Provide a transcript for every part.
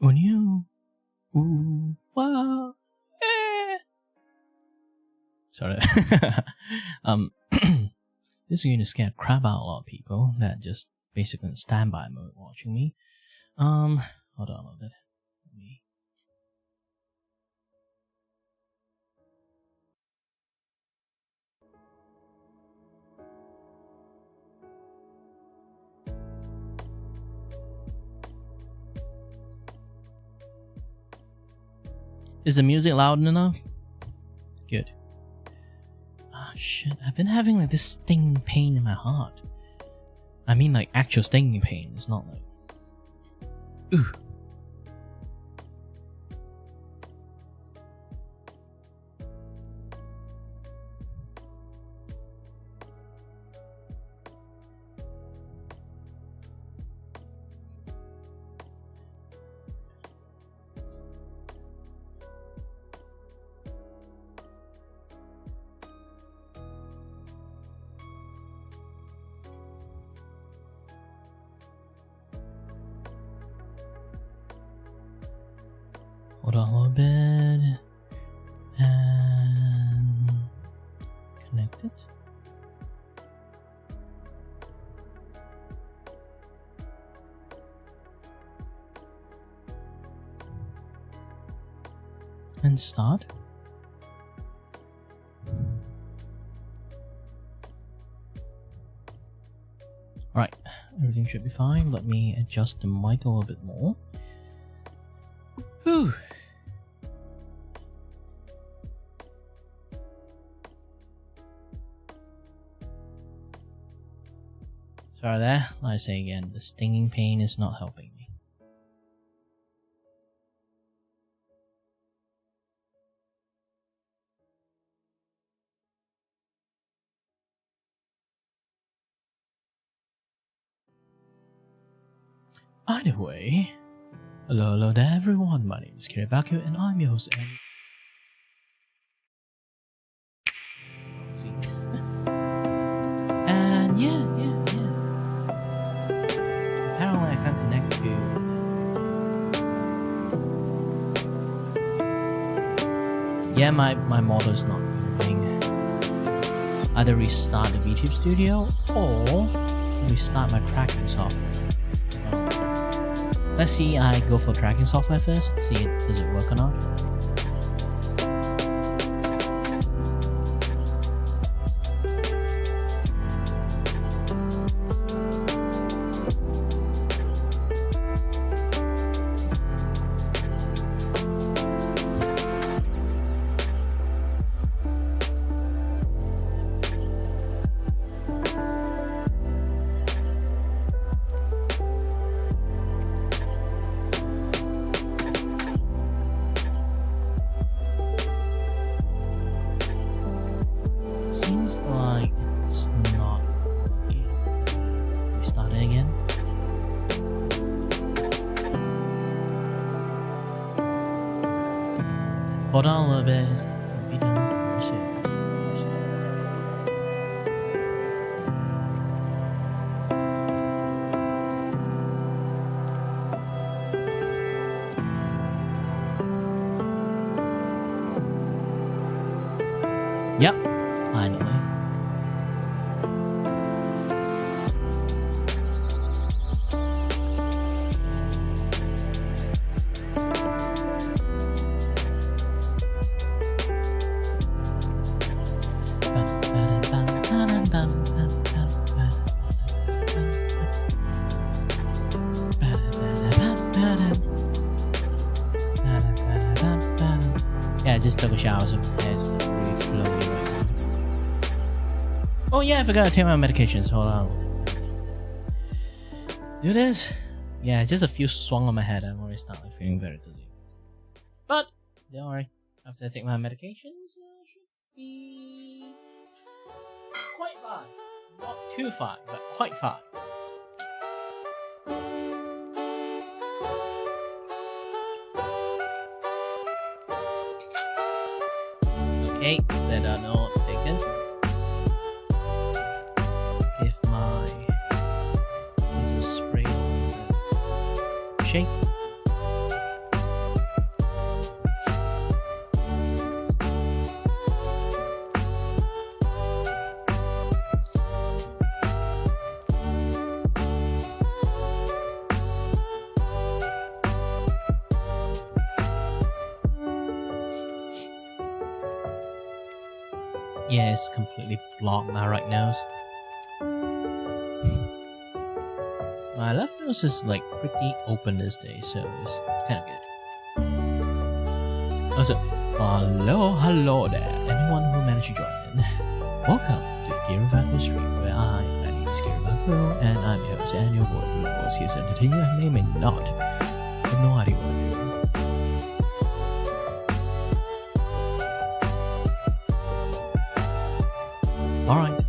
On you. Ooh, wow. Eh. Sorry. This is going to scare crap out a lot of people that just basically in standby mode watching me. Hold on a little bit. Is the music loud enough? Good. Ah, shit. I've been having like this stinging pain in my heart. I mean like actual stinging pain. It's not like... Ooh. Hold on a little bit. And connect it. And start. Alright, everything should be fine. Let me adjust the mic a little bit more. Whew. Sorry there, like I say again, the stinging pain is not helping me. By the way, hello there everyone, my name is Kiribaki and I'm your host and yeah. Apparently I can't connect to... Yeah, my model's not moving. Either restart the VTube Studio or restart my tracking software. Let's see, I go for tracking software first, see does it work or not. Seems like it's not working. Restart it again. Hold on a little bit. Be done. Yep. Finally. Yeah, I just took a shower, so it's really flowy right now. Oh yeah, I forgot to take my medications. Hold on. Do this? Yeah, just a few swung on my head. I'm already starting feeling very dizzy. But don't worry. After I take my medications, should be quite fine. Not too fine, but quite fine. Okay, that are not taken. Give my laser spray on the shape. Yeah, it's completely blocked my right nose. My left nose is like pretty open this day, so it's kind of good. Also, hello there, anyone who managed to join in. Welcome to the Gear Vacuum stream, where my name is Gear Vacuum, and I'm your host, and your voice here to entertain you and may not. I have no idea what I'm doing. Alright.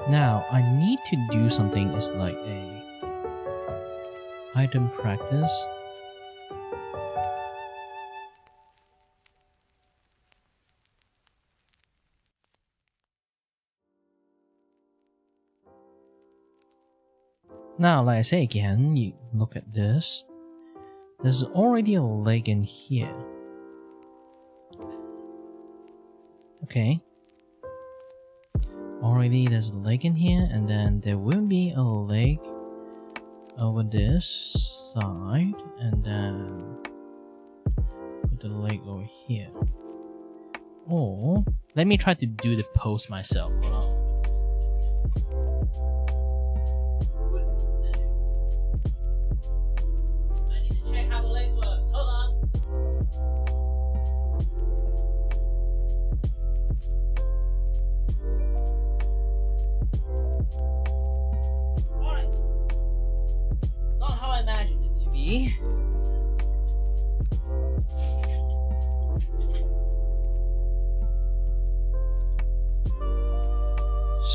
Now, I need to do something is like a item practice. Now, like I say again, you look at this. There's already a leg in here. Okay. Already there's a leg in here, and then there will be a leg over this side, and then put the leg over here. Or let me try to do the pose myself. Hold on. I need to check how the leg works. Hold on. Alright. Not how I imagined it to be.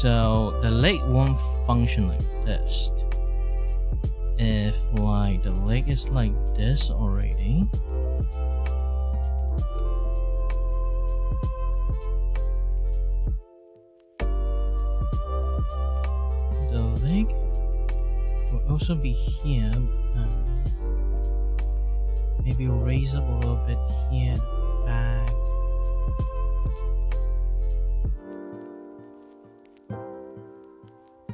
So the leg won't function like this. If like the leg is like this already, the leg will also be here. Maybe raise up a little bit here, back.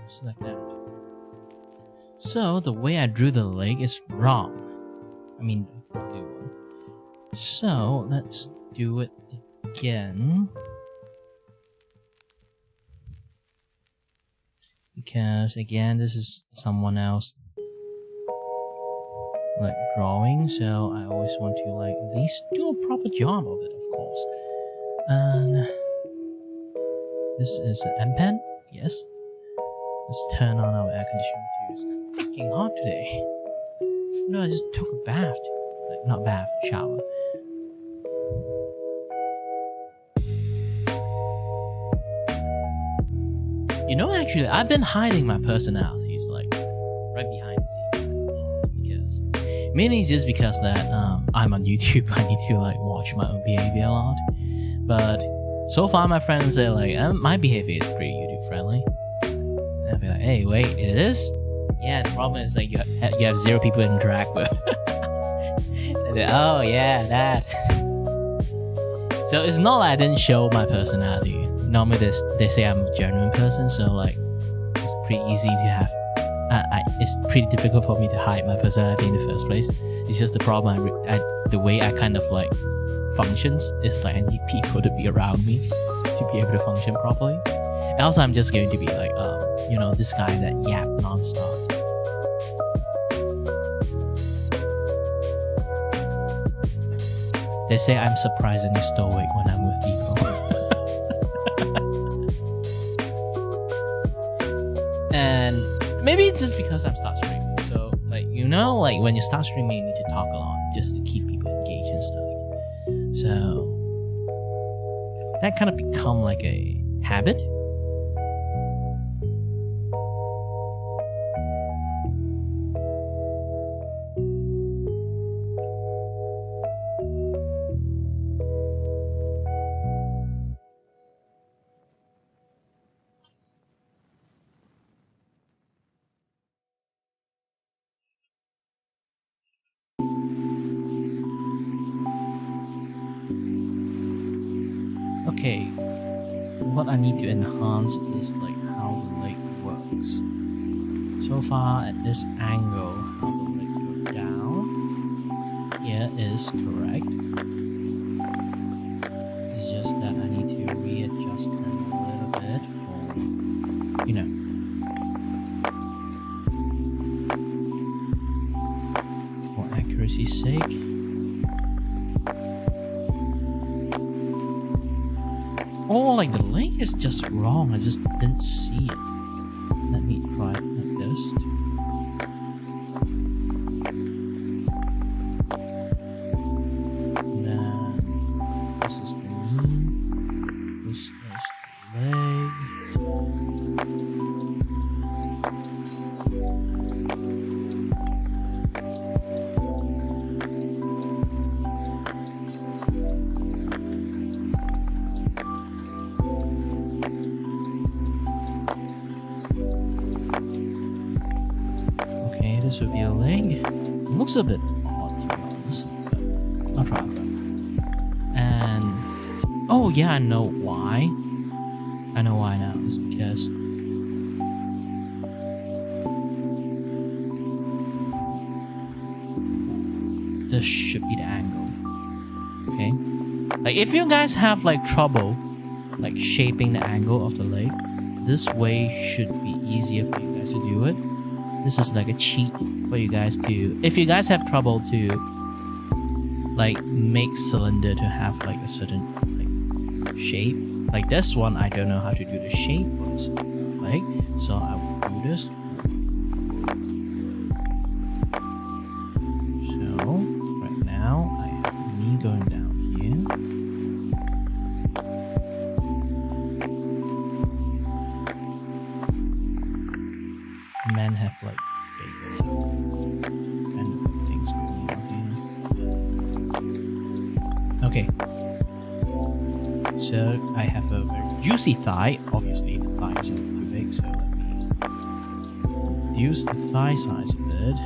Just like that. So the way I drew the leg is wrong. I mean, so let's do it again. Because again, this is someone else like drawing, so I always want to like at least do a proper job of it, of course. And this is an M pen, yes. Let's turn on our air conditioning too. It's freaking hot today. No, I just took a bath. Like, not bath, shower. You know, actually, I've been hiding my personalities, like, right behind the scenes. Because, mainly it's just because that, I'm on YouTube, I need to, like, watch my own behavior a lot. But, so far my friends say, like, my behavior is pretty YouTube friendly. I'll be like, hey, wait, it is? Yeah, the problem is like you have 0 people to interact with. And then, oh yeah, that. So it's not like I didn't show my personality. Normally they say I'm a genuine person, so like it's pretty easy to have. It's pretty difficult for me to hide my personality in the first place. It's just the problem. The way I kind of like functions is like I need people to be around me to be able to function properly. And also, I'm just going to be like, you know, this guy that yap non-stop. They say I'm surprisingly stoic when I'm with people. And maybe it's just because I'm start streaming. So, like, you know, like when you start streaming, you need to talk a lot just to keep people engaged and stuff. So, that kind of become like a habit. okay, what I need to enhance is like how the leg works. So far at this angle, how the leg goes down here is correct. It's just that I need to readjust them a little bit for, you know, for accuracy's sake. Oh, like the leg is just wrong. I just didn't see it. Let me try it like this. And then this is the knee. This is the leg. This would be a leg. It looks a bit odd to be honest, but I'll try. And oh yeah, I know why. I know why now. It's because this should be the angle. Okay, like if you guys have like trouble like shaping the angle of the leg, this way should be easier for you guys to do it. This is like a cheat for you guys to, if you guys have trouble to like make cylinder to have like a certain like shape. Like this one, I don't know how to do the shape for this leg, so I will do this. So right now I have me going down here. Men have like big kind of things going on here. Okay. So I have a very juicy thigh. Obviously the thigh isn't too big, so let me reduce the thigh size a bit.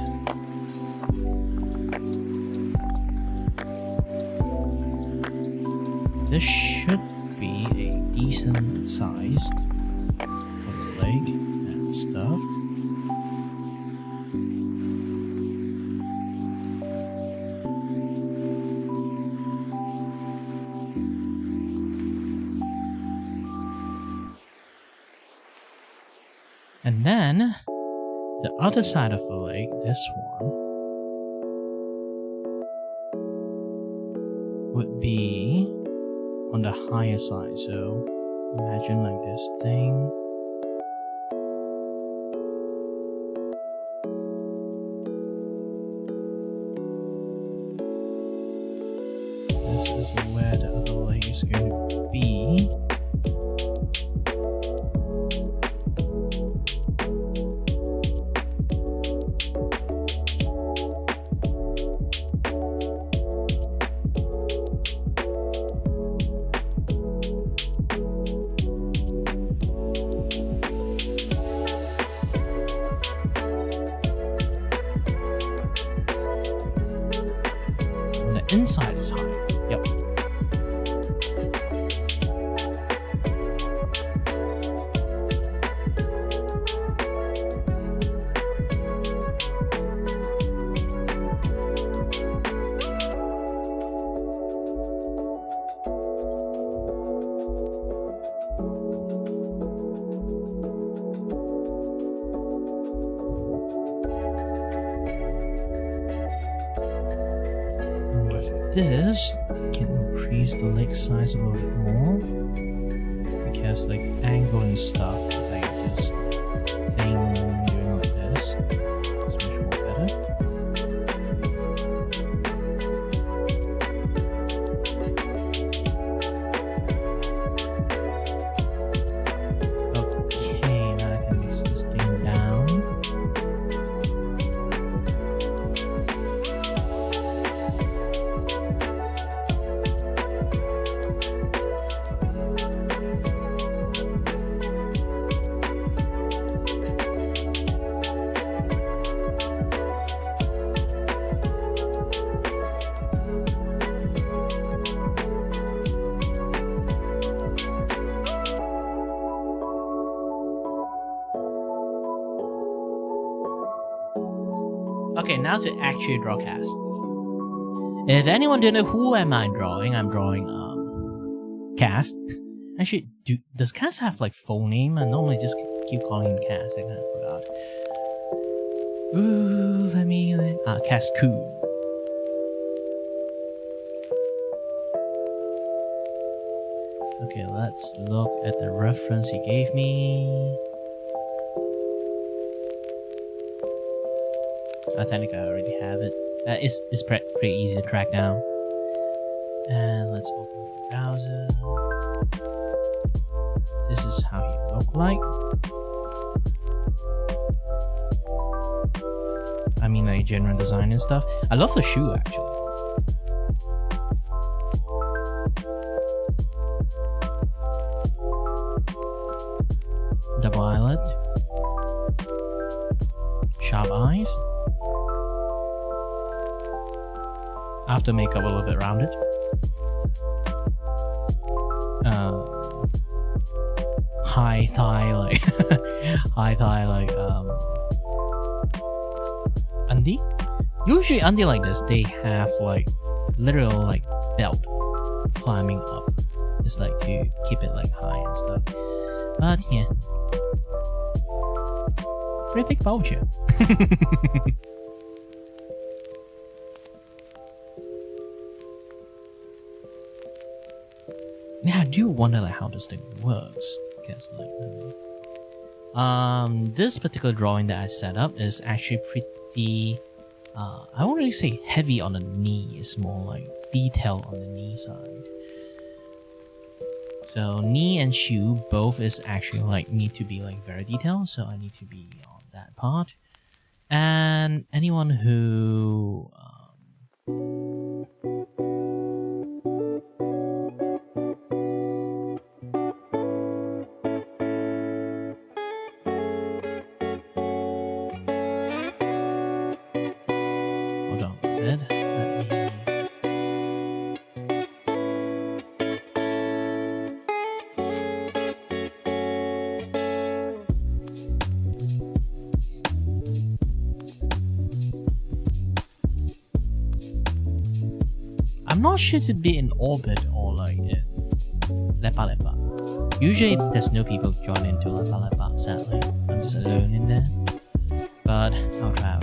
This should be a decent sized for the leg and stuff. And then the other side of the leg, this one, would be on the higher side. So imagine like this thing. This is where the other leg is going to be. Inside is high. Yep. This can increase the leg size a little bit more because like angle and stuff, like just thing doing like this is much more better. Okay, now I can mix this thing down. Okay, now to actually draw cast. If anyone don't know who am I drawing, I'm drawing Cast. Actually, does Cast have like full name? I normally just keep calling him Cast. I kind of forgot. Ooh, Cast Coon. Okay, let's look at the reference he gave me. I think I already have it. It's pretty easy to track down. And let's open the browser. This is how he look like. I mean, like general design and stuff. I love the shoe actually. Double eyelid, sharp eyes. After makeup, a little bit rounded. High thigh, like undie. Usually undie like this, they have like literal like belt climbing up. It's like to keep it like high and stuff. But yeah. Pretty big bulge. Yeah, I do wonder like how this thing works. Guess like this particular drawing that I set up is actually pretty I won't really say heavy on the knee, it's more like detailed on the knee side. So knee and shoe both is actually like need to be like very detailed, so I need to be on that part. And anyone who hold on a bit. I'm not sure to be in orbit or like in Lepa Lepa. Usually there's no people join into Lepa Lepa, sadly. I'm just alone in there. But I'll try.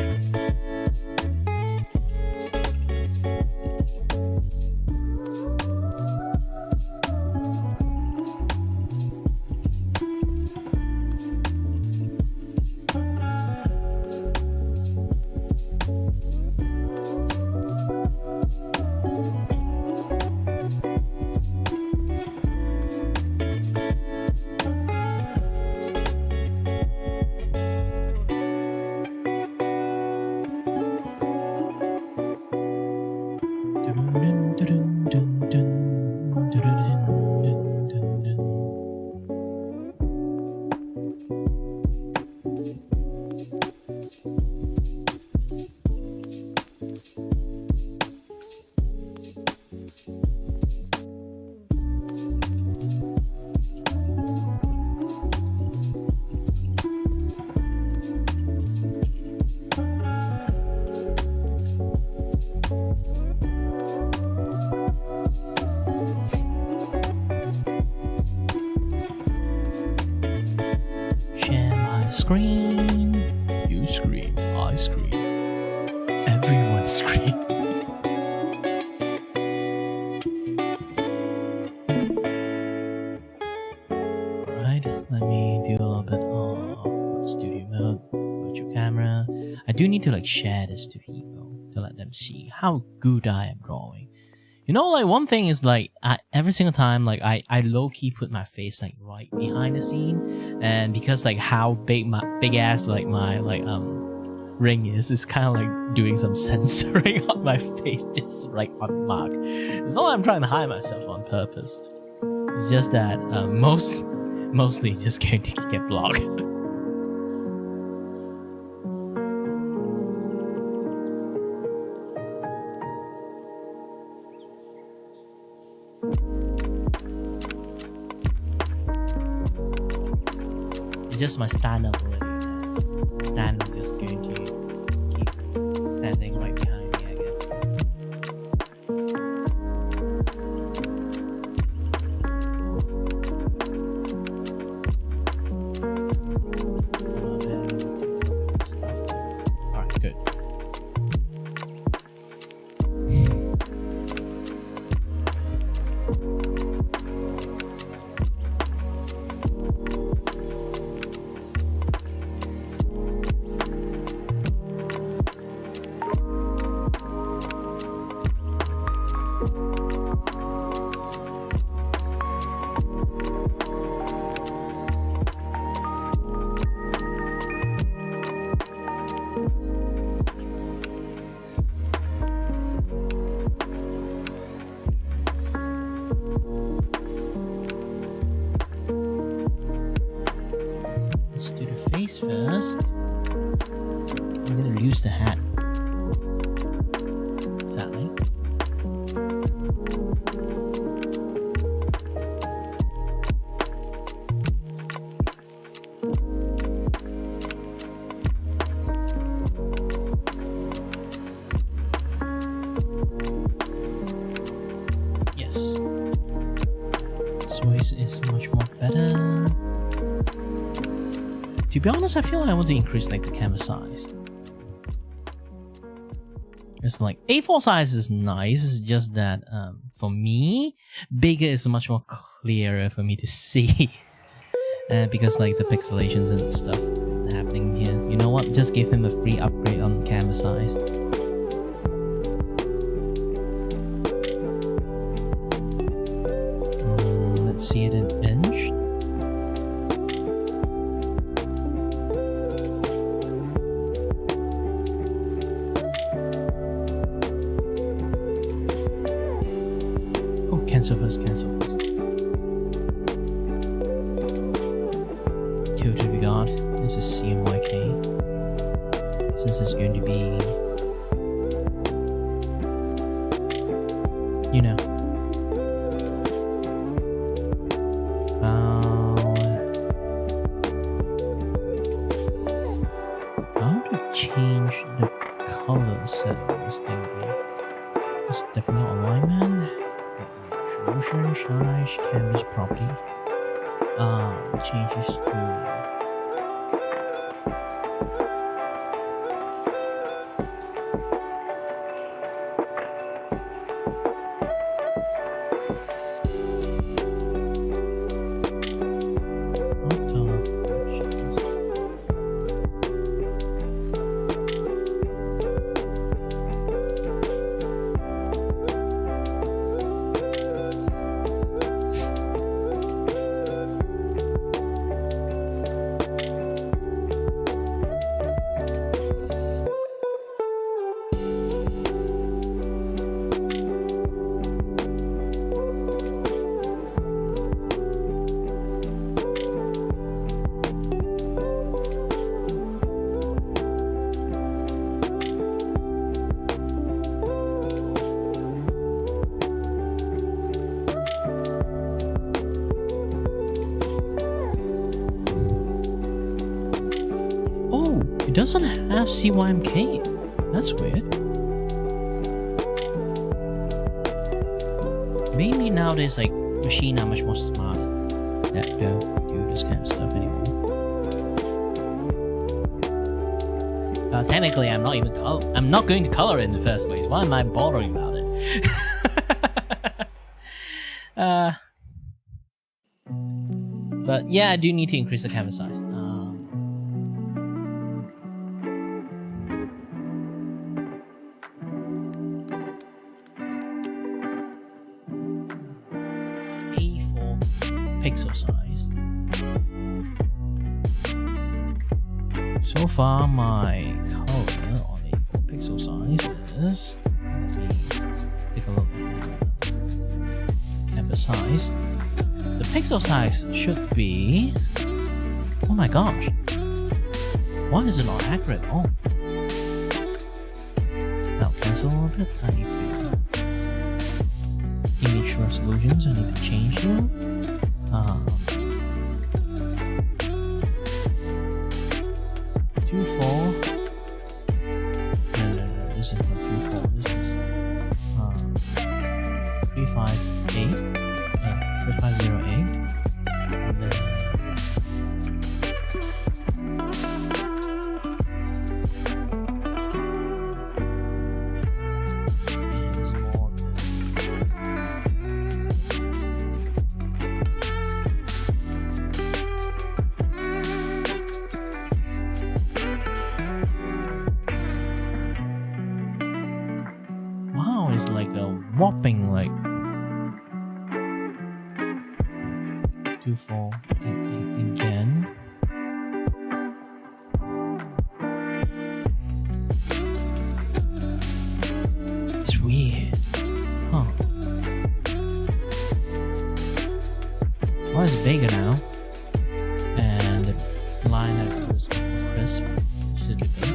Scream, you scream, I scream, everyone scream. Alright, let me do a little bit of studio mode, virtual camera. I do need to like share this to people to let them see how good I am drawing. You know, like one thing is like every single time like I low-key put my face like right behind the scene, and because like how big ass like my ring is, it's kind of like doing some censoring on my face just right on mark. It's not like I'm trying to hide myself on purpose. It's just that mostly just going to get blocked. Just my stand-up already. Stand, I'm just going to keep stand the hat. Sadly. Yes. This voice is much more better. To be honest, I feel like I want to increase like the canvas size. It's like A4 size is nice, it's just that for me, bigger is much more clearer for me to see. Because like the pixelations and stuff happening here. You know what? Just give him a free upgrade on canvas size. Let's see it in inch. Cancel first. Tilted regard. This is CMYK. Since it's going to be, you know, how to change the color settings thingy. It's definitely not alignment. Motion, size, canvas property. Changes to doesn't have CYMK. That's weird. Maybe nowadays like machines are much more smarter that don't do this kind of stuff anymore. Technically, I'm not going to color it in the first place. Why am I bothering about it? But yeah, I do need to increase the canvas size. Pixel size. So far, my color on A4 pixel size is. Let me take a look at canvas size. The pixel size should be. Oh my gosh! Why is it not accurate? Oh. Now cancel a little bit. I need to image resolutions. I need to change them. 2.4. No, this is not 2.4. This is 358. 3508. And then is like a whopping like 2.4 again. It's weird. Huh. Well, it's bigger now. And the line that was crisp should be big.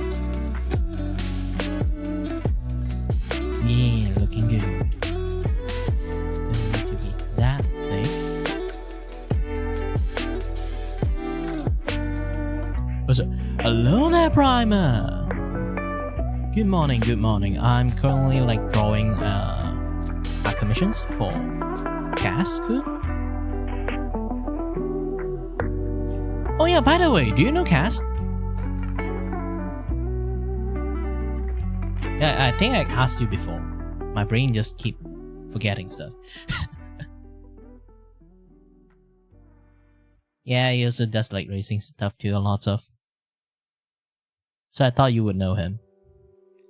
Also, hello there, Primer. Good morning, good morning. I'm currently like drawing our commissions for Cass. Cool. Oh yeah, by the way, do you know Cass? Yeah, I think I asked you before. My brain just keep forgetting stuff. Yeah, he also does like racing stuff too, a lot of. So I thought you would know him.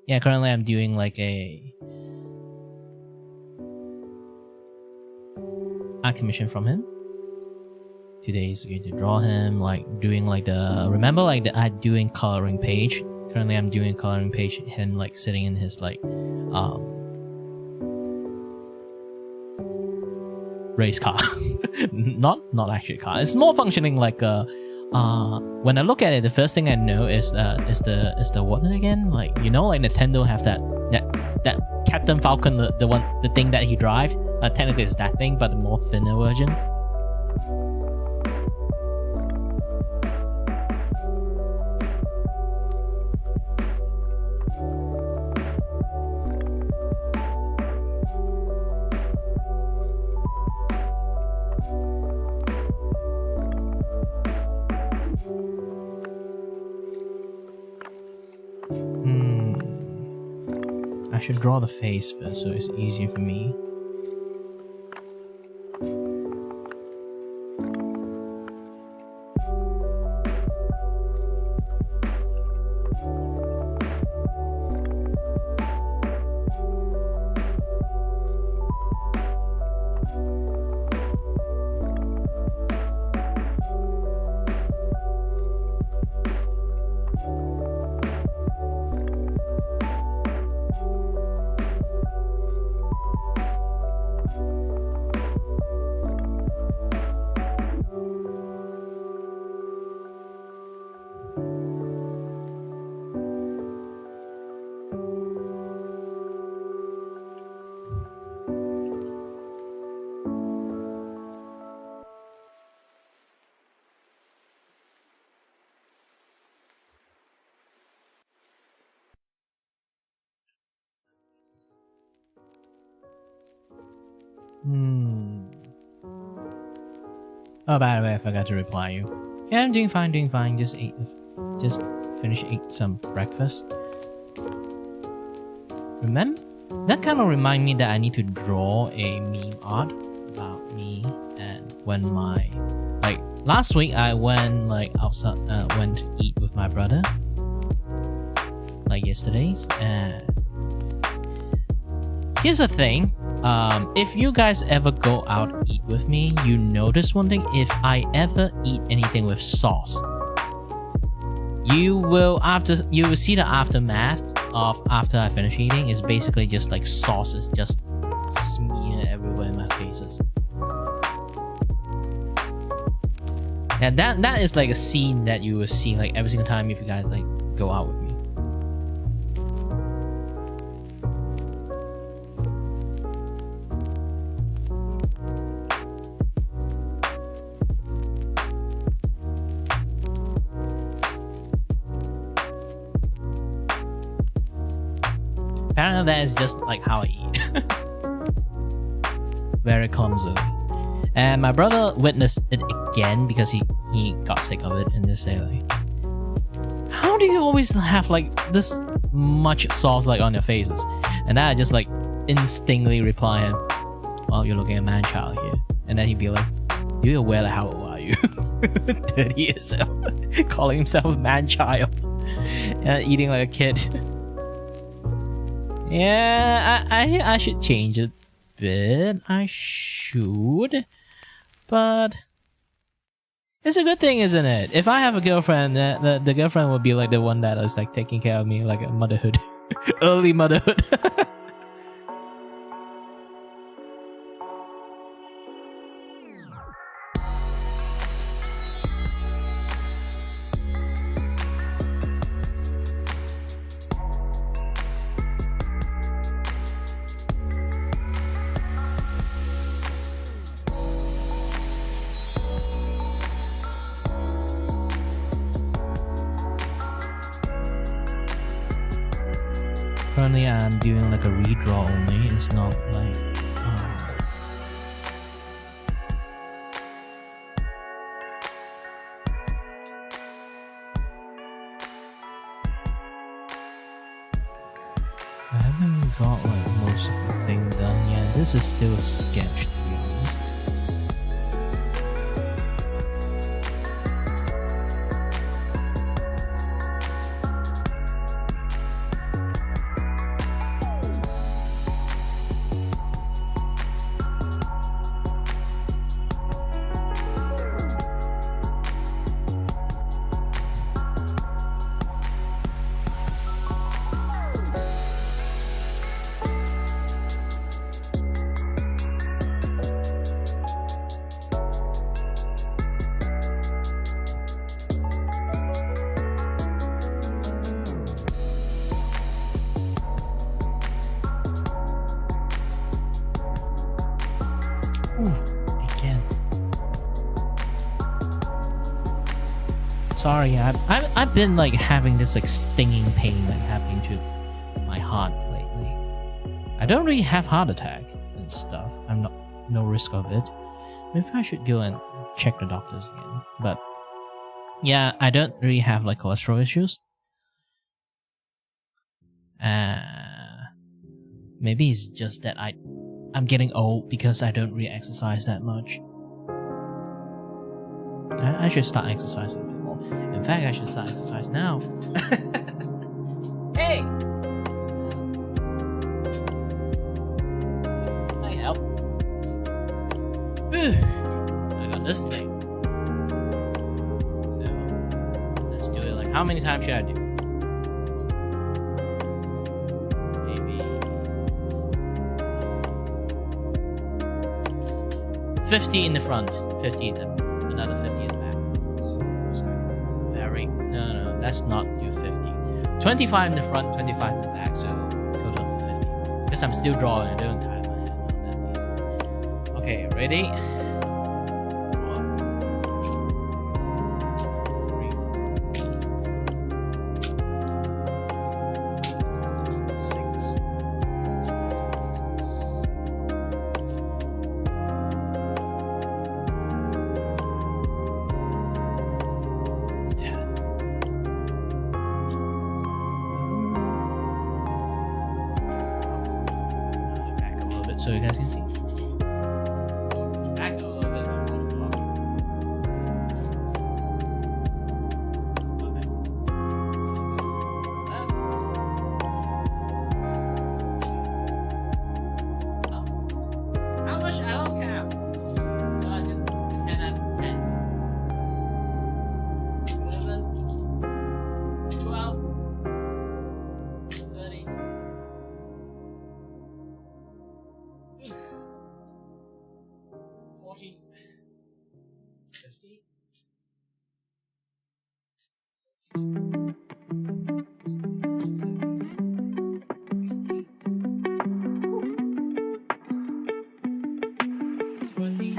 Yeah, currently I'm doing like a art commission from him. Today is going to draw him, like doing like the, remember like the art doing coloring page? Currently I'm doing coloring page, him like sitting in his like race car. not actually a car. It's more functioning like a when I look at it, the first thing I know is the what again? Like, you know, like Nintendo have that Captain Falcon, the thing that he drives. Technically it's that thing, but the more thinner version. I should draw the face first, so it's easier for me. Oh, by the way, I forgot to reply you. Yeah, I'm doing fine, Just finished ate some breakfast. Remember? That kind of remind me that I need to draw a meme art about me, and when my like last week I went like outside, went to eat with my brother, like yesterday's, and here's the thing. If you guys ever go out eat with me, you notice one thing. If I ever eat anything with sauce, you will see the aftermath of after I finish eating is basically just like sauces just smear everywhere in my faces. And that is like a scene that you will see like every single time if you guys like go out with me. Apparently that is just like how I eat. Very clumsily. And my brother witnessed it again because he got sick of it and just say like, how do you always have like this much sauce like on your faces? And I just like instinctively reply him, well, you're looking at man-child here. And then he'd be like, you aware of how old are you? 30 years old. Calling himself man-child. And eating like a kid. Yeah, I should change it a bit. I should. But it's a good thing, isn't it? If I have a girlfriend, the girlfriend will be like the one that is like taking care of me, like a motherhood. Early motherhood. currently I'm doing like a redraw only. It's not like I haven't got like most of the thing done yet. This is still a sketch, to be honest. Again. Sorry, I've been like having this like stinging pain like happening to my heart lately. I don't really have heart attack and stuff. I'm not no risk of it. Maybe I should go and check the doctors again. But yeah, I don't really have like cholesterol issues. Maybe it's just that I'm getting old because I don't really exercise that much. I should start exercising a bit more. In fact, I should start exercise now. Hey! Can I help? I got this thing. So, let's do it. Like, how many times should I do? 50 in the front, 50 in the, another 50 in the back. No, let's not do 50. 25 in the front, 25 in the back, so total to 50. Because I'm still drawing, I don't tie my hand that easy. Okay, ready? 3, 6, so you guys can see. Back a little bit. How much else can I have? Just 10 out of 10. 11, 12, 13. 40, 50, 20.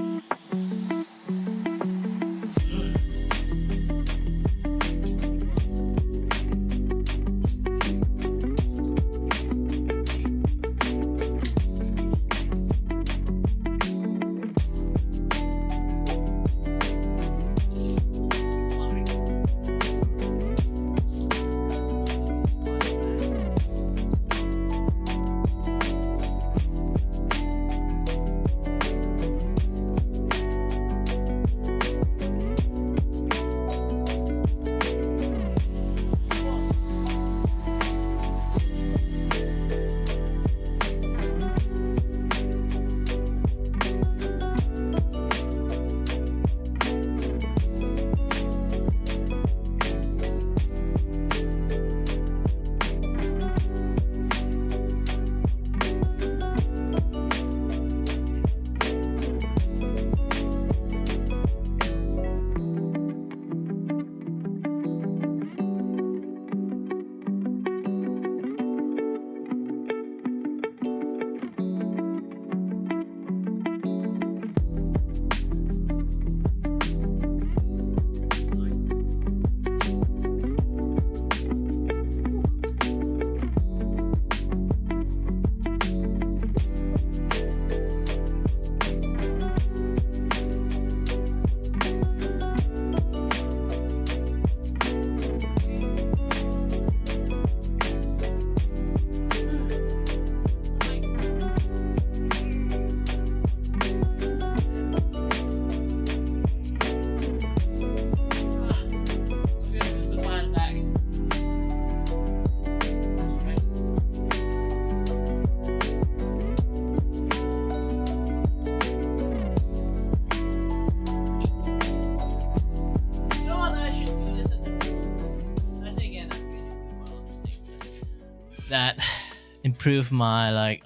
improve my like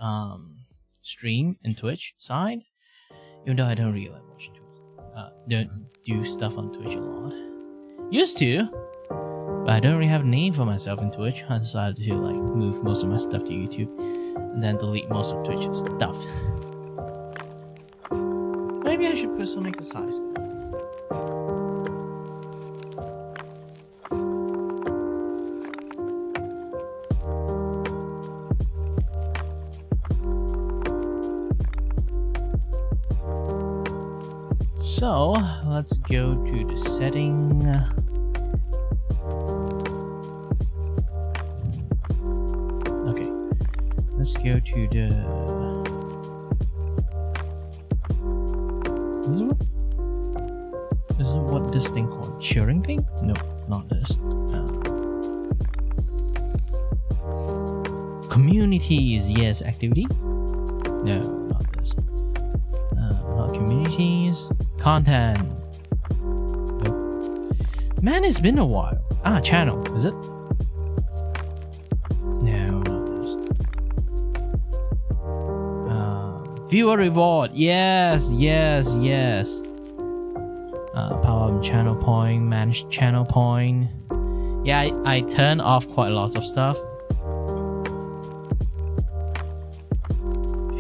stream and Twitch side, even though I don't really like watching don't do stuff on Twitch a lot. Used to, but I don't really have a name for myself in Twitch. I decided to like move most of my stuff to YouTube and then delete most of Twitch stuff. Maybe I should put some exercise stuff. So let's go to the setting. Okay, let's go to the. Is it what this thing called? Cheering thing? No, not this. Communities, yes. Activity? No, not this. Not communities. Content. Nope. Man, it's been a while. Channel, is it? No, not this. Viewer reward. Yes. Power up channel point, manage channel point. Yeah, I turn off quite a lot of stuff.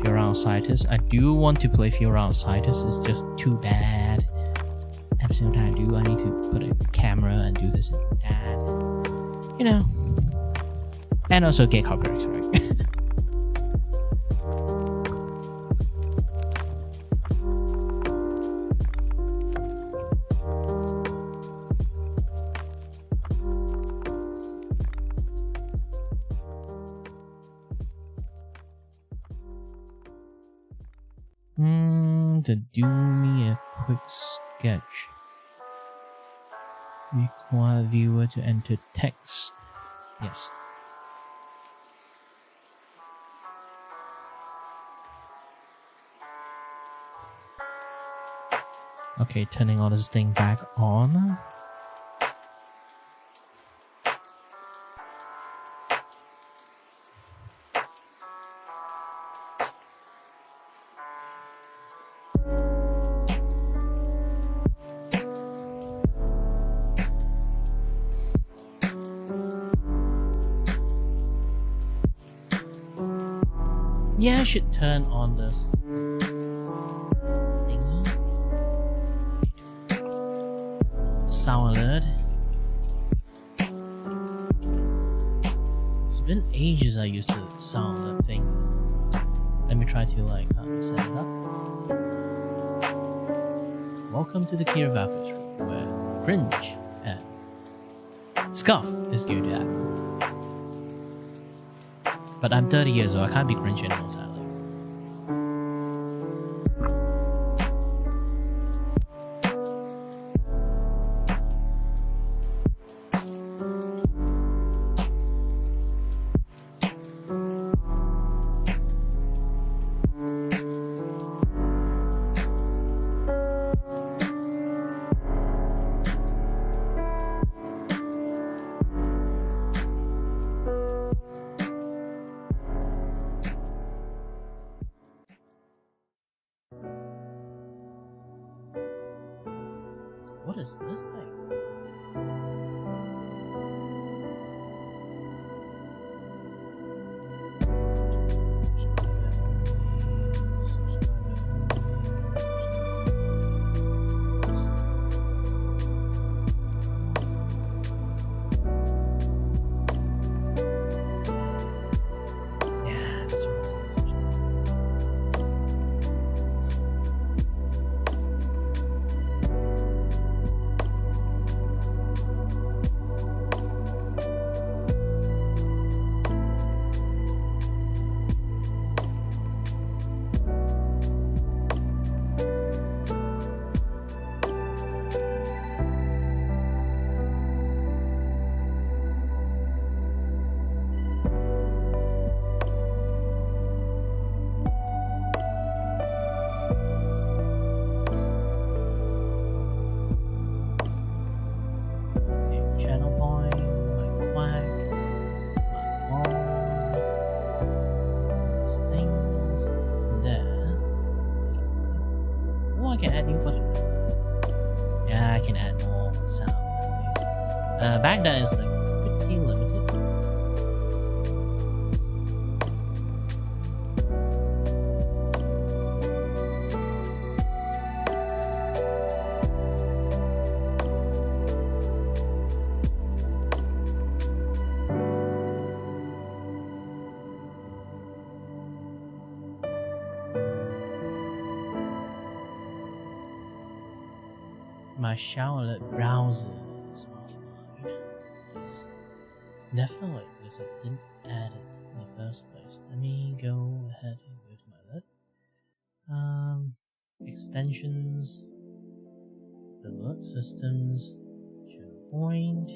Fear Outsiders. I do want to play Fear Outsiders. It's just too bad. Every single time I do, I need to put a camera and do this and do that. You know. And also get copyrights, right? To do me a quick sketch. Require viewer to enter text. Yes. Okay, turning all this thing back on. Yeah, I should turn on this thingy. Sound alert. It's been ages I used the sound alert thing. Let me try to like set it up. Welcome to the Clear Valkyries room, where cringe and scuff is going to happen. But I'm 30 years old, I can't be cringe anymore, sadly. What is this thing? Yeah, that's what it is. I can add new button. Yeah, I can add more sound. Back then is like pretty limited. My showerlet browser is offline. Yes. Definitely, because I didn't add it in the first place. Let me go ahead and go to my alert. Extensions, the alert systems, SharePoint.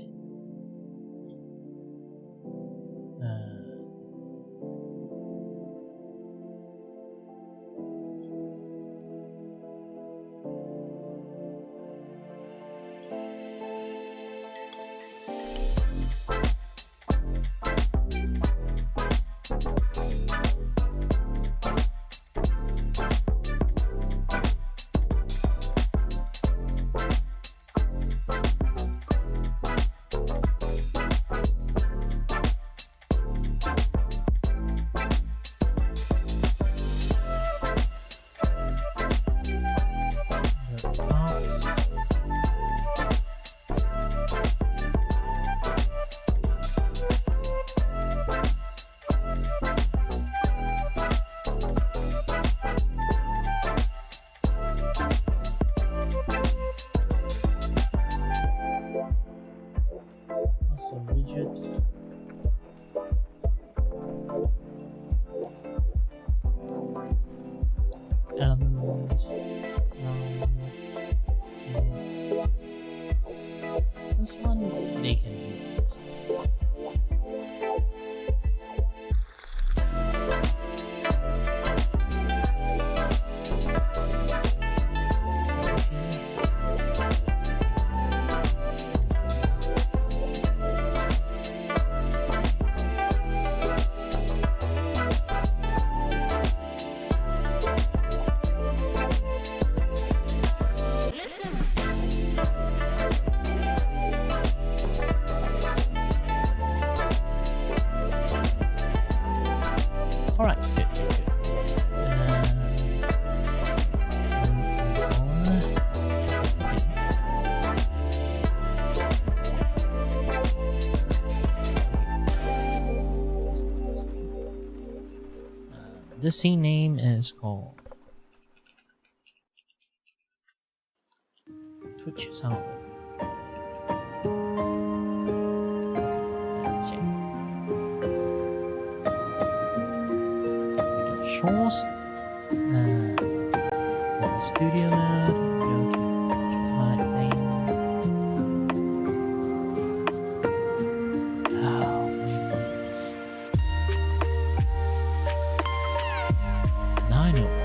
This one they can use. Alright, good. This scene name is called Twitch Sound. Source, studio mode, go to hide thing. Now I know why.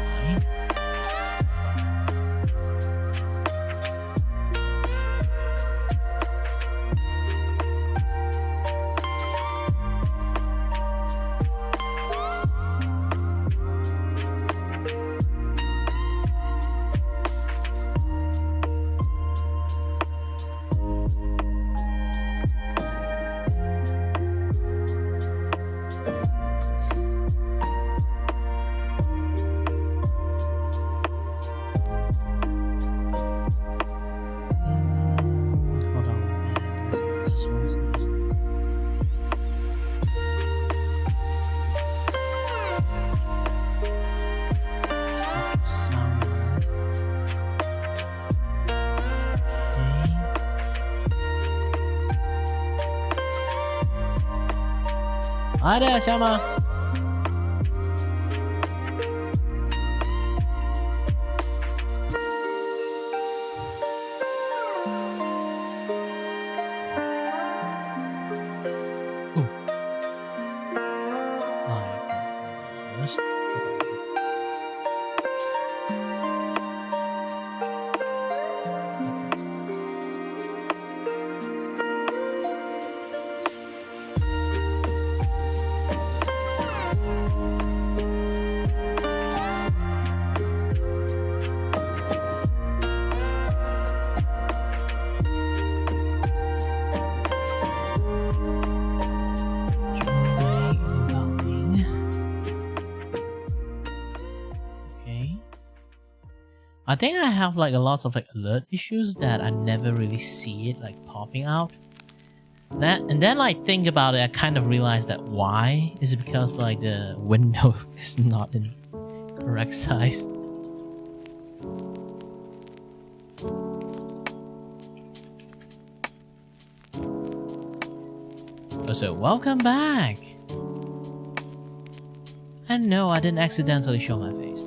Hi there, Selma. I think I have like a lot of like alert issues that I never really see it like popping out. And then I think about it, I kind of realize that why is it because like the window is not in correct size. So welcome back. And no, I didn't accidentally show my face.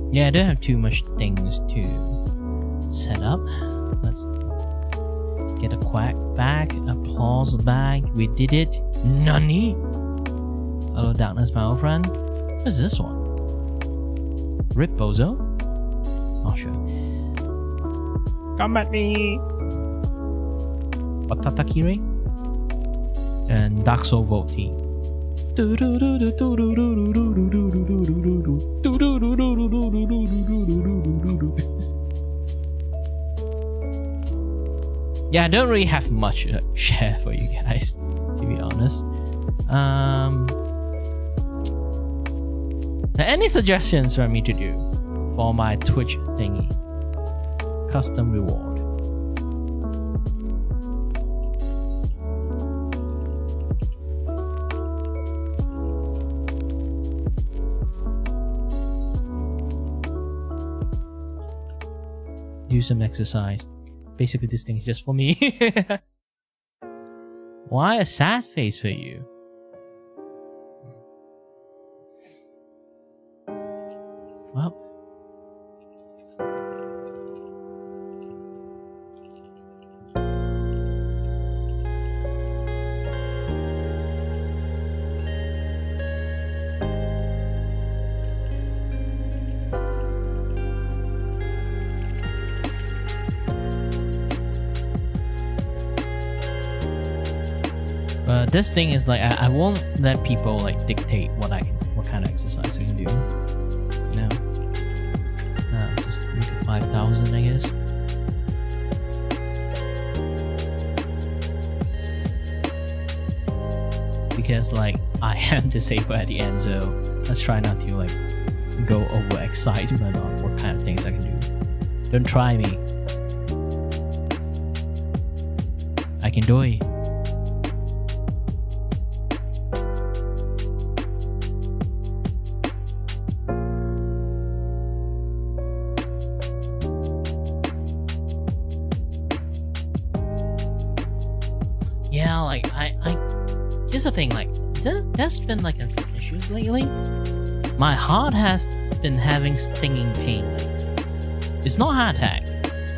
Yeah, I don't have too much things to set up. Let's get a quack back, applause back. We did it. Nani? Hello, darkness, my old friend. What's this one? Rip Bozo? Not sure. Come at me! Watatakire? And Dark Soul Voti. Yeah, I don't really have much to share for you guys, to be honest. Any suggestions for me to do for my Twitch thingy? Custom reward. Do some exercise. Basically, this thing is just for me. Why a sad face for you? Well. But this thing is like I won't let people like dictate what kind of exercise I can do. No. Just make it 5,000, I guess. Because like I am disabled at the end, so let's try not to like go over excitement on what kind of things I can do. Don't try me. I can do it. Yeah, like here's the thing, like there's been like some issues lately. My heart has been having stinging pain lately. It's not heart attack,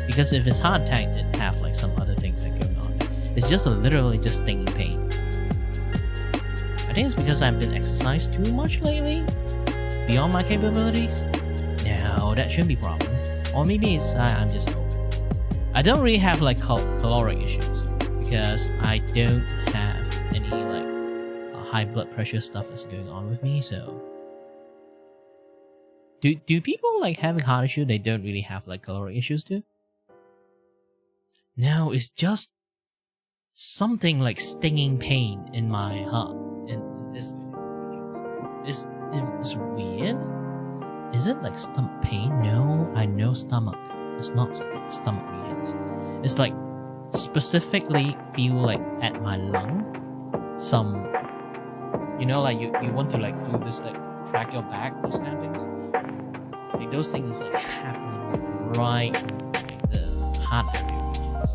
because if it's heart attack, it'd have like some other things that going on. It's just literally just stinging pain. I think it's because I've been exercised too much lately, beyond my capabilities. No, that shouldn't be a problem. Or maybe it's I'm just old. I don't really have like caloric issues, because I don't have any like high blood pressure stuff that's going on with me. So do people like having heart issue, they don't really have like caloric issues too? No, it's just something like stinging pain in my heart, in this region. It's weird. Is it like stomach pain? No, I know stomach. It's not stomach regions. It's like specifically feel like at my lung some, you know, like you want to like do this, like crack your back, those kind of things. Like those things like happening right in the heart area regions.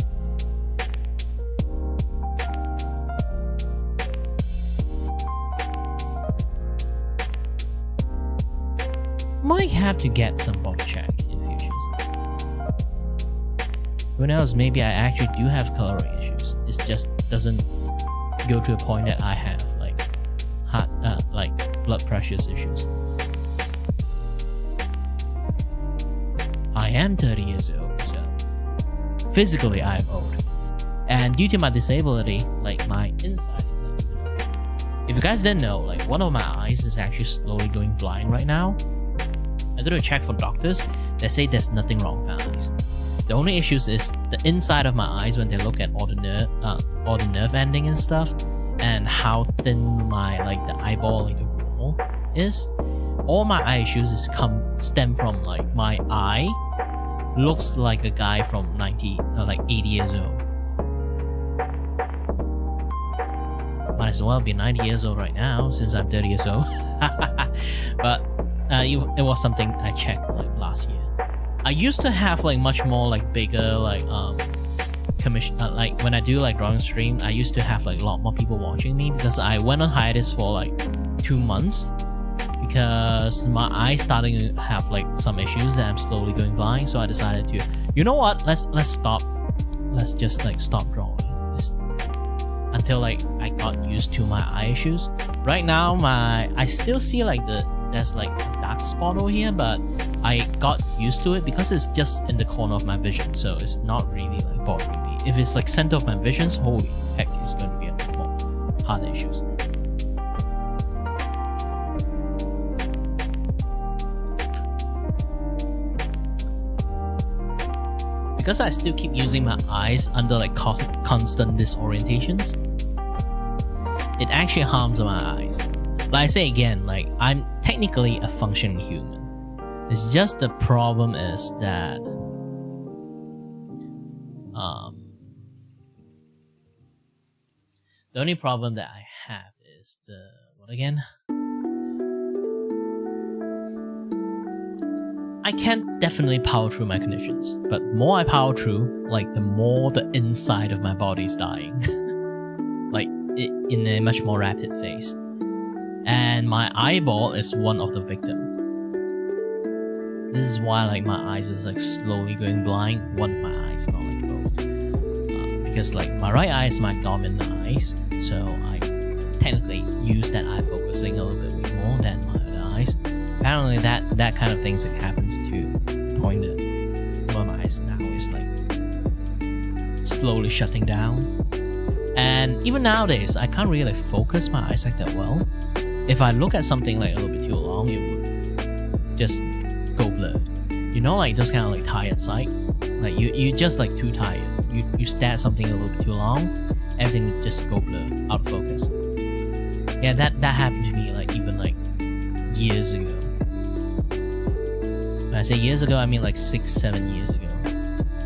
Might have to get some body check in future. Who knows, maybe I actually do have caloric issues. It just doesn't go to a point that I have like heart, like blood pressure issues. I am 30 years old, so physically I am old. And due to my disability, like my inside is like, If you guys didn't know, like one of my eyes is actually slowly going blind right now. I go to check for doctors. They say there's nothing wrong with my eyes. The only issues is the inside of my eyes when they look at all the nerve ending and stuff, and how thin my the eyeball, like the wall is. All my eye issues stem from like my eye looks like a guy from 80 years old. Might as well be 90 years old right now since I'm 30 years old. But it was something I checked like last year. I used to have like much more like bigger commission, like when I do like drawing stream, I used to have like a lot more people watching me because I went on hiatus for like 2 months because my eyes starting to have like some issues that I'm slowly going blind. So I decided to, you know what, let's stop. Let's just like stop drawing until like I got used to my eye issues. Right now I still see like there's like a dark spot over here, but I got used to it because it's just in the corner of my vision, so it's not really like bothering me. If it's like center of my visions, holy heck, it's going to be a much more hard issues. Because I still keep using my eyes under like constant disorientations, it actually harms my eyes. Like I say again, like I'm technically a functioning human. It's just the problem is that the only problem that I have is what again? I can definitely power through my conditions, but more I power through, like the more the inside of my body is dying. Like in a much more rapid phase. And my eyeball is one of the victims. This is why like my eyes is like slowly going blind. One of my eyes, not like both. Because like my right eye is my dominant eyes, so I technically use that eye focusing a little bit way more than my other eyes. Apparently that kind of things that happens to the point that one of my eyes now is like slowly shutting down. And even nowadays, I can't really focus my eyes like that well. If I look at something like a little bit too long, it would just go blurred. You know, like those kind of like tired sight. Like you just like too tired. You stare at something a little bit too long, everything would just go blur, out of focus. Yeah, that happened to me like even like years ago. When I say years ago, I mean like 6-7 years ago.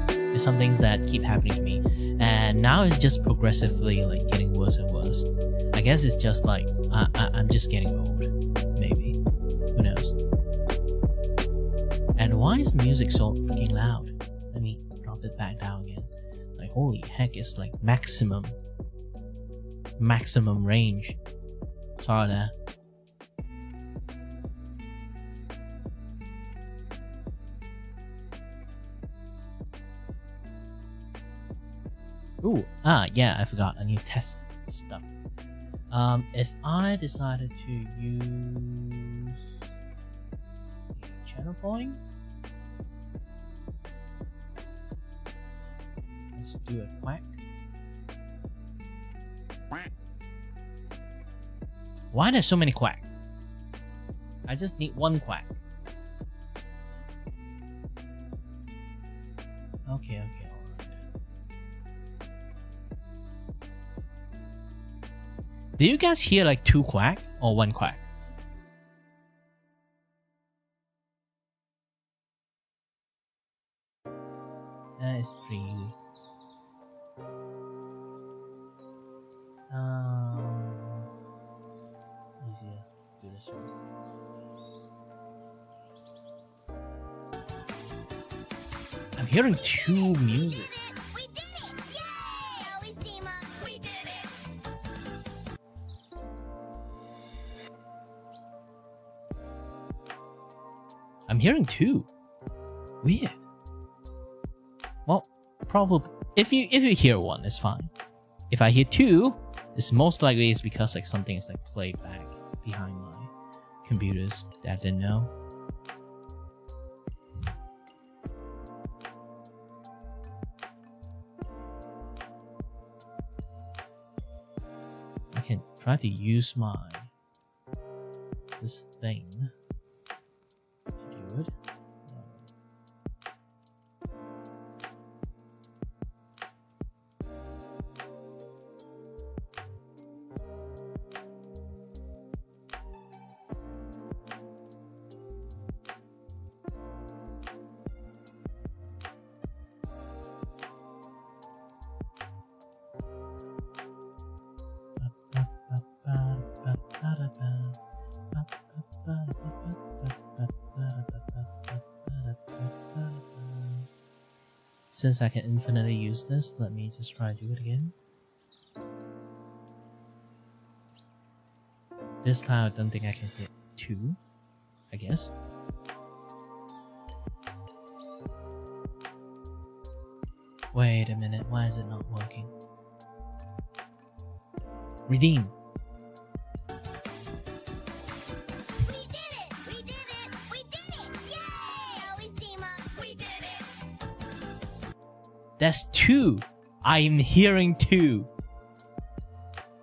There's some things that keep happening to me, and now it's just progressively like getting worse and worse. I guess it's just like I'm just getting old, maybe. Who knows? And why is the music so freaking loud? Let me drop it back down again. Like holy heck, it's like maximum range. Sorry there. Ooh, yeah, I forgot. I need to test stuff. If I decided to use a channel point, let's do a quack. Why there's so many quack? I just need one quack. Okay, alright. Do you guys hear like 2 quack or 1 quack? That is pretty easy. Easier. Do this one. I'm hearing 2 music. We did it! Yeah! We see ma. We did it! I'm hearing 2. Weird. Well, probably if you hear 1, it's fine. If I hear 2, it's most likely it's because like something is like played back behind my computers that I didn't know. can try to use this thing to do it. Since I can infinitely use this, let me just try to do it again. This time I don't think I can hit 2, I guess. Wait a minute, why is it not working? Redeem. We did it! We did it! We did it! Yay! Alisima! We did it! That's 2. I'm hearing 2.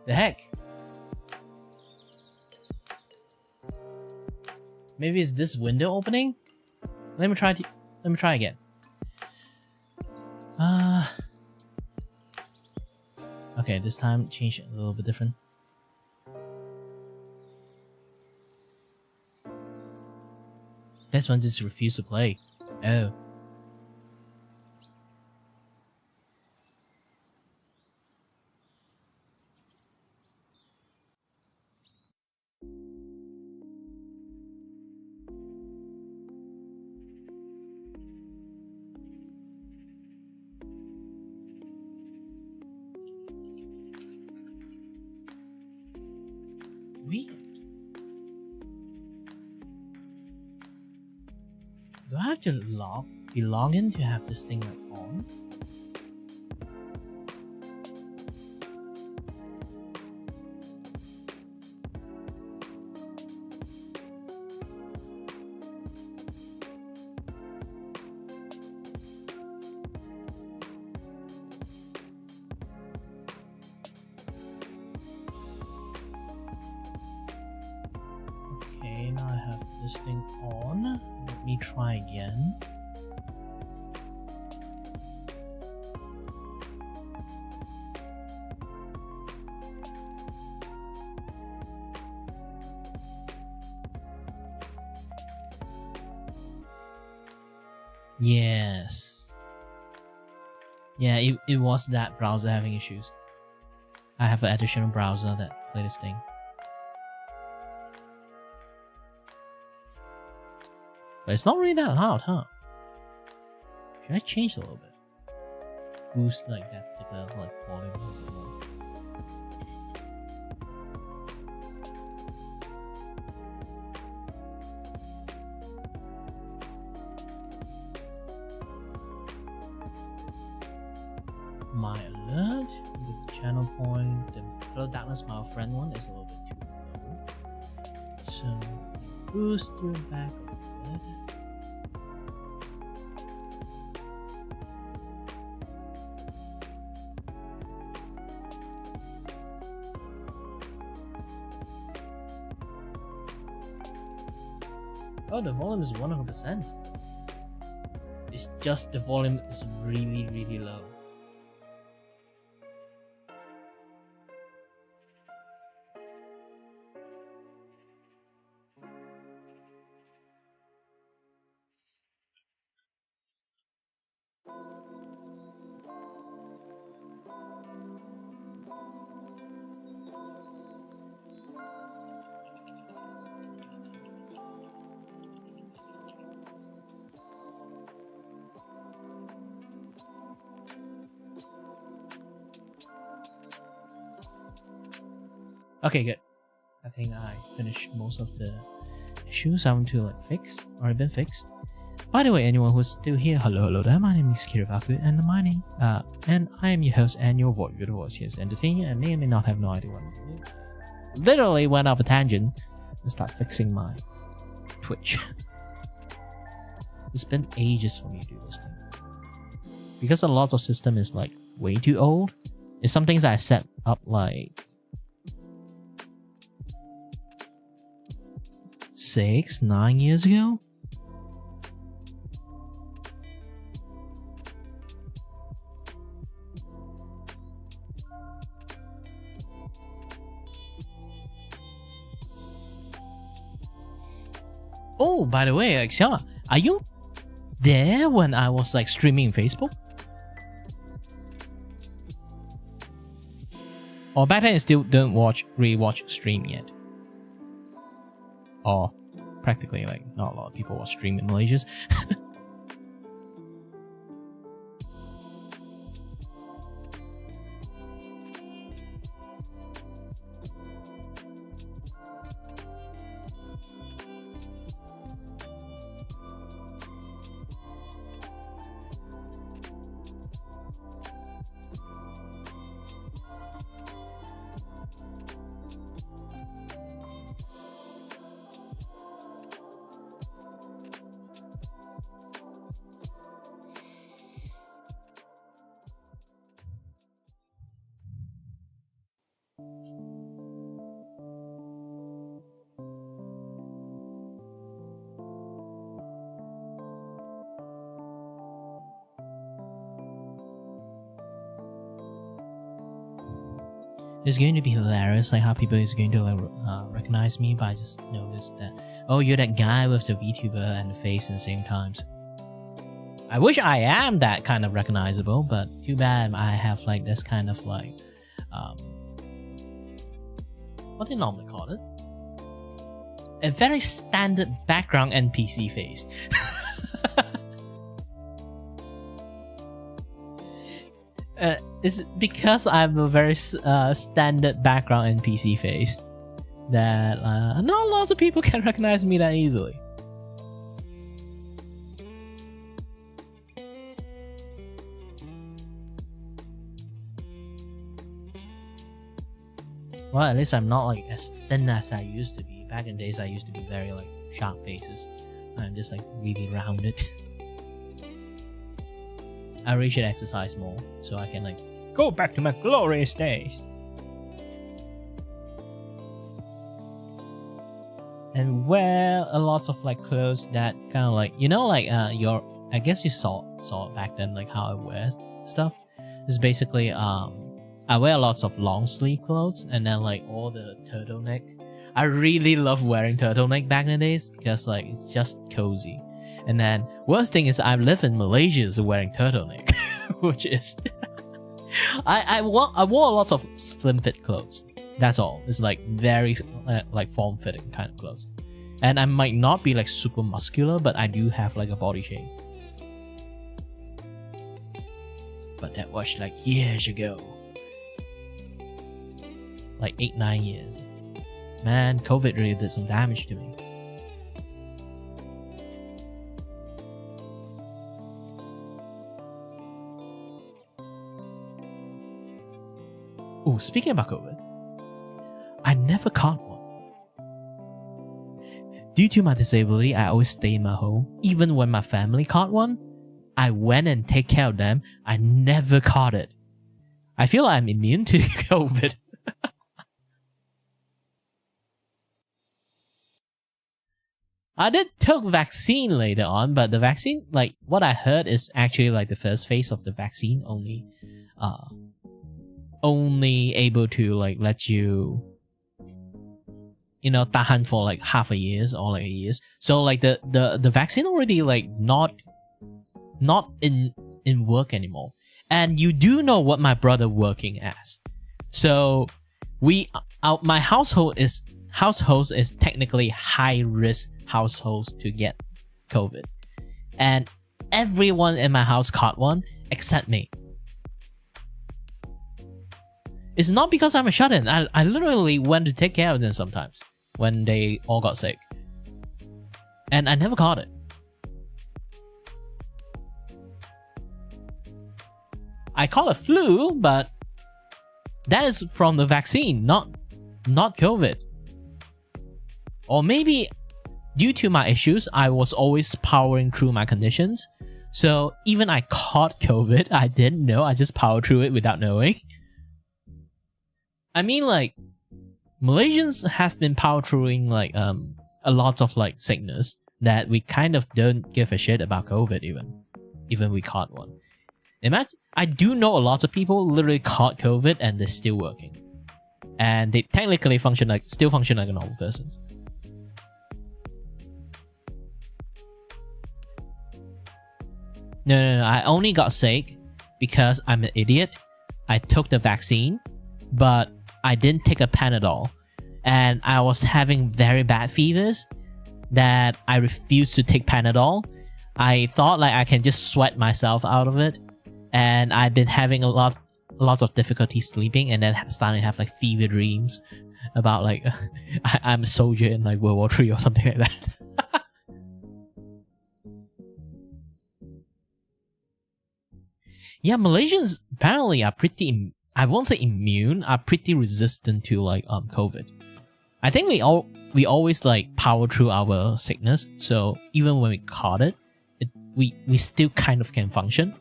The heck? Maybe it's this window opening? Let me try again. Okay, this time change it a little bit different. This one just refused to play. Oh. Weird. Do I have to be logged in to have this thing like on? Okay, now I have this thing on. Let me try again. Yes. Yeah, it was that browser having issues. I have an additional browser that play this thing. But it's not really that loud, huh? Should I change it a little bit? Boost like that particular like volume a little bit more. My alert, the channel point, the Hello Darkness, my friend one is a little bit too low. So boost you back a bit. Oh, the volume is 100%. It's just the volume is really, really low. Okay, good. I think I finished most of the issues I want to like fix, or been fixed. By the way, anyone who's still here, hello there. My name is Kirivaku, and and I am your host and your voice here to entertain you, and may or may not have no idea what I'm doing. Literally went off a tangent and start fixing my Twitch. It's been ages for me to do this thing because a lot of system is like way too old. It's some things I set up like 6, 9 years ago? Oh, by the way, Xiao, are you there when I was like streaming Facebook? Or back then you still don't rewatch stream yet? Or practically like not a lot of people watch stream in Malaysia. It's going to be hilarious, like how people is going to like recognize me, but I just noticed that, oh, you're that guy with the Vtuber and the face at the same times. I wish I am that kind of recognizable, but too bad I have like this kind of like, what they normally call it? A very standard background NPC face. It's because I'm a very standard background NPC face that not lots of people can recognize me that easily. Well, at least I'm not like as thin as I used to be. Back in days, I used to be very like sharp faces. I'm just like really rounded. I really should exercise more so I can like go back to my glorious days. And wear a lot of like clothes that kind of like, you know, like I guess you saw it back then, like how I wear stuff. It's basically I wear lots of long sleeve clothes and then like all the turtleneck. I really love wearing turtleneck back in the days because like it's just cozy. And then worst thing is I live in Malaysia so wearing turtleneck, which is I wore lots of slim fit clothes. That's all. It's like very like form fitting kind of clothes. And I might not be like super muscular, but I do have like a body shape. But that was like years ago. Like 8-9 years. Man, COVID really did some damage to me. Oh, speaking about COVID, I never caught one. Due to my disability, I always stay in my home. Even when my family caught one, I went and take care of them. I never caught it. I feel like I'm immune to COVID. I did took vaccine later on, but the vaccine, like what I heard is actually like the first phase of the vaccine only able to like let you, you know, tahan for like half a year or like a year. So like the vaccine already like not in work anymore. And you do know what my brother working as. So my household is technically high risk households to get COVID. And everyone in my house caught one except me. It's not because I'm a shut-in. I literally went to take care of them sometimes when they all got sick. And I never caught it. I caught a flu, but that is from the vaccine, not COVID. Or maybe due to my issues, I was always powering through my conditions. So even I caught COVID, I didn't know. I just powered through it without knowing. I mean, like, Malaysians have been power throughing like a a lot of like sickness that we kind of don't give a shit about COVID even we caught one. Imagine, I do know a lot of people literally caught COVID and they're still working, and they technically still function like a normal person. No, I only got sick because I'm an idiot. I took the vaccine, but I didn't take a Panadol, and I was having very bad fevers that I refused to take Panadol. I thought like I can just sweat myself out of it, and I've been having lots of difficulty sleeping, and then starting to have like fever dreams about like I'm a soldier in like World War III or something like that. Yeah, Malaysians apparently are pretty, I won't say immune, are pretty resistant to like COVID. I think we always like power through our sickness, so even when we caught it, we still kind of can function.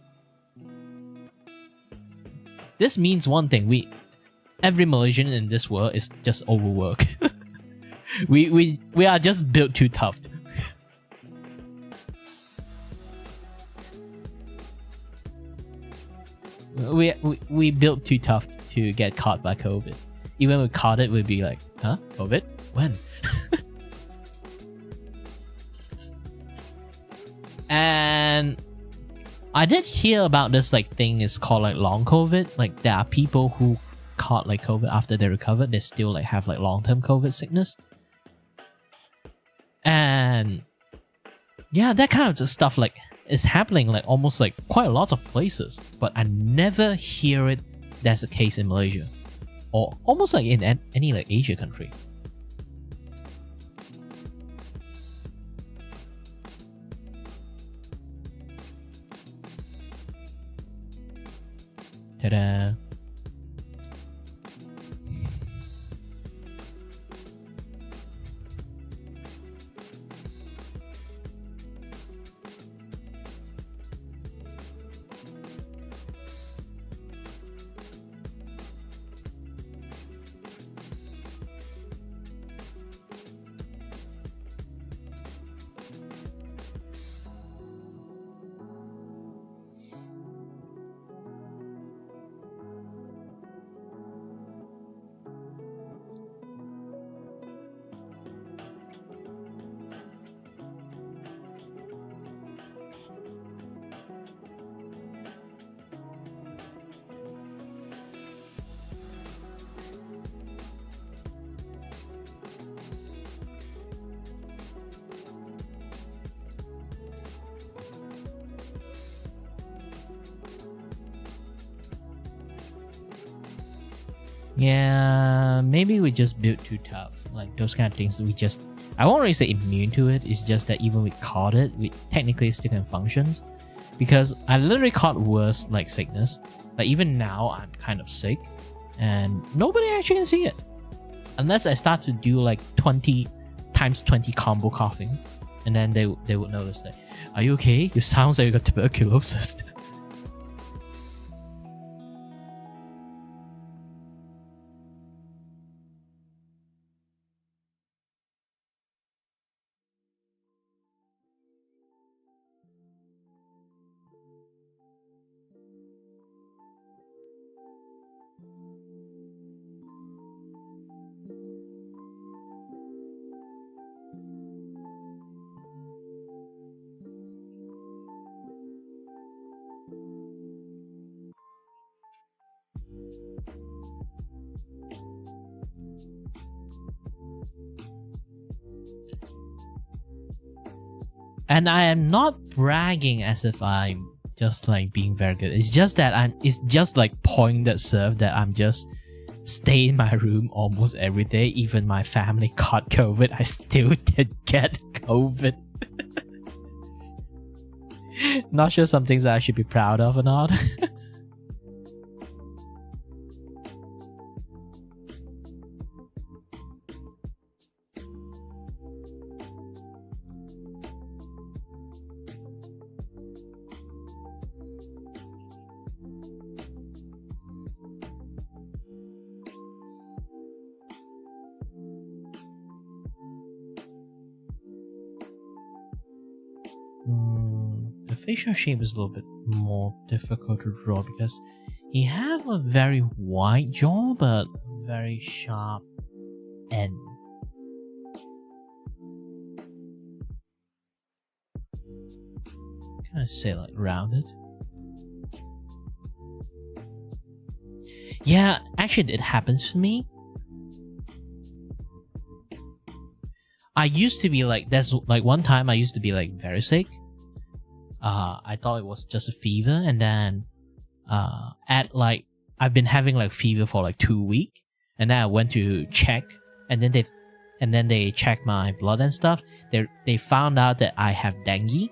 This means one thing, every Malaysian in this world is just overworked. we are just built too tough. We built too tough to get caught by COVID. Even if we caught it, we'd be like, huh? COVID? When? And I did hear about this like thing is called like long COVID. Like there are people who caught like COVID after they recovered, they still like have like long-term COVID sickness. And yeah, that kind of stuff like is happening like almost like quite a lot of places, but I never hear it that's the case in Malaysia, or almost like in any like Asia country. Ta-da. Yeah, maybe we just built too tough. Like those kind of things, I won't really say immune to it. It's just that even we caught it, we technically still can functions. Because I literally caught worse like sickness. Like even now, I'm kind of sick, and nobody actually can see it, unless I start to do like 20 times 20 combo coughing, and then they would notice that, are you okay? You sound like you got tuberculosis. And I am not bragging as if I'm just like being very good. It's just that it's just like point that serve that I'm just stay in my room almost every day. Even my family caught COVID, I still did get COVID. Not sure some things that I should be proud of or not. The facial shape is a little bit more difficult to draw because he have a very wide jaw but very sharp end. Can I say like rounded? Yeah, actually it happens to me. I used to be like, there's like one time I used to be like very sick. I thought it was just a fever, and then at like I've been having like fever for like 2 weeks, and then I went to check, and then they checked my blood and stuff. They found out that I have dengue,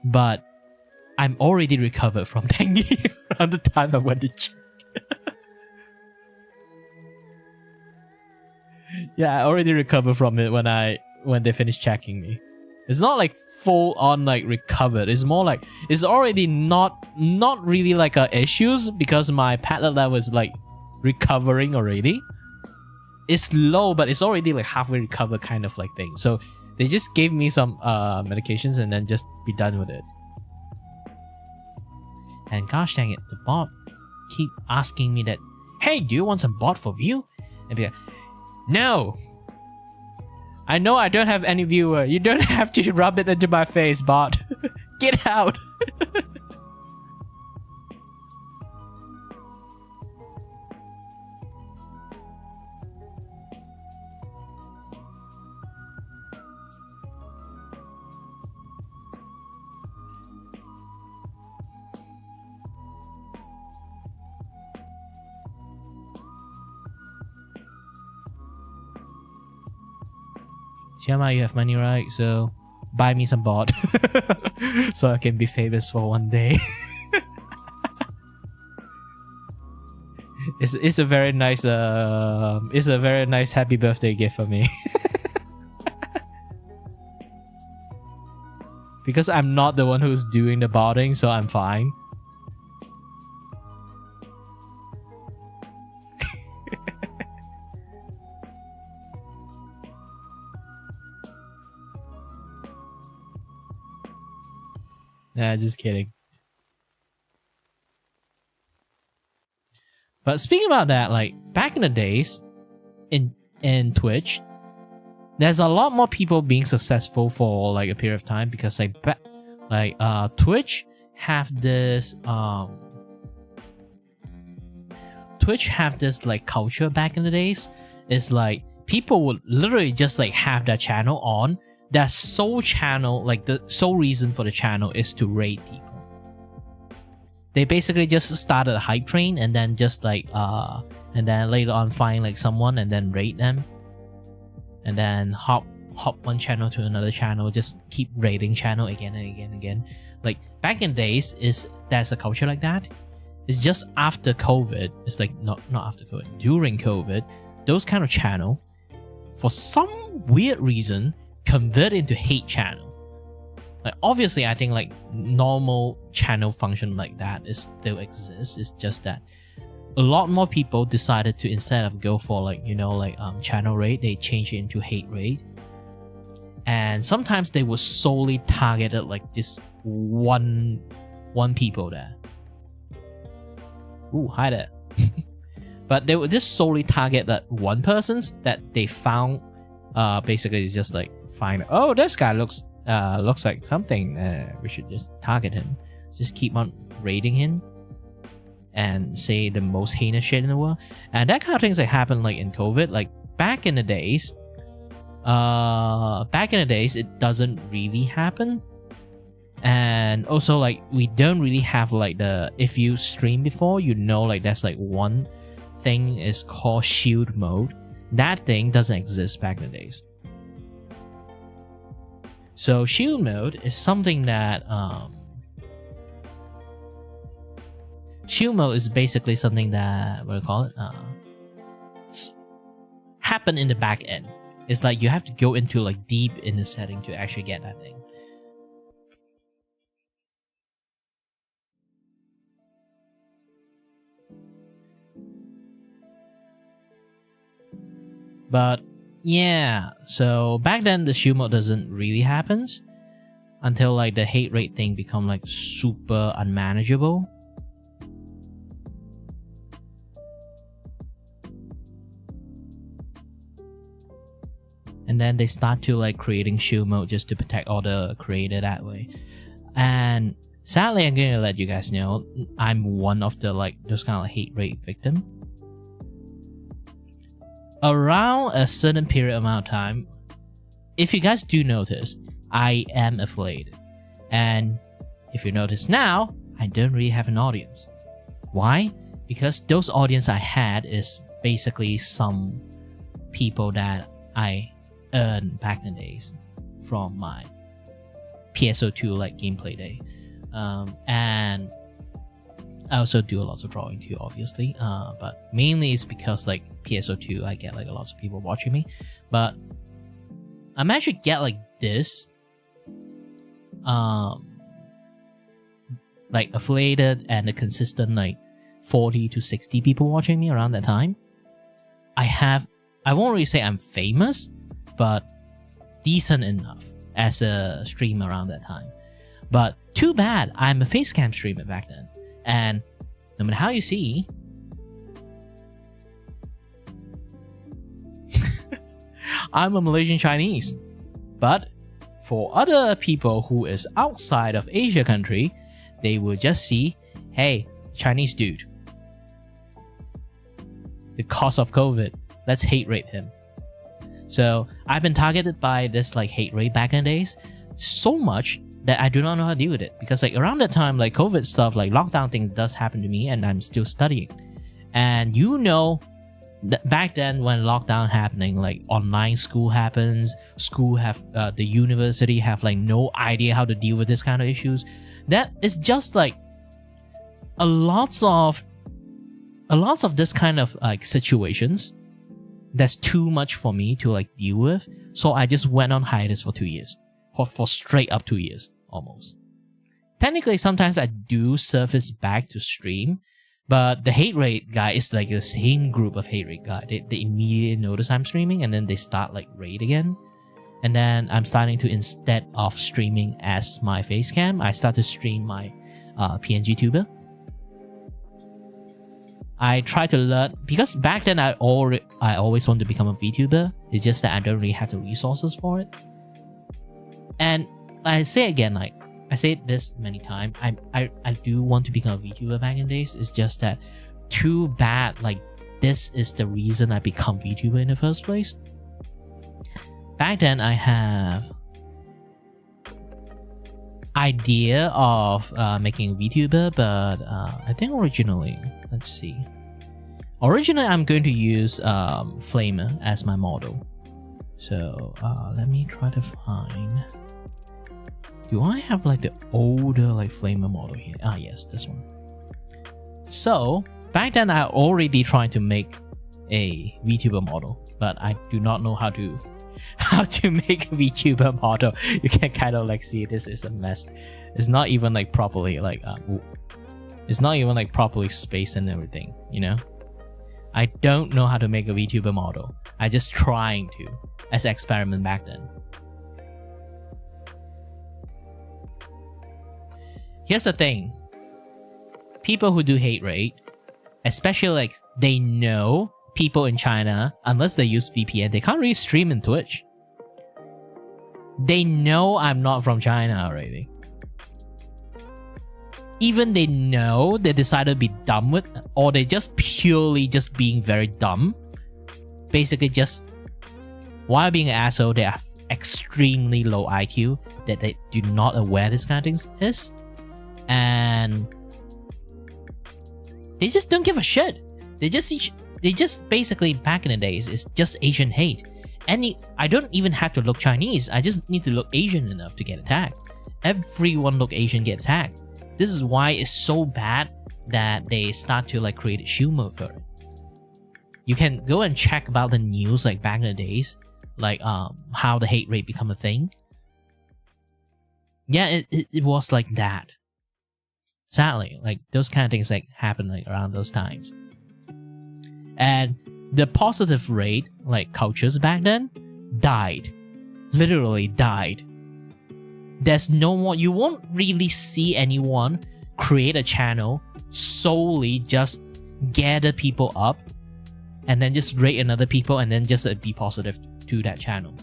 but I'm already recovered from dengue around the time I went to check. Yeah, I already recovered from it when they finished checking me. It's not like full on like recovered. It's more like it's already not really like issues because my platelet level is like recovering already. It's low, but it's already like halfway recovered kind of like thing. So they just gave me some medications and then just be done with it. And gosh dang it, the bot keep asking me that, hey, do you want some bot for view? And be like, no. I know I don't have any viewer. You don't have to rub it into my face, bot. Get out. Shama, you have money, right? So buy me some bot so I can be famous for one day. It's a very nice happy birthday gift for me. Because I'm not the one who's doing the botting, so I'm fine. Nah, just kidding. But speaking about that, like back in the days, in Twitch, there's a lot more people being successful for like a period of time because Twitch have this like culture back in the days. It's like people would literally just like have their channel on. Their sole channel, like the sole reason for the channel is to raid people. They basically just started a hype train and then just like and then later on find like someone and then raid them. And then hop one channel to another channel, just keep raiding channel again and again and again. Like back in days there's a culture like that. It's just after COVID, it's like not after COVID, during COVID, those kind of channel, for some weird reason, convert into hate channel. Like obviously I think like normal channel function like that is still exists. It's just that a lot more people decided to, instead of go for like, you know, like channel raid, they change it into hate raid. And sometimes they were solely targeted like this one people there. Ooh, hi there. But they would just solely target that one person's that they found. Basically it's just like find, oh, this guy looks like something, we should just target him. Just keep on raiding him and say the most heinous shit in the world. And that kind of things that happen like in COVID. Like back in the days it doesn't really happen. And also like we don't really have like the, if you stream before, you know, like that's like one thing is called shield mode. That thing doesn't exist back in the days. So shield mode is something that shield mode is basically something that, what do you call it, happen in the back end. It's like you have to go into like deep in the setting to actually get that thing. But yeah, so back then the shield mode doesn't really happen. until like the hate rate thing become like super unmanageable. And then they start to like creating shield mode just to protect all the creator that way. And sadly, I'm gonna let you guys know I'm one of the like those kind of like hate rate victim. Around a certain period amount of time, if you guys do notice, I am affiliated. And if you notice now, I don't really have an audience. Why? Because those audience I had is basically some people that I earned back in the days from my PSO2 like gameplay day. And I also do a lot of drawing too, obviously. But mainly it's because like PSO2 I get like a lot of people watching me. But I'm actually get like this like affiliated and a consistent like 40 to 60 people watching me around that time. I won't really say I'm famous, but decent enough as a streamer around that time. But too bad I'm a facecam streamer back then. And no matter how you see, I'm a Malaysian Chinese. But for other people who is outside of Asia country, they will just see, hey, Chinese dude. The cause of COVID, let's hate rape him. So I've been targeted by this like hate rate back in the days so much that I do not know how to deal with it, because like around that time, like COVID stuff, like lockdown thing does happen to me, and I'm still studying. And you know, back then when lockdown happening, like online school happens, the university have like no idea how to deal with this kind of issues. That is just like a lots of this kind of like situations that's too much for me to like deal with. So I just went on hiatus for 2 years, for straight up 2 years almost. Technically, sometimes I do surface back to stream, but the hate rate guy is like the same group of hate rate guy. They immediately notice I'm streaming, and then they start like raid again. And then I'm starting to, instead of streaming as my face cam, I start to stream my PNG tuber. I try to learn, because back then I always wanted to become a VTuber. It's just that I don't really have the resources for it. And I say again, like I said this many times, I do want to become a VTuber back in the days. It's just that too bad, like this is the reason I become VTuber in the first place. Back then I have idea of making a VTuber, but I think originally, let's see. Originally, I'm going to use Flamer as my model. So let me try to find. Do I have like the older like Flamer model here? Ah, yes, this one. So back then, I already tried to make a VTuber model, but I do not know how to make a VTuber model. You can kind of like see this is a mess. It's not even like properly like it's not even like properly spaced and everything, you know. I don't know how to make a VTuber model. I just trying to as an experiment back then. Here's the thing. People who do hate rate, especially like they know people in China, unless they use VPN, they can't really stream in Twitch. They know I'm not from China already. Even they know, they decided to be dumb with, or they just purely just being very dumb. Basically just, while being an asshole, they are extremely low IQ, that they do not aware this kind of thing is. And they just don't give a shit. They just basically, back in the days, it's just Asian hate. I don't even have to look Chinese. I just need to look Asian enough to get attacked. Everyone look Asian get attacked. This is why it's so bad that they start to like create a shield mode for it. You can go and check about the news like back in the days, like how the hate rate become a thing. Yeah, it was like that. Sadly, like those kind of things like happen like around those times. And the positive rate, like cultures back then, died. Literally died. There's no more. You won't really see anyone create a channel solely just gather people up and then just rate another people and then just be positive to that channel.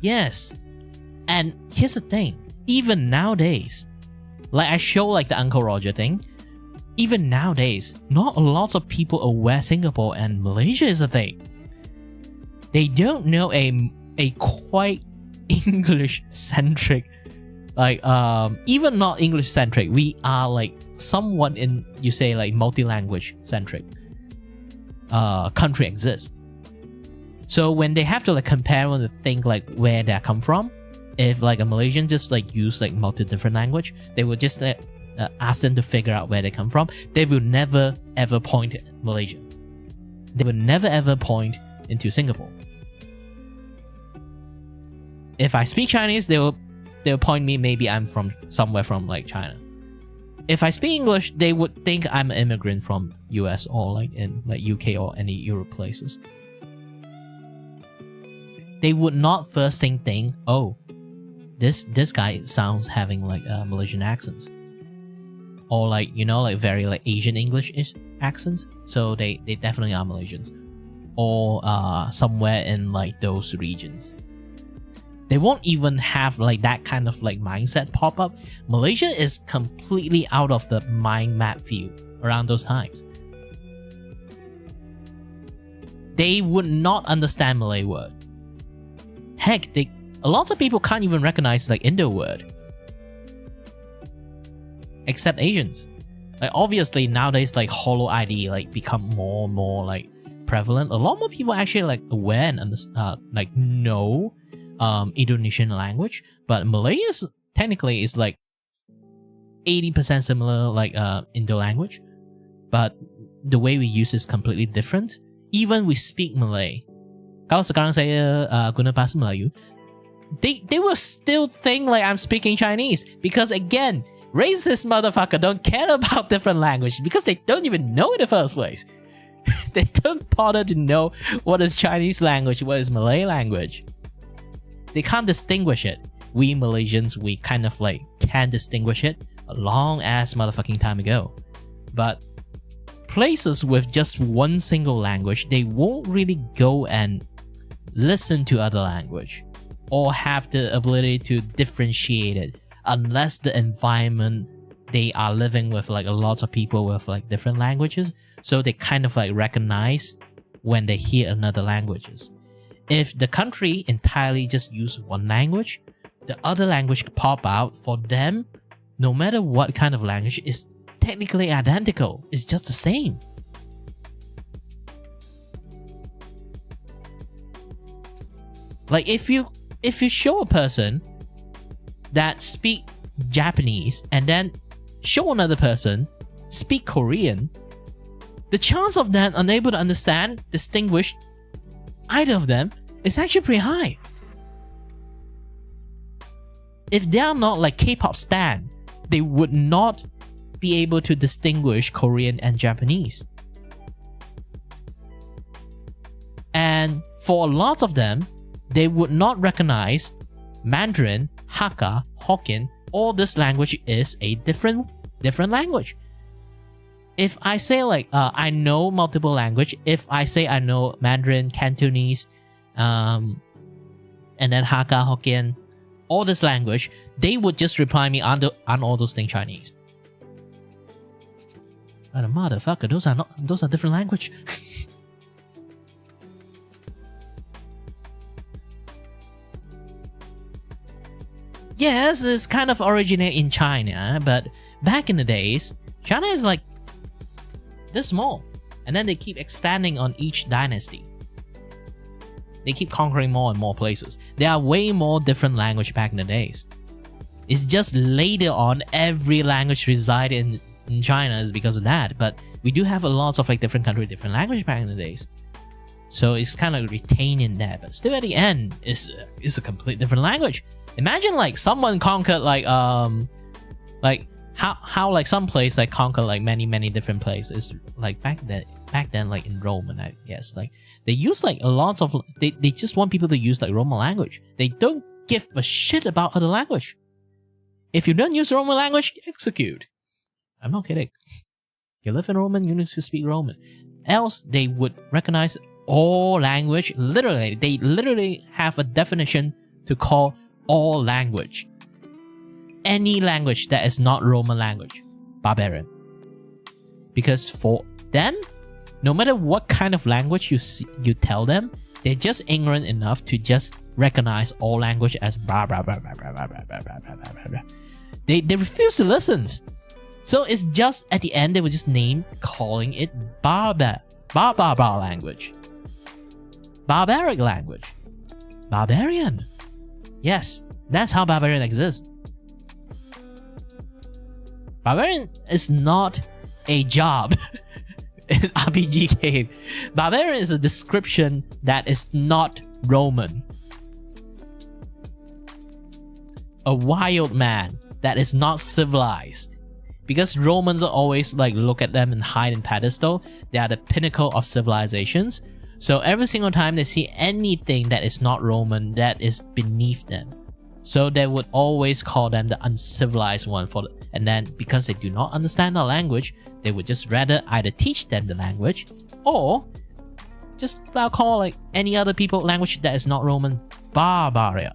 Yes. And here's the thing, even nowadays, like I show like the Uncle Roger thing, even nowadays, not a lot of people are aware Singapore and Malaysia is a thing. They don't know a quite English-centric, like even not English-centric, we are like somewhat in, you say like multi-language-centric country exists. So when they have to like compare and think like where they come from, if like a Malaysian just like use like multi different language, they will just ask them to figure out where they come from. They will never ever point at Malaysia. They will never ever point into Singapore. If I speak Chinese, they'll point me, maybe I'm from somewhere from like China. If I speak English, they would think I'm an immigrant from US or like in like UK or any Europe places. They would not first think, oh, this guy sounds having like Malaysian accents, or like, you know, like very like Asian English-ish accents. So they definitely are Malaysians, or somewhere in like those regions. They won't even have like that kind of like mindset pop up. Malaysia is completely out of the mind map view around those times. They would not understand Malay word. Heck, a lot of people can't even recognize like Indo word, except Asians. Like obviously nowadays, like Holo ID like become more and more like prevalent. A lot more people actually like aware and like know Indonesian language, but Malay is technically is like 80% similar like Indo language, but the way we use is completely different. Even we speak Malay. Kalau sekarang saya guna bahasa Melayu, they will still think like I'm speaking Chinese, because again, racist motherfucker don't care about different language because they don't even know in the first place. They don't bother to know what is Chinese language, what is Malay language. They can't distinguish it. We Malaysians, we kind of like can distinguish it a long ass motherfucking time ago. But places with just one single language, they won't really go and listen to other language or have the ability to differentiate it unless the environment they are living with like a lot of people with like different languages, so they kind of like recognize when they hear another languages. If the country entirely just use one language, the other language pop out for them, no matter what kind of language, is technically identical. It's just the same. Like if you show a person that speak Japanese and then show another person speak Korean, the chance of them unable to understand, distinguish either of them is actually pretty high. If they are not like K-pop stan, they would not be able to distinguish Korean and Japanese. And for lots of them, they would not recognize Mandarin, Hakka, Hokkien. All this language is a different language. If I say like I know multiple language, if I say I know Mandarin, Cantonese, and then Hakka, Hokkien, all this language, they would just reply me on all those things Chinese. But motherfucker, those are different language. Yes, it's kind of originate in China, but back in the days, China is like this small, and then they keep expanding on each dynasty. They keep conquering more and more places. There are way more different language back in the days. It's just later on every language resided in China is because of that, but we do have a lot of like different country, different language back in the days. So it's kind of retained in that, but still at the end, it's a complete different language. Imagine like someone conquered like how like some place like conquer like many different places, like back then like in Roman, I guess, like they use like a lot of they just want people to use like Roman language. They don't give a shit about other language. If you don't use Roman language, execute. I'm not kidding. You live in Roman, you need to speak Roman. Else they would recognize all language. Literally, they literally have a definition to call all language. Any language that is not Roman language, barbarian. Because for them, no matter what kind of language you tell them, they're just ignorant enough to just recognize all language as blah blah blah blah blah blah blah blah blah blah blah blah. They refuse to listen. So it's just at the end they would just name calling it language. Barbaric language. Barbarian. Yes, that's how barbarian exists. Barbarian is not a job in RPG game. Barbarian is a description that is not Roman. A wild man that is not civilized. Because Romans are always like look at them and hide in pedestal. They are the pinnacle of civilizations. So every single time they see anything that is not Roman, that is beneath them. So they would always call them the uncivilized one and then because they do not understand the language, they would just rather either teach them the language or just call like any other people language that is not Roman barbar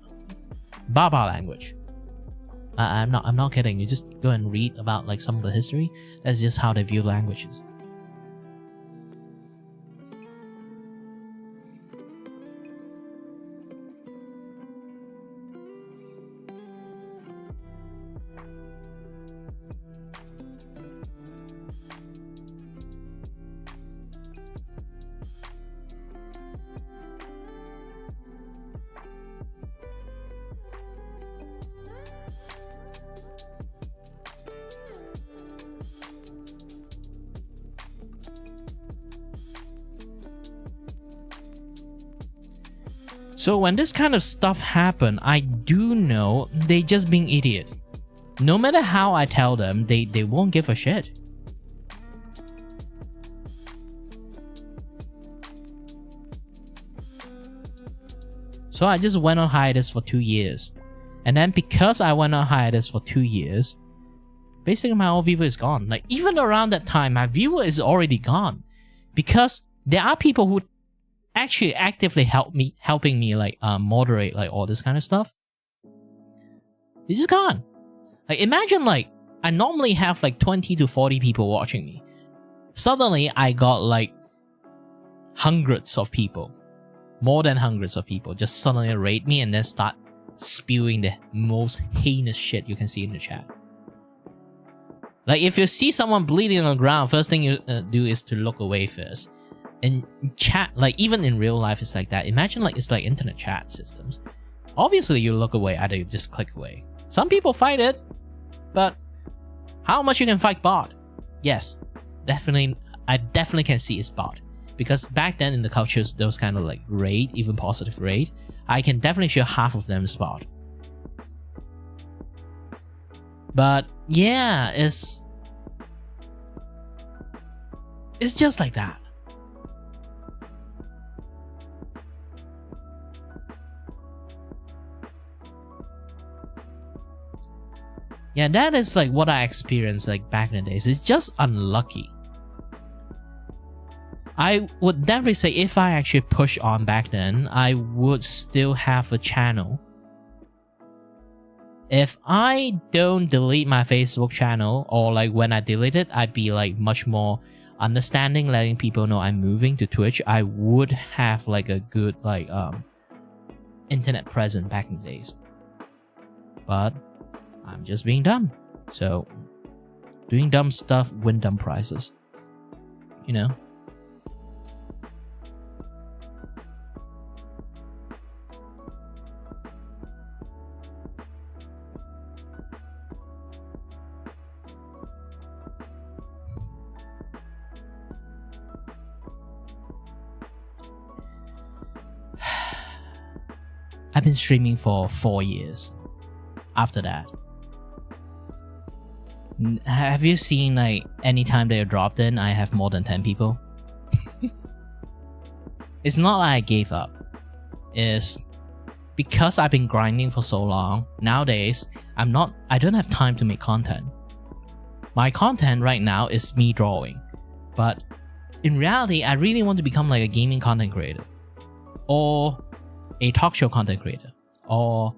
language. I'm not kidding. You just go and read about like some of the history. That's just how they view languages. So when this kind of stuff happen, I do know they just being idiots. No matter how I tell them, they won't give a shit. So I just went on hiatus for 2 years. And then because I went on hiatus for 2 years, basically my whole viewer is gone. Like even around that time, my viewer is already gone. Because there are people who actually actively helping me like moderate like all this kind of stuff. They just gone. Like imagine like I normally have like 20 to 40 people watching me. Suddenly I got like hundreds of people, more than hundreds of people just suddenly rate me and then start spewing the most heinous shit you can see in the chat. Like if you see someone bleeding on the ground, first thing you do is to look away first. In chat, like even in real life, it's like that. Imagine like it's like internet chat systems. Obviously, you look away, either you just click away. Some people fight it, but how much you can fight bot? Yes, definitely. I definitely can see it's bot because back then in the cultures, those kind of like raid, even positive raid, I can definitely show half of them is bot. But yeah, it's just like that. Yeah, that is like what I experienced like back in the days. It's just unlucky. I would definitely say if I actually push on back then, I would still have a channel. If I don't delete my Facebook channel, or like when I delete it, I'd be like much more understanding, letting people know I'm moving to Twitch. I would have like a good like internet presence back in the days. But I'm just being dumb. So doing dumb stuff win dumb prizes. You know? I've been streaming for 4 years. After that, Have you seen like anytime they are dropped in, I have more than 10 people? It's not like I gave up. It's because I've been grinding for so long. Nowadays, I don't have time to make content. My content right now is me drawing. But in reality, I really want to become like a gaming content creator. Or a talk show content creator. Or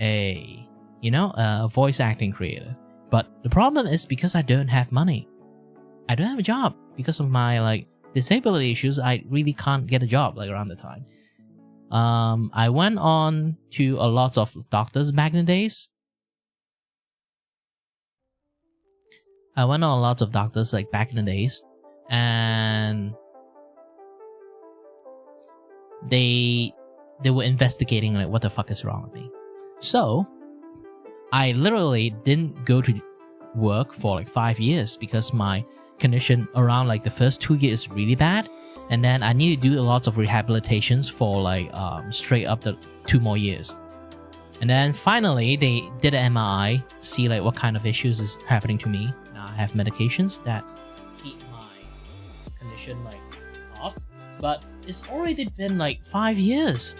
a voice acting creator. But the problem is because I don't have money. I don't have a job. Because of my like disability issues, I really can't get a job like around the time. I went on to a lot of doctors back in the days. And they were investigating like what the fuck is wrong with me. So I literally didn't go to work for like 5 years because my condition around like the first 2 years is really bad, and then I need to do a lot of rehabilitations for like straight up the 2 more years. And then finally they did an MRI, see like what kind of issues is happening to me. Now I have medications that keep my condition like off, but it's already been like 5 years.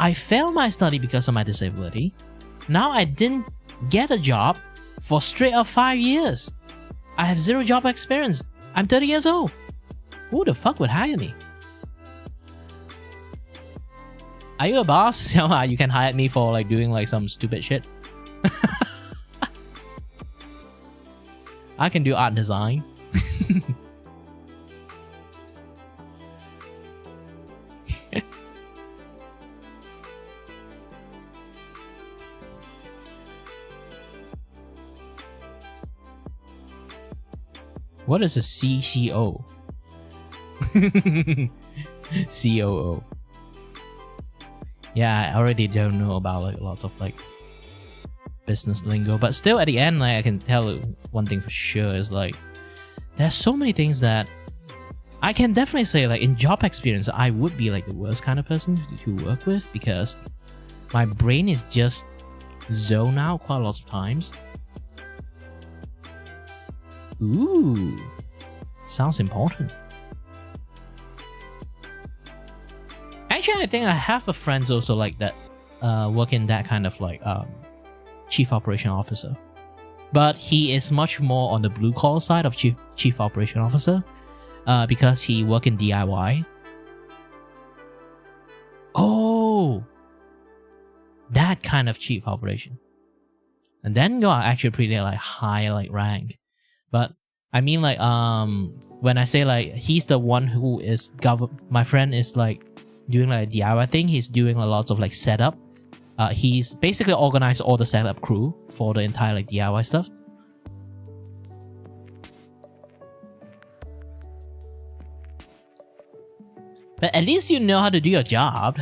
I failed my study because of my disability. Now I didn't get a job for straight up 5 years. I have 0 job experience. I'm 30 years old. Who the fuck would hire me? Are you a boss? You can hire me for like doing like some stupid shit. I can do art design. What is a CCO? COO. Yeah, I already don't know about like lots of like business lingo, but still at the end, like I can tell one thing for sure is like there's so many things that I can definitely say like in job experience I would be like the worst kind of person to work with because my brain is just zoned out quite a lot of times. Ooh, sounds important. Actually, I think I have a friend also like that, work in that kind of like chief operation officer, but he is much more on the blue collar side of chief operation officer, because he work in DIY. Oh, that kind of chief operation, and then you are actually pretty like high like rank. But I mean like when I say like he's the one who is my friend is like doing like a DIY thing. He's doing a lot of like setup. He's basically organized all the setup crew for the entire like DIY stuff. But at least you know how to do your job.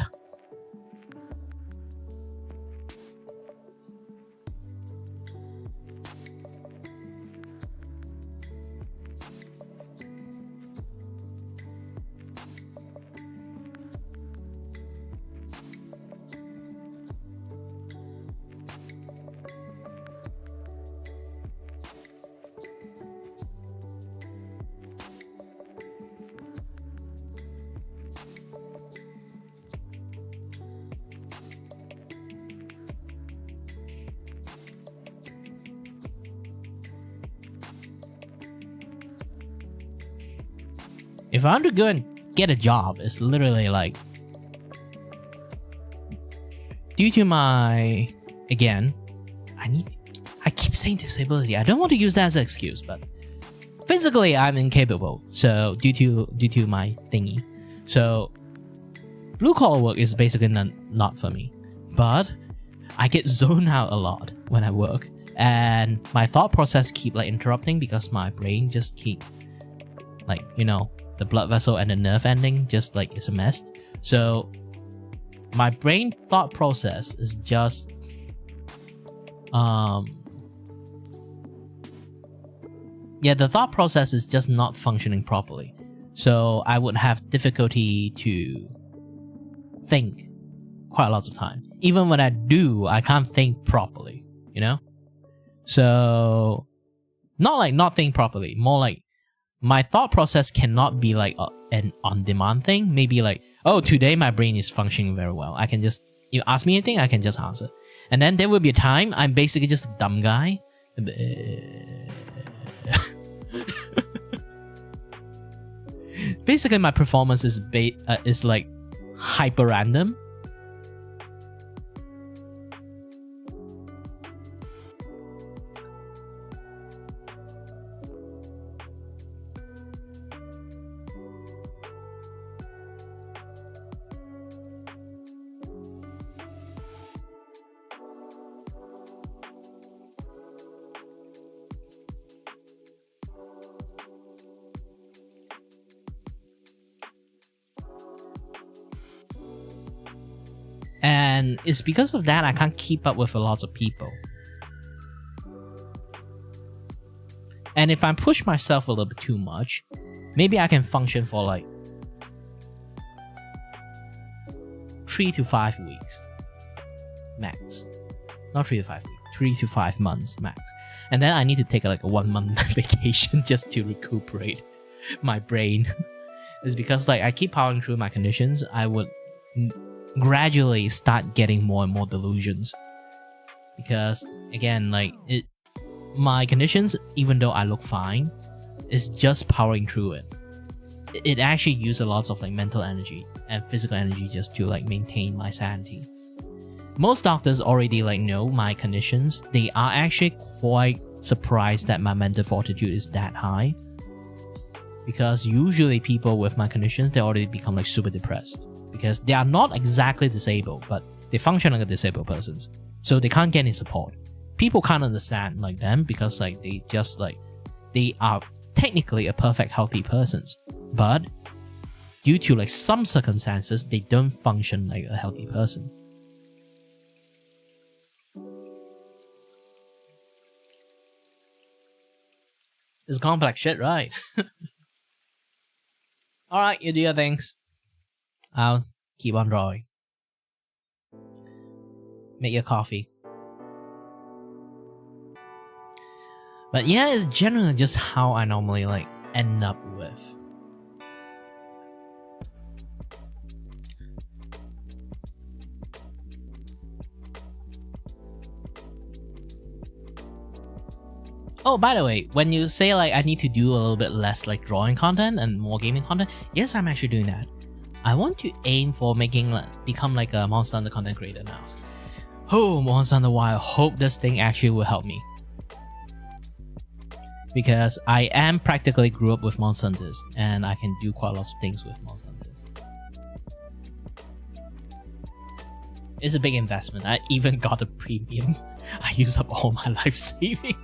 If I want to go and get a job, it's literally like due to my, again, I keep saying disability. I don't want to use that as an excuse, but physically I'm incapable. So due to my thingy, so blue collar work is basically not for me. But I get zoned out a lot when I work, and my thought process keep like interrupting because my brain just keep like, you know, the blood vessel and the nerve ending just like it's a mess. So my brain thought process is just the thought process is just not functioning properly. So I would have difficulty to think quite a lot of time. Even when I do, I can't think properly, you know? So not like not think properly, more like my thought process cannot be like an on-demand thing. Maybe like, oh, today my brain is functioning very well. I can just, you ask me anything, I can just answer. And then there will be a time I'm basically just a dumb guy. Basically, my performance is like hyper random. And it's because of that I can't keep up with a lot of people. And if I push myself a little bit too much, maybe I can function for like 3 to 5 weeks max. Not 3 to 5 weeks, 3 to 5 months max. And then I need to take like a 1 month vacation just to recuperate my brain. It's because like I keep powering through my conditions, I would gradually start getting more and more delusions. Because again, like my conditions, even though I look fine, is just powering through it. It actually uses a lot of like mental energy and physical energy just to like maintain my sanity. Most doctors already like know my conditions. They are actually quite surprised that my mental fortitude is that high. Because usually people with my conditions, they already become like super depressed. Because they are not exactly disabled, but they function like a disabled person. So they can't get any support. People can't understand like them because like they just like, they are technically a perfect healthy person. But due to like some circumstances, they don't function like a healthy person. It's complex shit, right? Alright, you do your things. I'll keep on drawing. Make your coffee. But yeah, it's generally just how I normally like end up with. Oh, by the way, when you say like I need to do a little bit less like drawing content and more gaming content, yes, I'm actually doing that. I want to aim for making become like a Monster Hunter content creator now. Oh, Monster Hunter Wild, hope this thing actually will help me. Because I am practically grew up with Monster Hunters and I can do quite a lot of things with Monster Hunters. It's a big investment. I even got a premium. I used up all my life saving.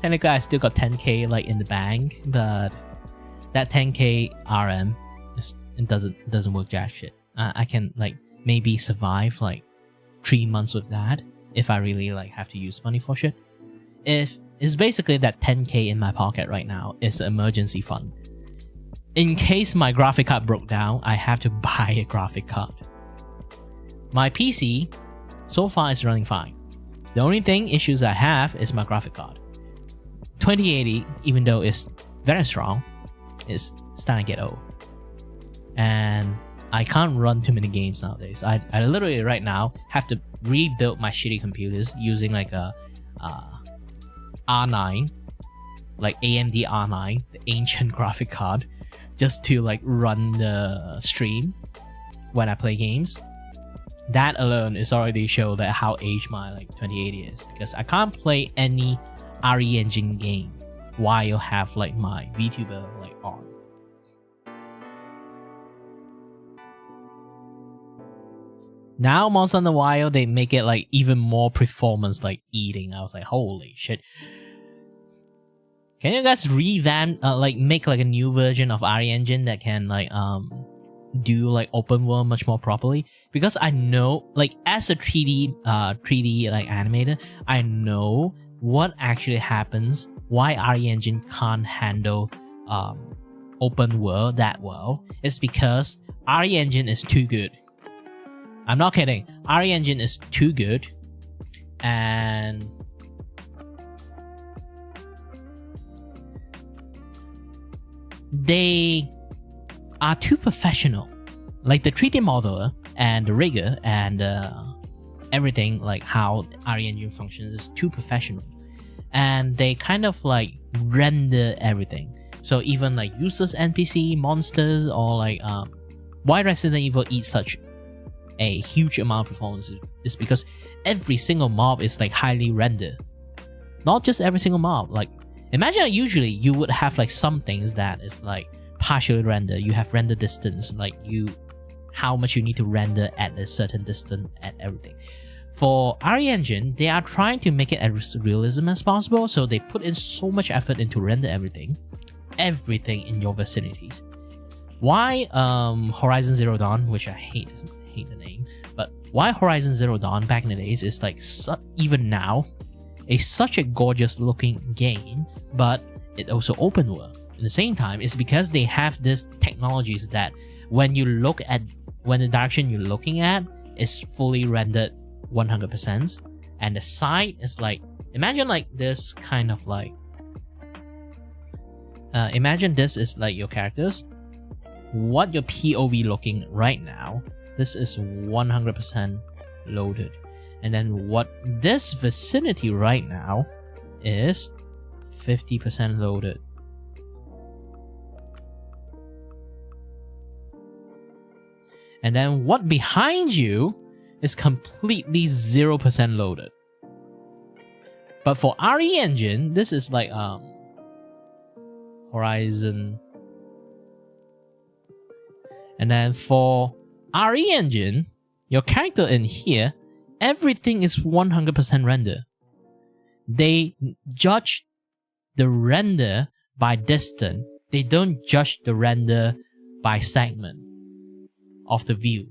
Technically, I still got 10k like in the bank, but that 10k RM it doesn't work jack shit. I can like maybe survive like 3 months with that if I really like have to use money for shit. If it's basically that 10k in my pocket right now is an emergency fund. In case my graphic card broke down, I have to buy a graphic card. My PC so far is running fine. The only issues I have is my graphic card. 2080, even though it's very strong, is starting to get old. And I can't run too many games nowadays. I literally right now have to rebuild my shitty computers using like a R9, like AMD R9, the ancient graphic card, just to like run the stream when I play games. That alone is already show that how aged my like 2080 is, because I can't play any RE engine game while you have like my Vtuber like on. Now Monster Hunter Wild, they make it like even more performance like eating. I was like, holy shit. Can you guys revamp like make like a new version of RE engine that can like do like open world much more properly? Because I know like as a 3D like animator, I know what actually happens, why RE engine can't handle open world that well. It's because RE engine is too good. I'm not kidding. RE engine is too good, and they are too professional. Like the 3D modeler and the rigger and everything, like how RE Engine functions, is too professional. And they kind of like render everything. So even like useless NPC, monsters, or like why Resident Evil eats such a huge amount of performance is because every single mob is like highly rendered. Not just every single mob. Like imagine that usually you would have like some things that is like partially rendered. You have render distance, like how much you need to render at a certain distance at everything. For RE Engine, they are trying to make it as realism as possible, so they put in so much effort into render everything in your vicinities. Why Horizon Zero Dawn, which I hate the name, but why Horizon Zero Dawn back in the days is like even now such a gorgeous looking game, but it also open world. At the same time, it's because they have this technologies that when the direction you're looking at is fully rendered 100%, and the side is like, imagine like this kind of like imagine this is like your characters, what your POV looking right now, this is 100% loaded, and then what this vicinity right now is 50% loaded. And then what behind you is completely 0% loaded. But for RE Engine, this is like Horizon. And then for RE Engine, your character in here, everything is 100% render. They judge the render by distance. They don't judge the render by segment of the view.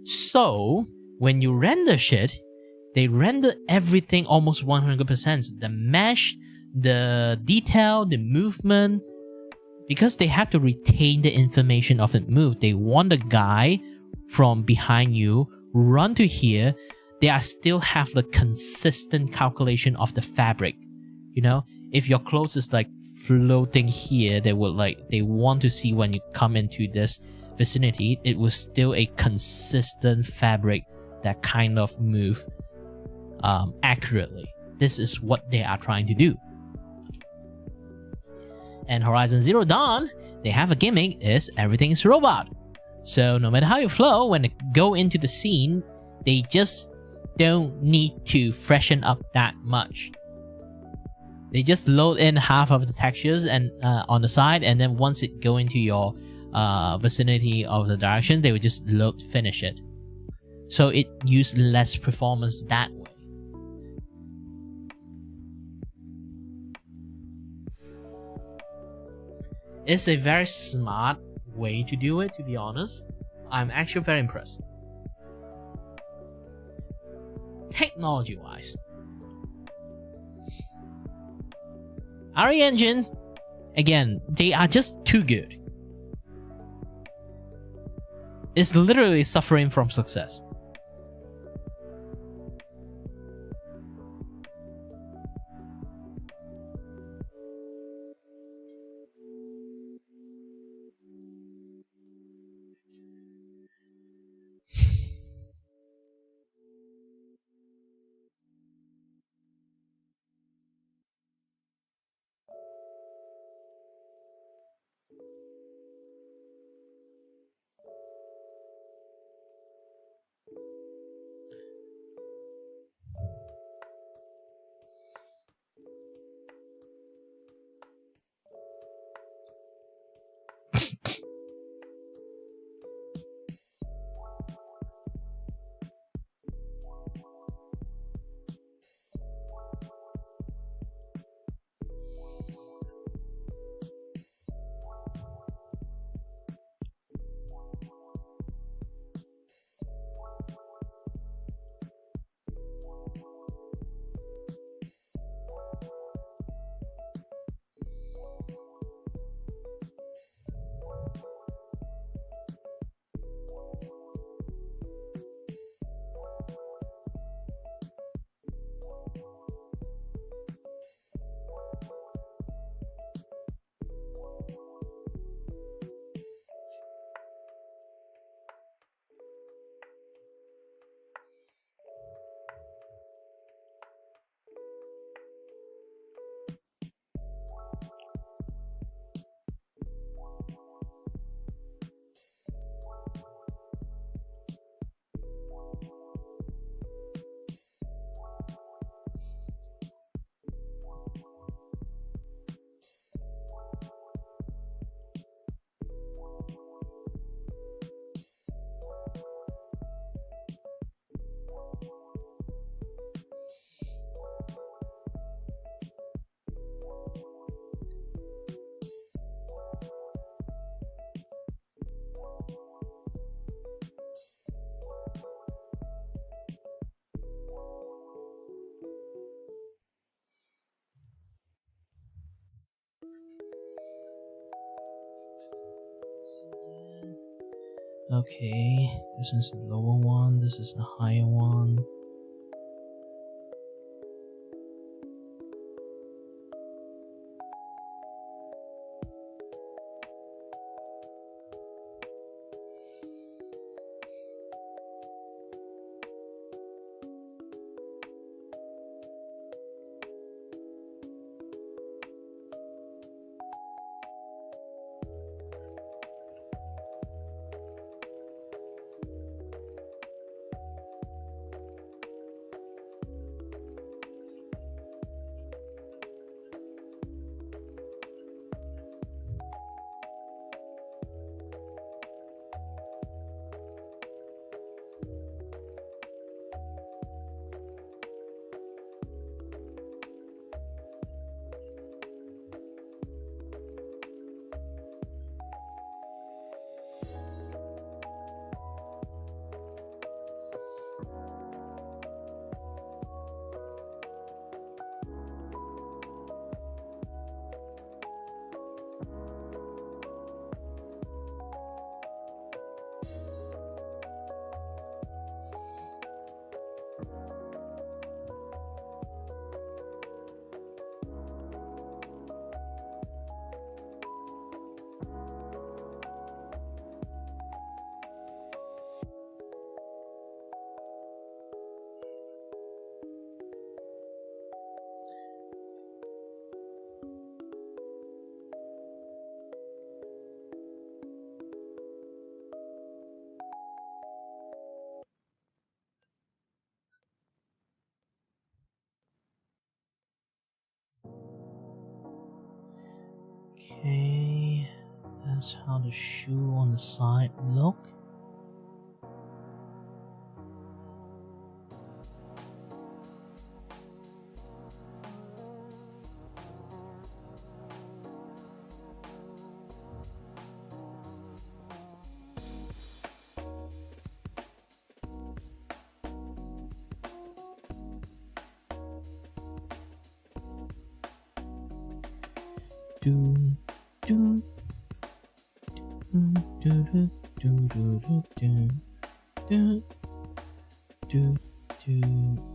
So when you render shit, they render everything almost 100%. The mesh, the detail, the movement, because they have to retain the information of the move. They want the guy from behind you run to here. They are still have the consistent calculation of the fabric. You know, if your clothes is like floating here, they want to see when you come into this vicinity, it was still a consistent fabric that kind of move accurately. This is what they are trying to do. And Horizon Zero Dawn, they have a gimmick is everything is robot. So no matter how you flow, when they go into the scene, they just don't need to freshen up that much. They just load in half of the textures and on the side, and then once it go into your vicinity of the direction, they would just finish it. So it used less performance that way. It's a very smart way to do it, to be honest. I'm actually very impressed. Technology-wise, RE Engine, again, they are just too good. It's literally suffering from success. Okay, this one's the lower one, this is the higher one. Okay, that's how the shoe on the side look. Do do do do do do do do do do do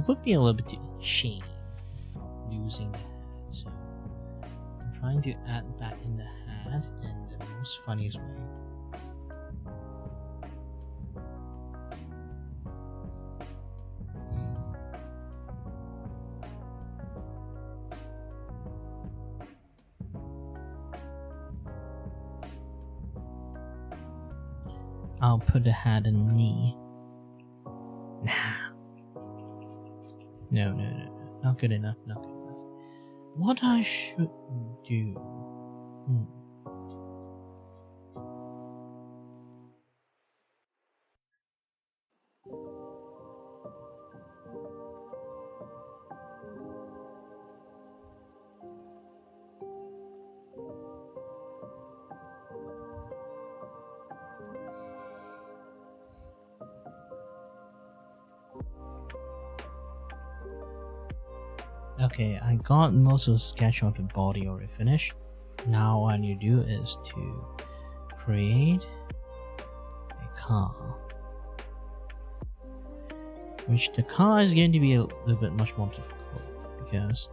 would be a little bit shame of losing the hat. So I'm trying to add back in the hat in the most funniest way. I'll put the hat in knee. Nah. No. Not good enough, not good enough. What I should do... Okay, I got most of the sketch of the body already finished. Now what I need to do is to create a car. Which the car is going to be a little bit much more difficult because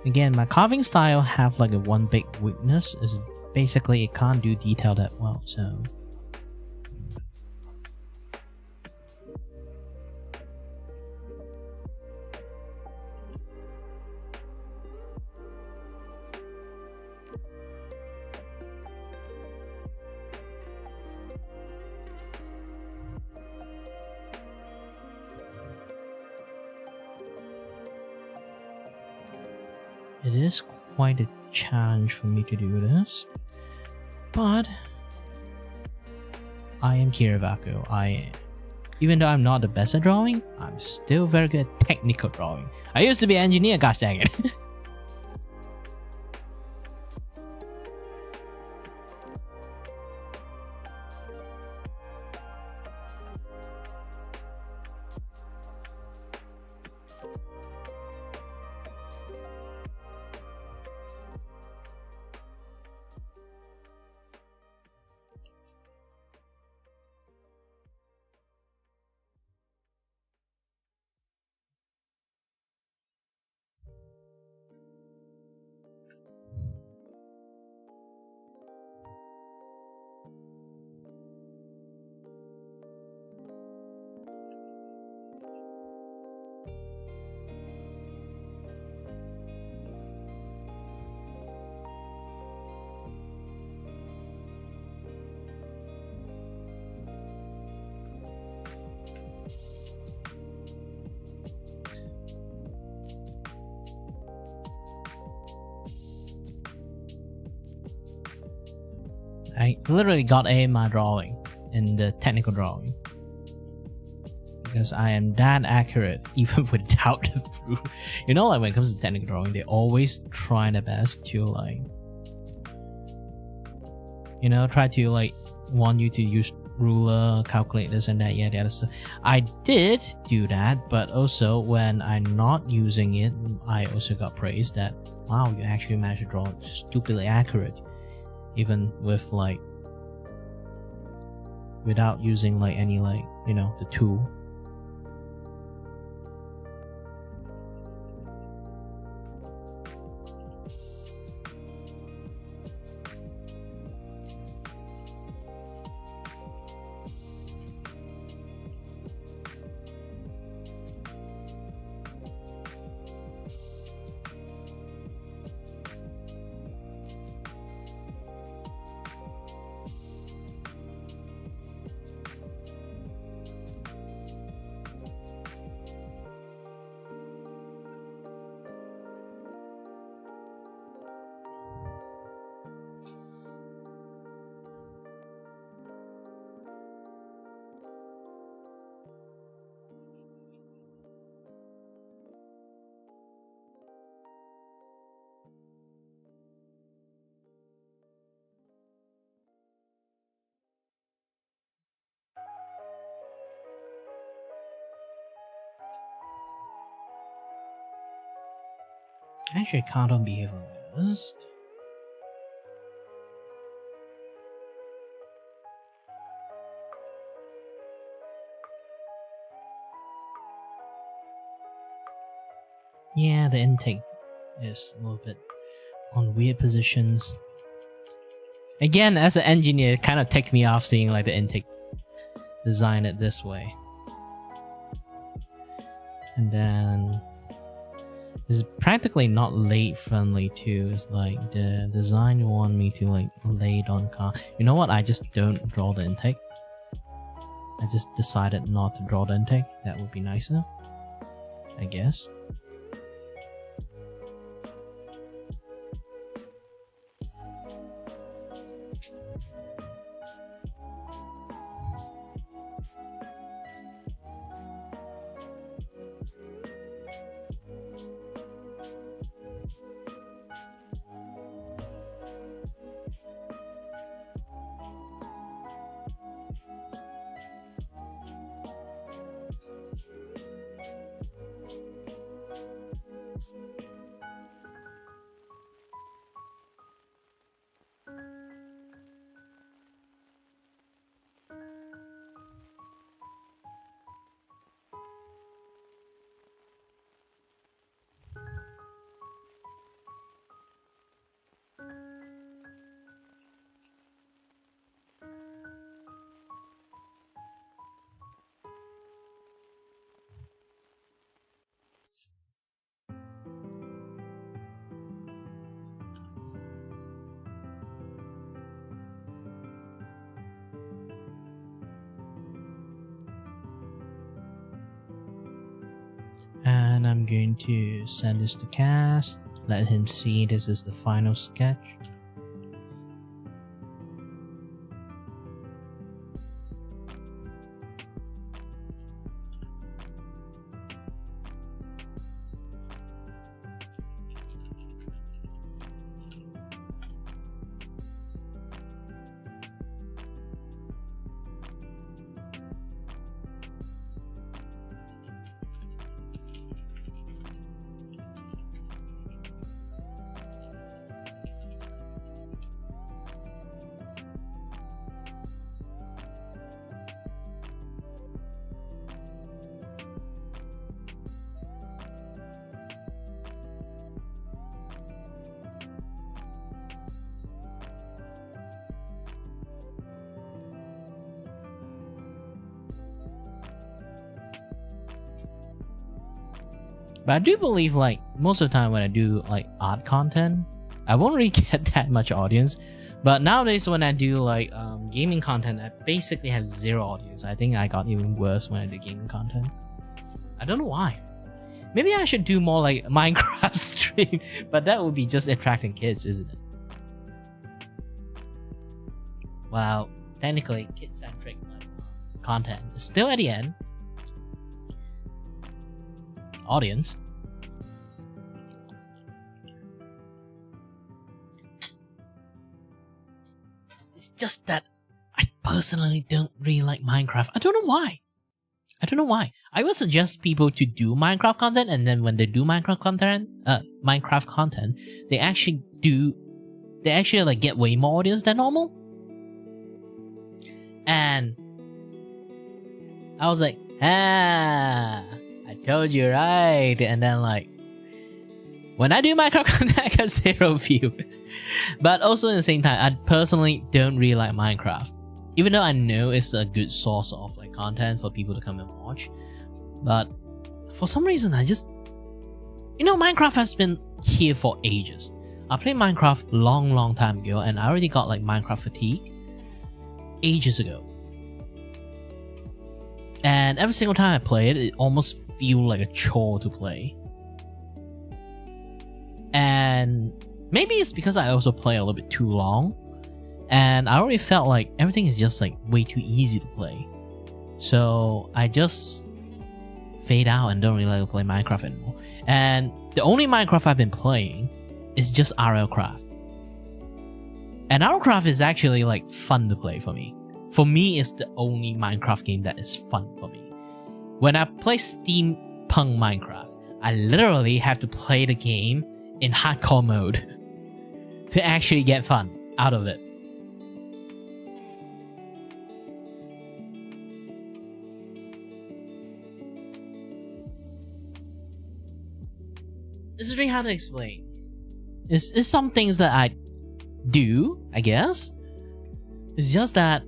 again, my carving style have like a one big weakness is basically it can't do detail that well, so it is quite a challenge for me to do this, but I am Kiravaku. Even though I'm not the best at drawing, I'm still very good at technical drawing. I used to be an engineer, gosh dang it. I literally got A in my drawing, in the technical drawing. Because I am that accurate, even without the proof. You know, like when it comes to technical drawing, they always try their best to like... You know, try to like, want you to use ruler, calculate this and that, yeah, the other stuff. I did do that, but also when I'm not using it, I also got praised that, wow, you actually managed to draw stupidly accurate. Even with like without using like any like, you know, the tool. Actually, I can't on behavior list. Yeah, the intake is a little bit on weird positions. Again, as an engineer, it kind of ticked me off seeing like the intake design it this way. And then it's practically not laid friendly too. It's like the design want me to like lay it on car. You know what? I just don't draw the intake. I just decided not to draw the intake. That would be nicer, I guess. And I'm going to send this to Cast, let him see this is the final sketch. But I do believe like most of the time when I do like art content, I won't really get that much audience. But nowadays when I do like gaming content, I basically have zero audience. I think I got even worse when I did gaming content. I don't know why. Maybe I should do more like Minecraft stream, but that would be just attracting kids, isn't it? Well, technically kid-centric content is still at the end. Audience. It's just that I personally don't really like Minecraft. I don't know why. I would suggest people to do Minecraft content, and then when they do Minecraft content, they actually like get way more audience than normal. And I was like, I told you right. And then like when I do Minecraft content, I get 0 view. But also at the same time, I personally don't really like Minecraft, even though I know it's a good source of like content for people to come and watch. But for some reason, I just, Minecraft has been here for ages. I played Minecraft long time ago, and I already got like Minecraft fatigue ages ago. And every single time I play it, it almost feels like a chore to play. And maybe it's because I also play a little bit too long, and I already felt like everything is just like way too easy to play. So I just fade out and don't really like to play Minecraft anymore. And the only Minecraft I've been playing is just RLcraft. And RLcraft is actually like fun to play for me. For me, it's the only Minecraft game that is fun for me. When I play steampunk Minecraft, I literally have to play the game in hardcore mode to actually get fun out of it. It's really hard to explain. It's some things that I do, I guess. It's just that,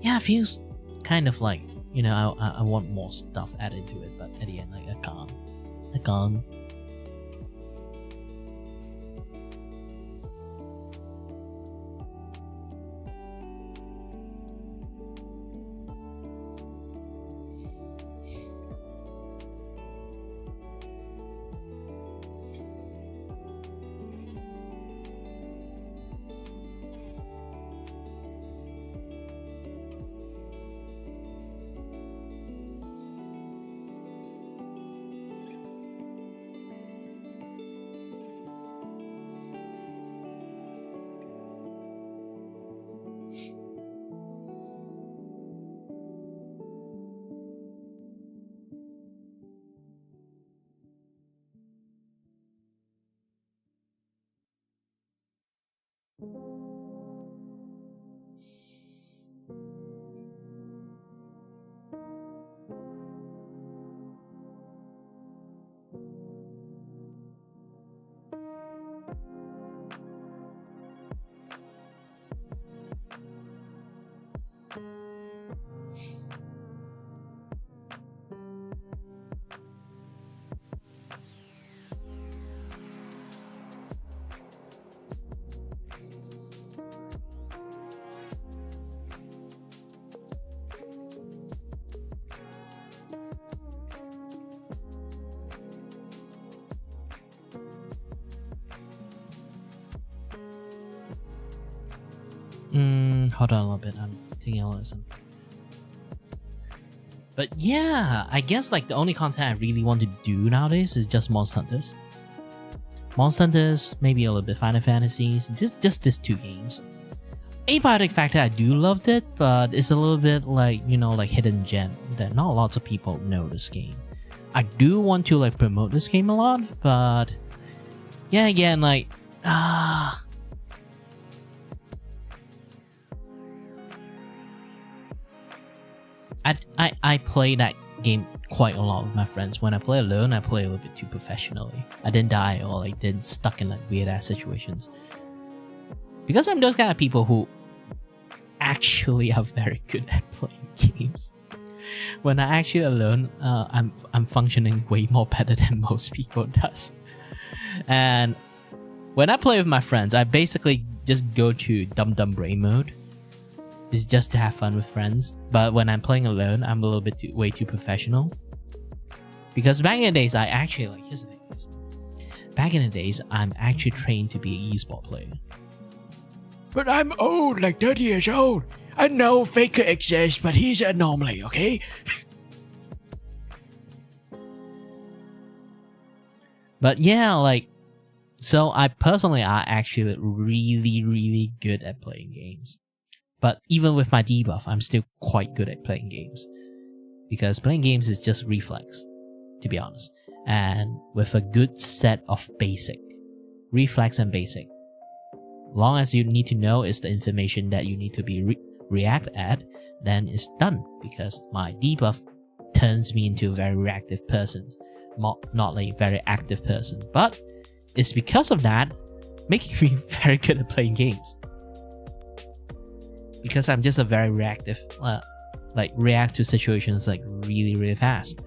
yeah, it feels kind of like, you know, I want more stuff added to it, but at the end, like, I can't. Hold on a little bit. I'm taking a listen. But yeah, I guess like the only content I really want to do nowadays is just Monster Hunters. Monster Hunters, maybe a little bit Final Fantasies, just these two games. Abiotic Factor, I do loved it, but it's a little bit like, you know, like hidden gem that not lots of people know this game. I do want to like promote this game a lot, but yeah, again, like I play that game quite a lot with my friends. When I play alone, I play a little bit too professionally. I didn't die or like didn't stuck in like weird ass situations. Because I'm those kind of people who actually are very good at playing games. When I actually alone, I'm functioning way more better than most people does. And when I play with my friends, I basically just go to dumb brain mode. It's just to have fun with friends. But when I'm playing alone, I'm a little bit way too professional. Because back in the days, I actually like, here's the thing. Back in the days, I'm actually trained to be an esport player. But I'm old, like 30 years old. I know Faker exists, but he's an anomaly, okay? But yeah, like, so I personally are actually really good at playing games. But even with my debuff, I'm still quite good at playing games. Because playing games is just reflex, to be honest. And with a good set of basic, reflex and basic, long as you need to know is the information that you need to be react at, then it's done. Because my debuff turns me into a very reactive person, not a very active person. But it's because of that, making me very good at playing games. Because I'm just a very reactive, react to situations like really fast.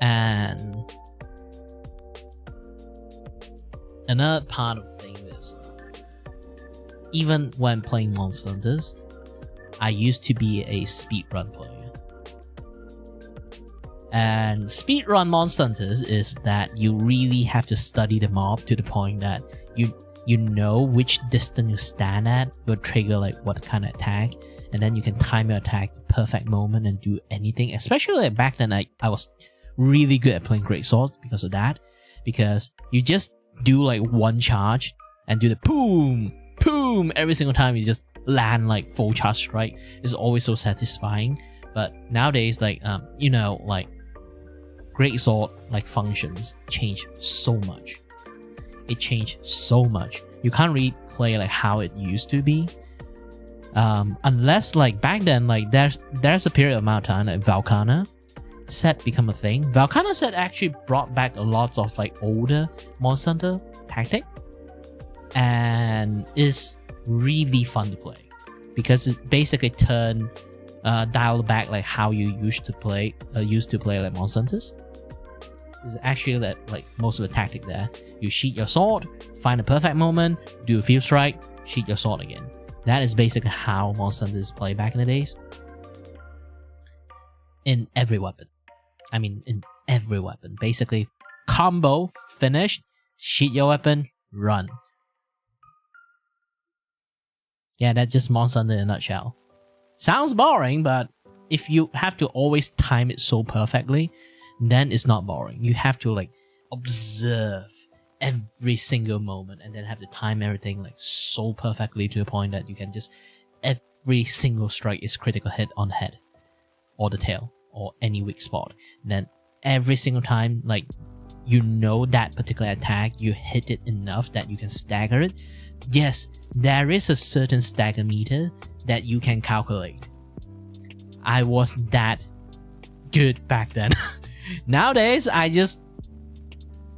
And another part of the thing is, even when playing Monster Hunters, I used to be a speedrun player. And speedrun Monster Hunters is that you really have to study the mob to the point that you know which distance you stand at will trigger like what kind of attack, and then you can time your attack the perfect moment and do anything. Especially like back then, I was really good at playing great swords because of that. Because you just do like one charge and do the boom every single time. You just land like full charge strike. It's always so satisfying. But nowadays, like you know, like greatsword like functions changed so much. It changed so much. You can't really play like how it used to be. Unless like back then, like there's a period amount of time like Valkana set become a thing. Valkana set actually brought back a lot of like older Monster Hunter tactic, and is really fun to play because it basically dialed back like how you used to play like Monster Hunters. Is actually that like most of the tactic there. You sheath your sword, find a perfect moment, do a field strike, sheath your sword again. That is basically how Monster Hunters play back in the days. In every weapon. I mean, in every weapon. Basically, combo, finished, sheath your weapon, run. Yeah, that's just Monster Hunter in a nutshell. Sounds boring, but if you have to always time it so perfectly, then it's not boring. You have to like observe every single moment and then have to time everything like so perfectly to the point that you can just every single strike is critical hit on the head or the tail or any weak spot. And then every single time, like, you know that particular attack, you hit it enough that you can stagger it. Yes, there is a certain stagger meter that you can calculate. I was that good back then. Nowadays, I just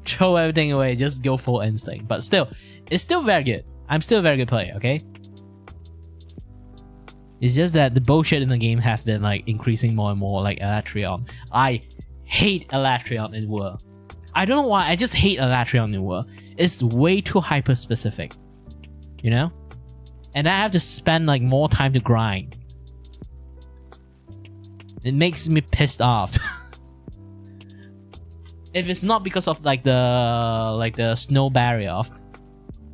throw everything away, just go full instinct. But still, it's still very good. I'm still a very good player, okay? It's just that the bullshit in the game have been like increasing more and more, like Elatrion. I hate Elatrion in War. I don't know why, I just hate Elatrion in War. It's way too hyper specific, you know? And I have to spend like more time to grind. It makes me pissed off. If it's not because of like the snow Barioth,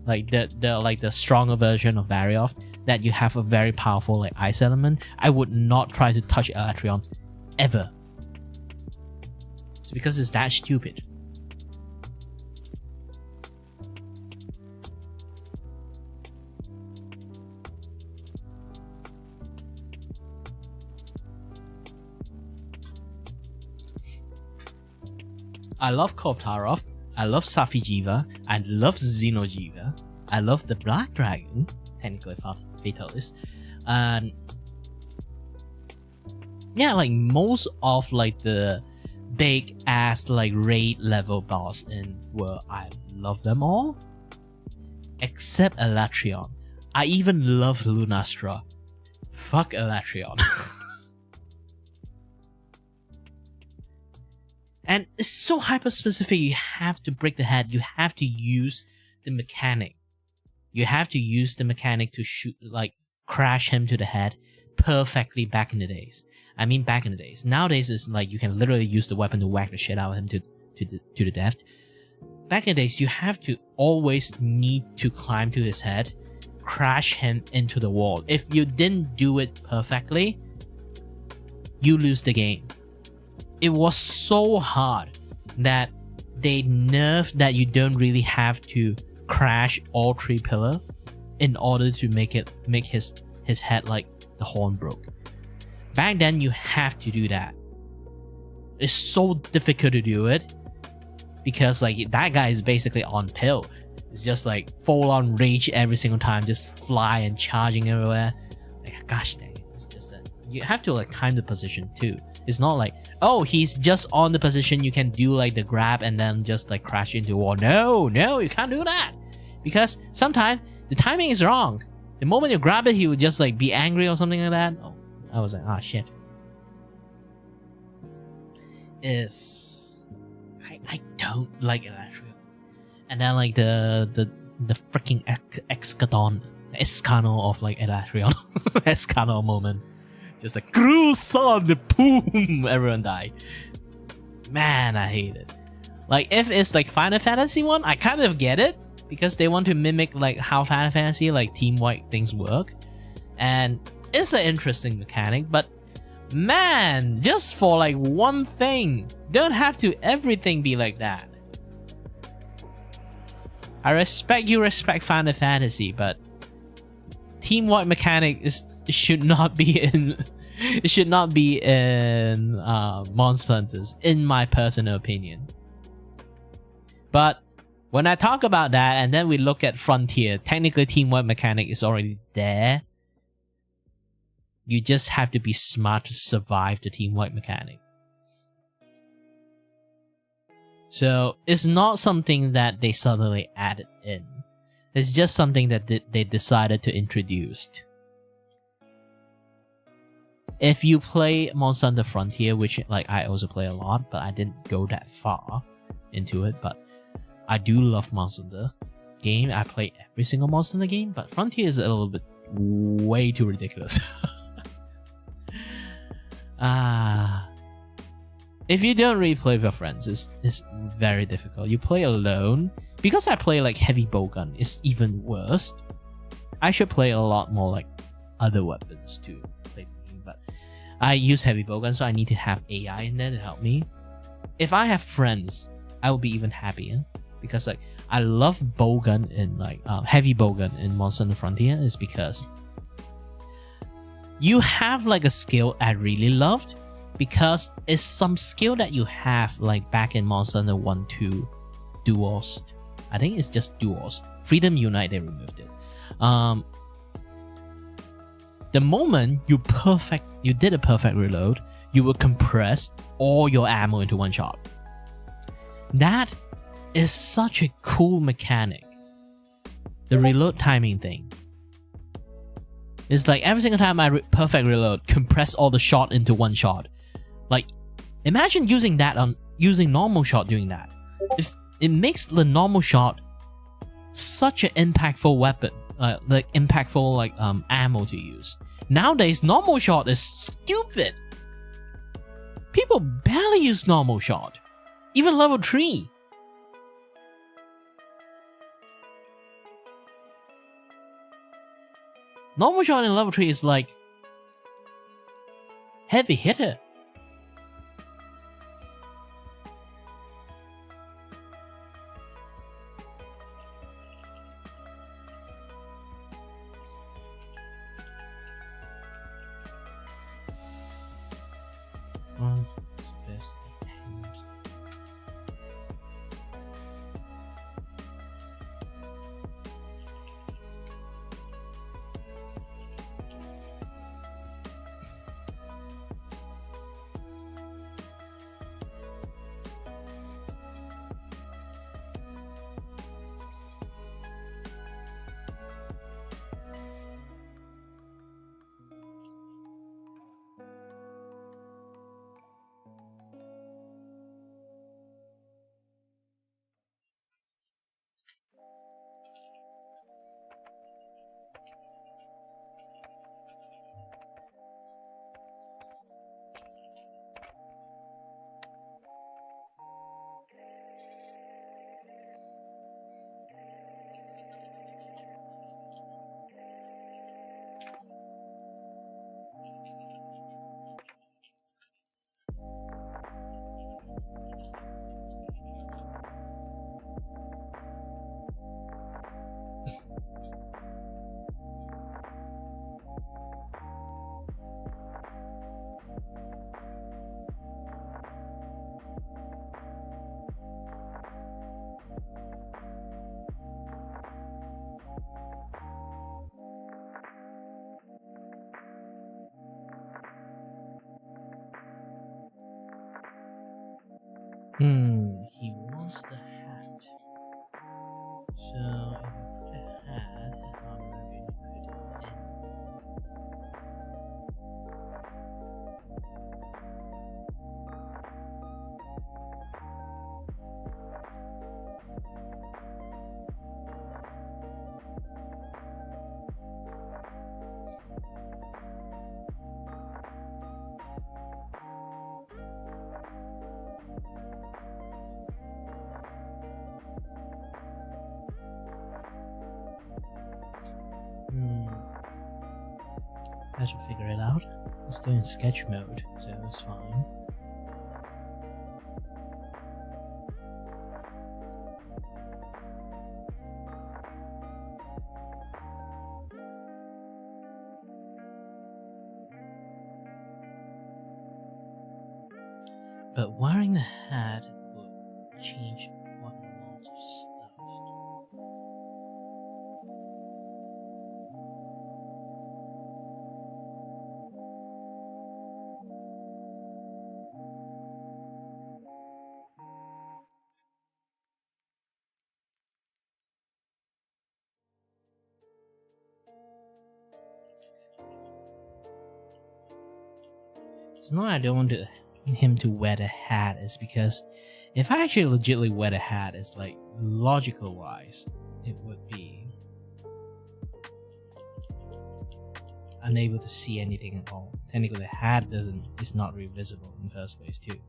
like the stronger version of Barioth, that you have a very powerful like ice element, I would not try to touch Elatrion ever. It's because it's that stupid. I love Kovtaroth, I love Safijiva, I love Xenojiva, I love the Black Dragon, technically Fatalist, and yeah, like most of like the big ass like raid level boss in World, I love them all, except Elatrion. I even love Lunastra. Fuck Elatrion. And it's so hyper specific, you have to break the head, you have to use the mechanic. You have to use the mechanic to shoot, like, crash him to the head perfectly back in the days. I mean back in the days. Nowadays it's like you can literally use the weapon to whack the shit out of him to the death. Back in the days, you have to always need to climb to his head, crash him into the wall. If you didn't do it perfectly, you lose the game. It was so hard that they nerfed that you don't really have to crash all three pillars in order to make his head like the horn broke. Back then, you have to do that. It's so difficult to do it because like that guy is basically on pill. It's just like full on rage every single time, just fly and charging everywhere. Like gosh dang, it's just that you have to like time the position too. It's not like, oh, he's just on the position, you can do like the grab and then just like crash into a wall. No, you can't do that. Because sometimes the timing is wrong. The moment you grab it, he would just like be angry or something like that. Oh, I was like, ah, shit. I don't like Elatrion. And then like the freaking Escano of like Elatrion. Escano moment. Just like, cruise son, boom, everyone died. Man, I hate it. Like, if it's like Final Fantasy 1, I kind of get it. Because they want to mimic like how Final Fantasy, like team-wide things work. And it's an interesting mechanic, but man, just for like one thing, don't have to everything be like that. I respect you respect Final Fantasy, but team-wide mechanic should not be It should not be in Monster Hunters, in my personal opinion. But when I talk about that and then we look at Frontier, technically teamwork mechanic is already there. You just have to be smart to survive the teamwork mechanic. So it's not something that they suddenly added in. It's just something that they decided to introduce. If you play Monster Hunter Frontier, which like I also play a lot, but I didn't go that far into it, but I do love Monster Hunter game. I play every single Monster Hunter game, but Frontier is a little bit way too ridiculous. If you don't really play with your friends, it's very difficult. You play alone. Because I play like heavy bowgun, it's even worse. I should play a lot more like other weapons to play the game, but I use heavy bowgun, so I need to have AI in there to help me. If I have friends, I will be even happier because like I love bowgun in like heavy bowgun in Monster Hunter Frontier is because you have like a skill I really loved because it's some skill that you have like back in Monster Hunter 1, 2 duels. I think it's just duels. Freedom Unite, they removed it. The moment you did a perfect reload, you will compress all your ammo into one shot. That is such a cool mechanic. The reload timing thing. It's like every single time I perfect reload, compress all the shot into one shot. Like, imagine using that on using normal shot doing that. If it makes the normal shot such an impactful weapon, like impactful like ammo to use. Nowadays, normal shot is stupid. People barely use normal shot, even level 3. Normal shot in level 3 is like heavy hitter. He wants the hat. So, if I put a hat, I'm going to put it in. I should figure it out. It's still in sketch mode, so it's fine. But wearing the hat would change quite a lot of stuff. It's not I don't want him to wear the hat, is because if I actually legitimately wear the hat, it's like logical wise, it would be unable to see anything at all. Technically, the hat is not really visible in the first place too.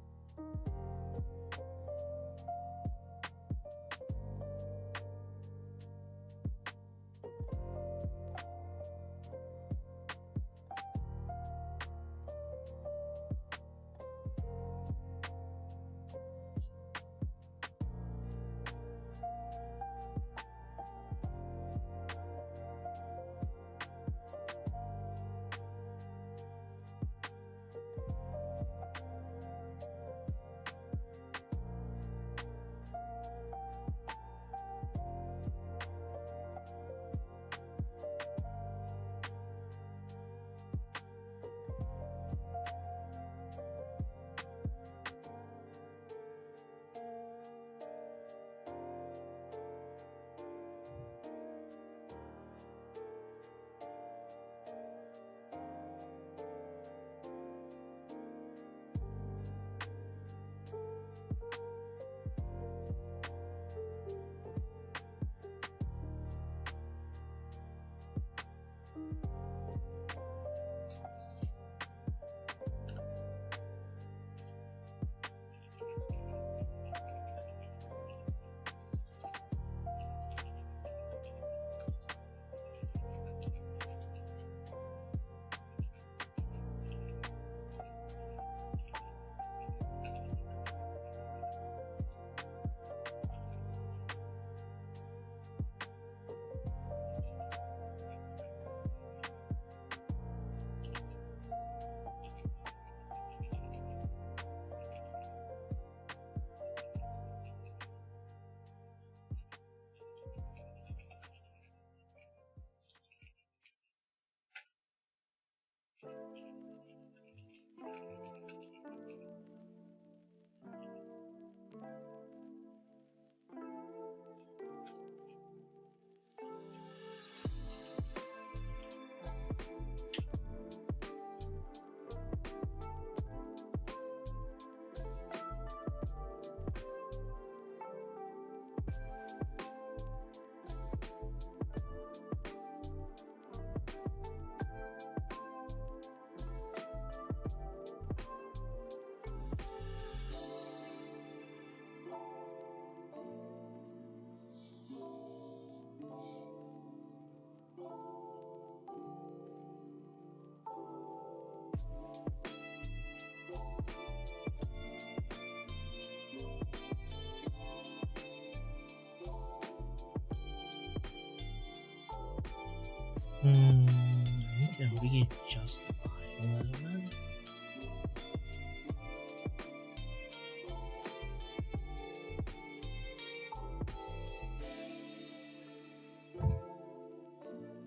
I need to readjust the line a little bit.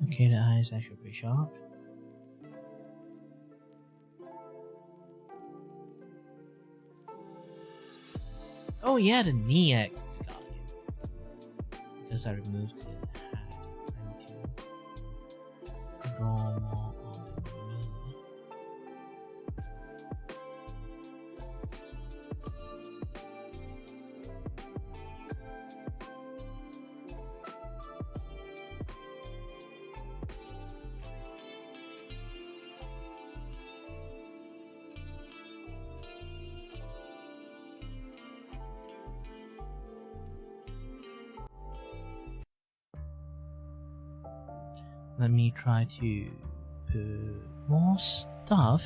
Okay, the eye is actually pretty sharp. Oh yeah, the knee I got it. Because I removed it. I need to draw more on the knee. Let me try to put more stuff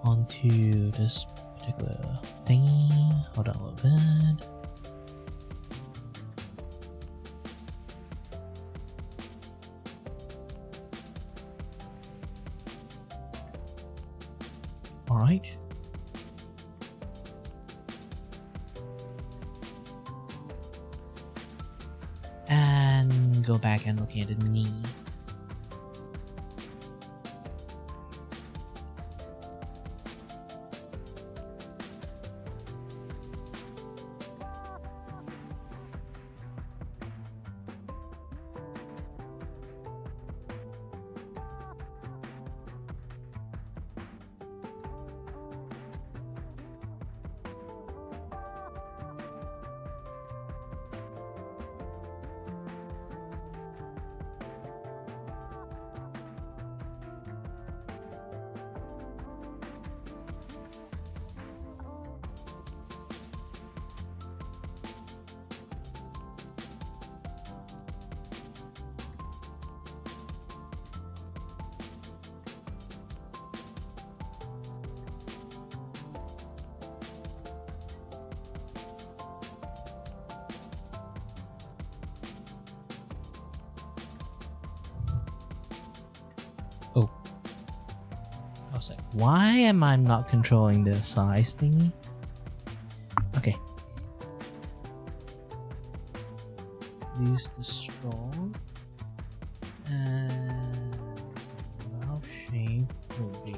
onto this particular thing. Hold on a little bit. Alright. go back and looking at the knee. Oh. I was like, why am I not controlling the size thingy? Okay. Use the straw. And mouth shape will be.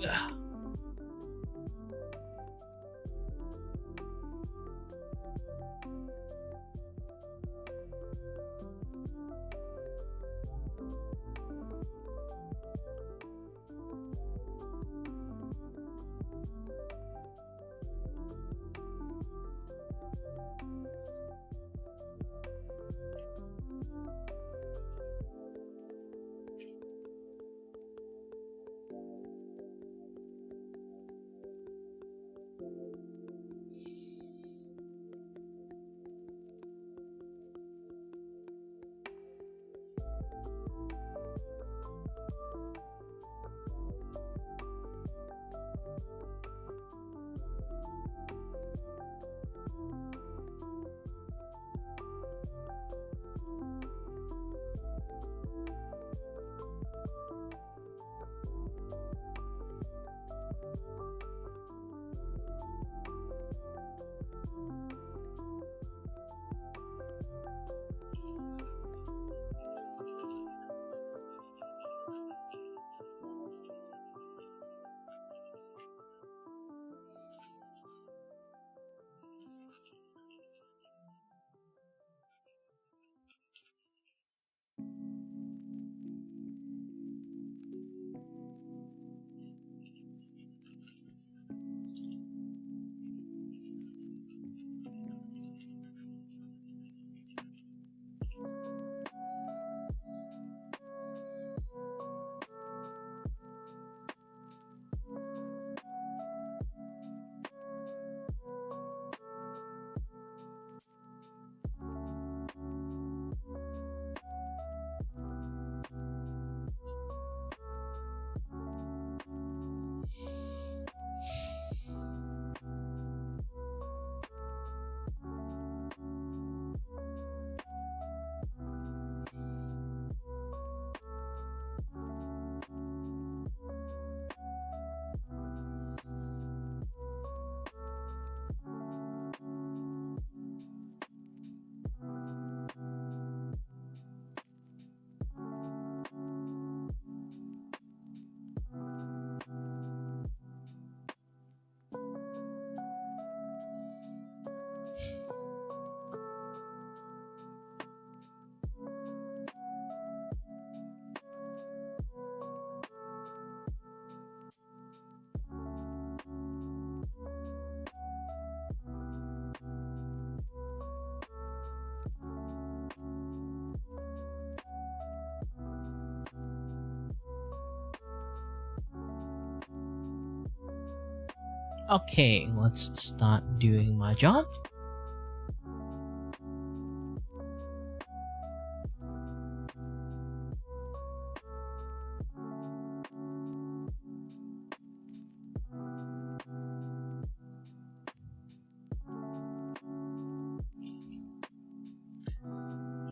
Yeah. Okay, let's start doing my job.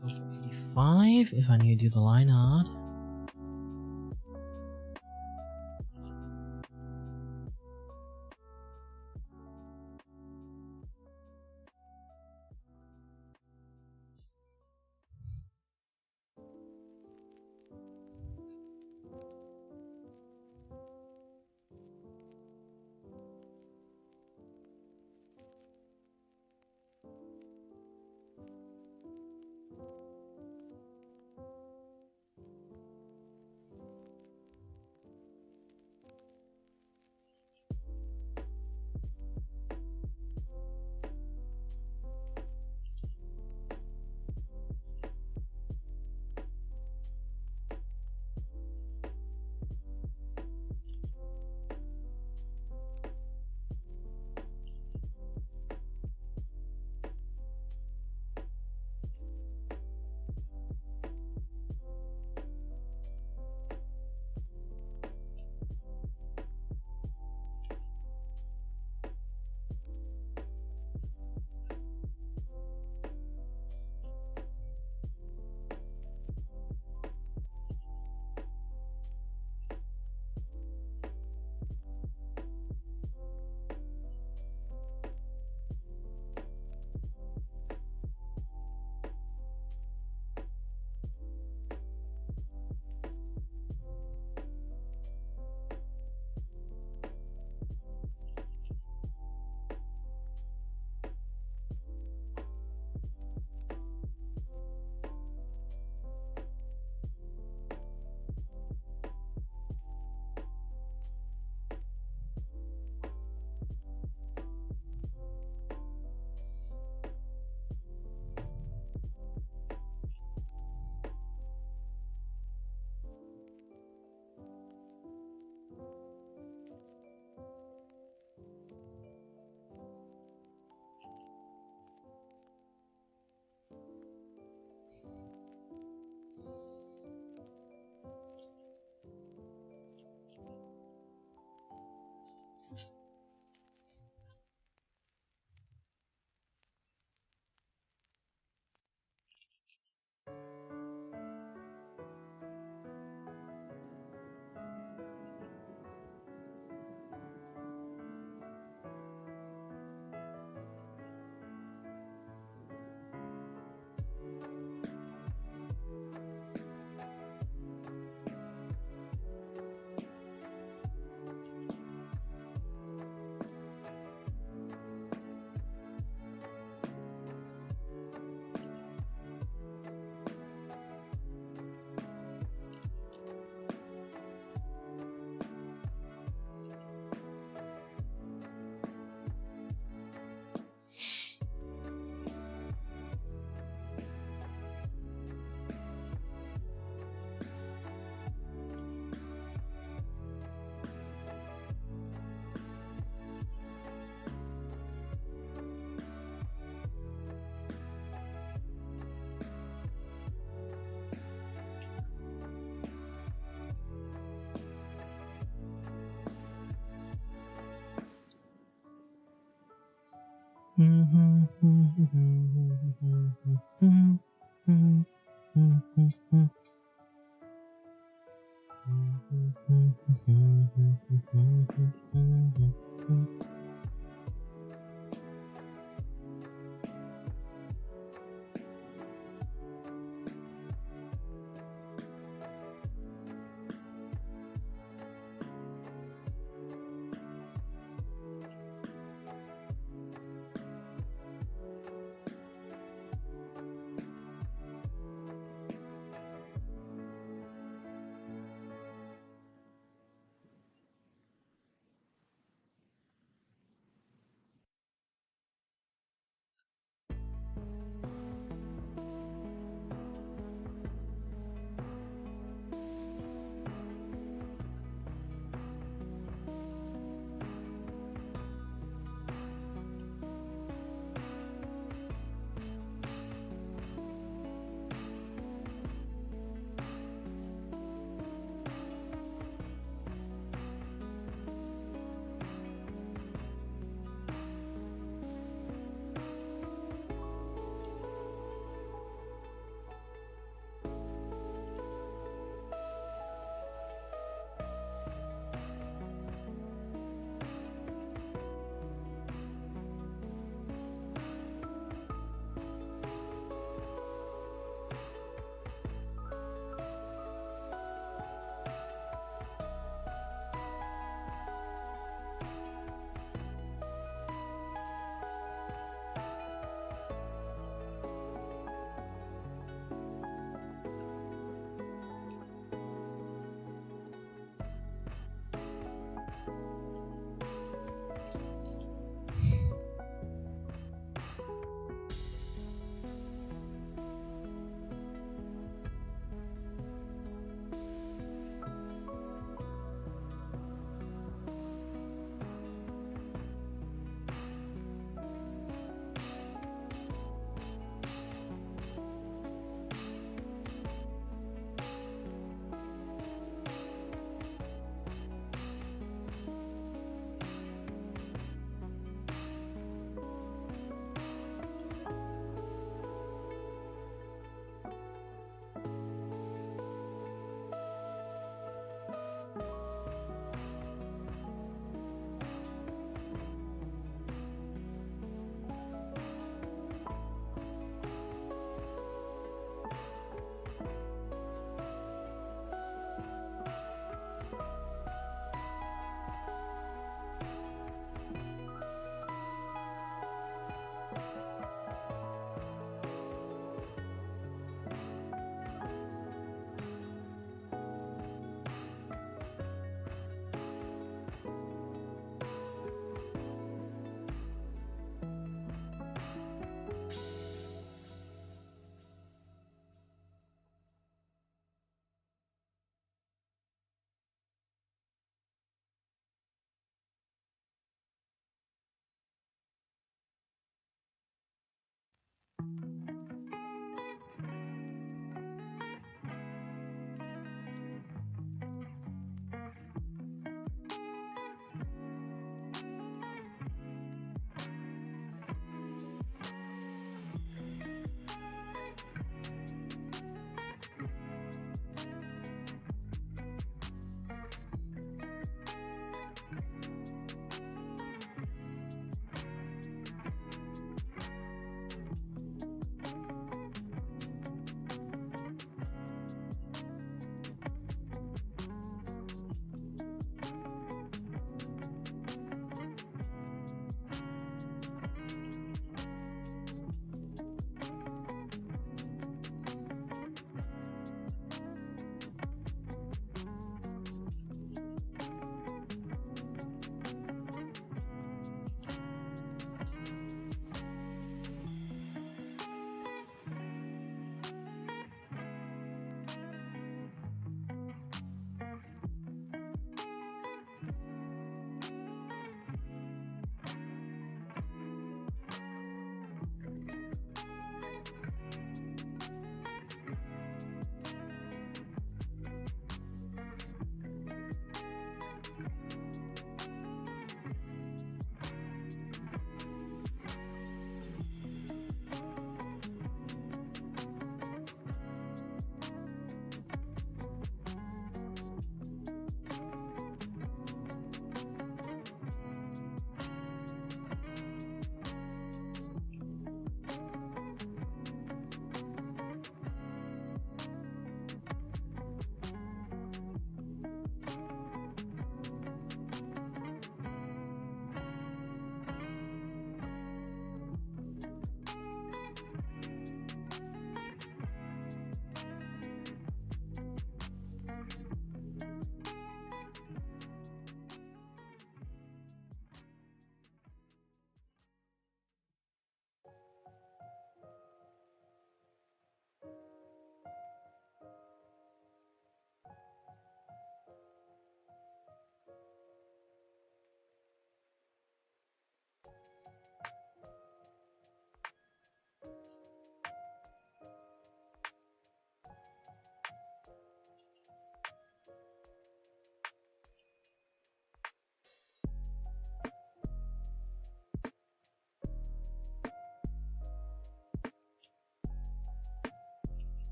Go for 85 if I need to do the line art.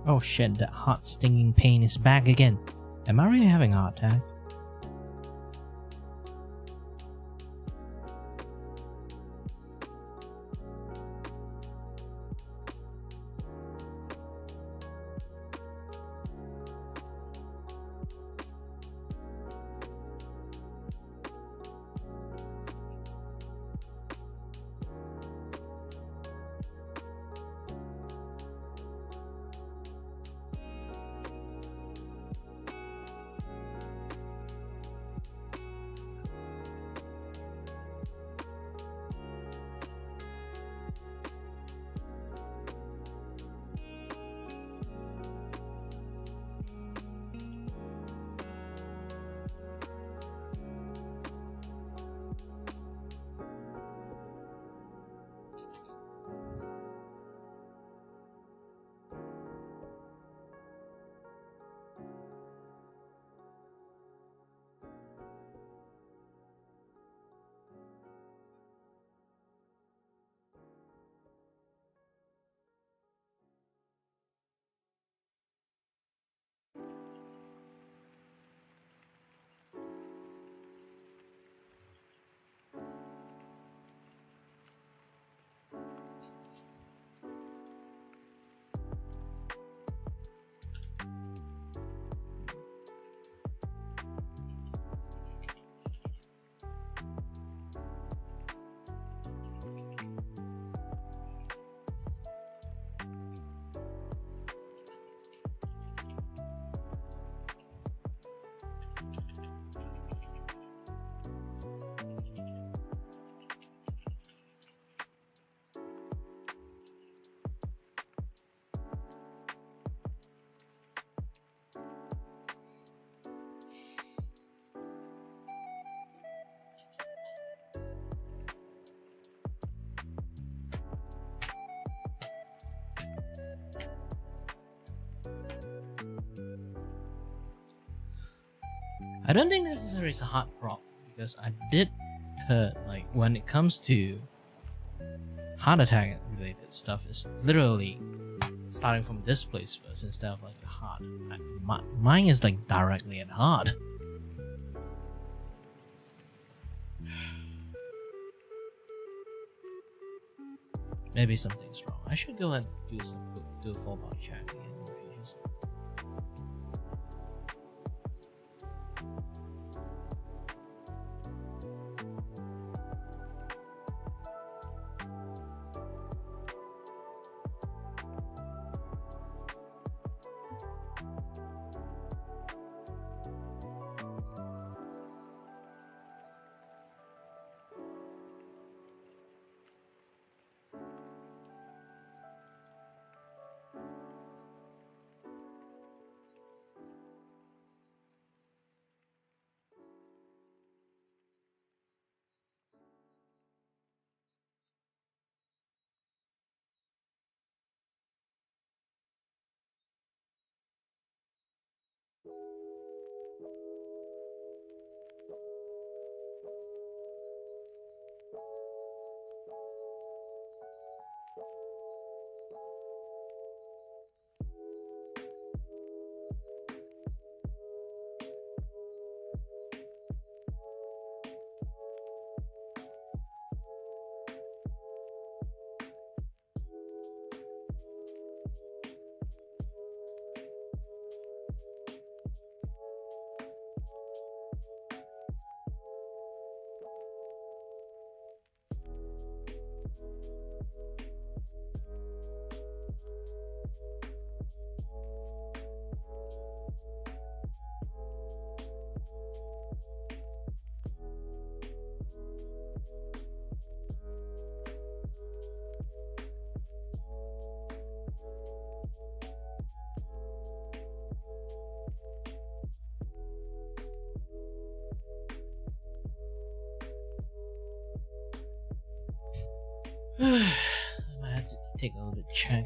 Oh shit, that hot stinging pain is back again. Am I really having a heart attack? I don't think necessarily it's a heart problem because I did heard like when it comes to heart attack related stuff, it's literally starting from this place first instead of like the heart. Mine is like directly at heart. Maybe something's wrong. I should go and do a full body check again in the future. I might have to take a little bit check.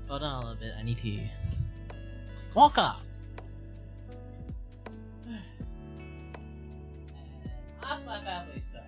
Oh no, I love it. I need to walk off. Ask my family stuff.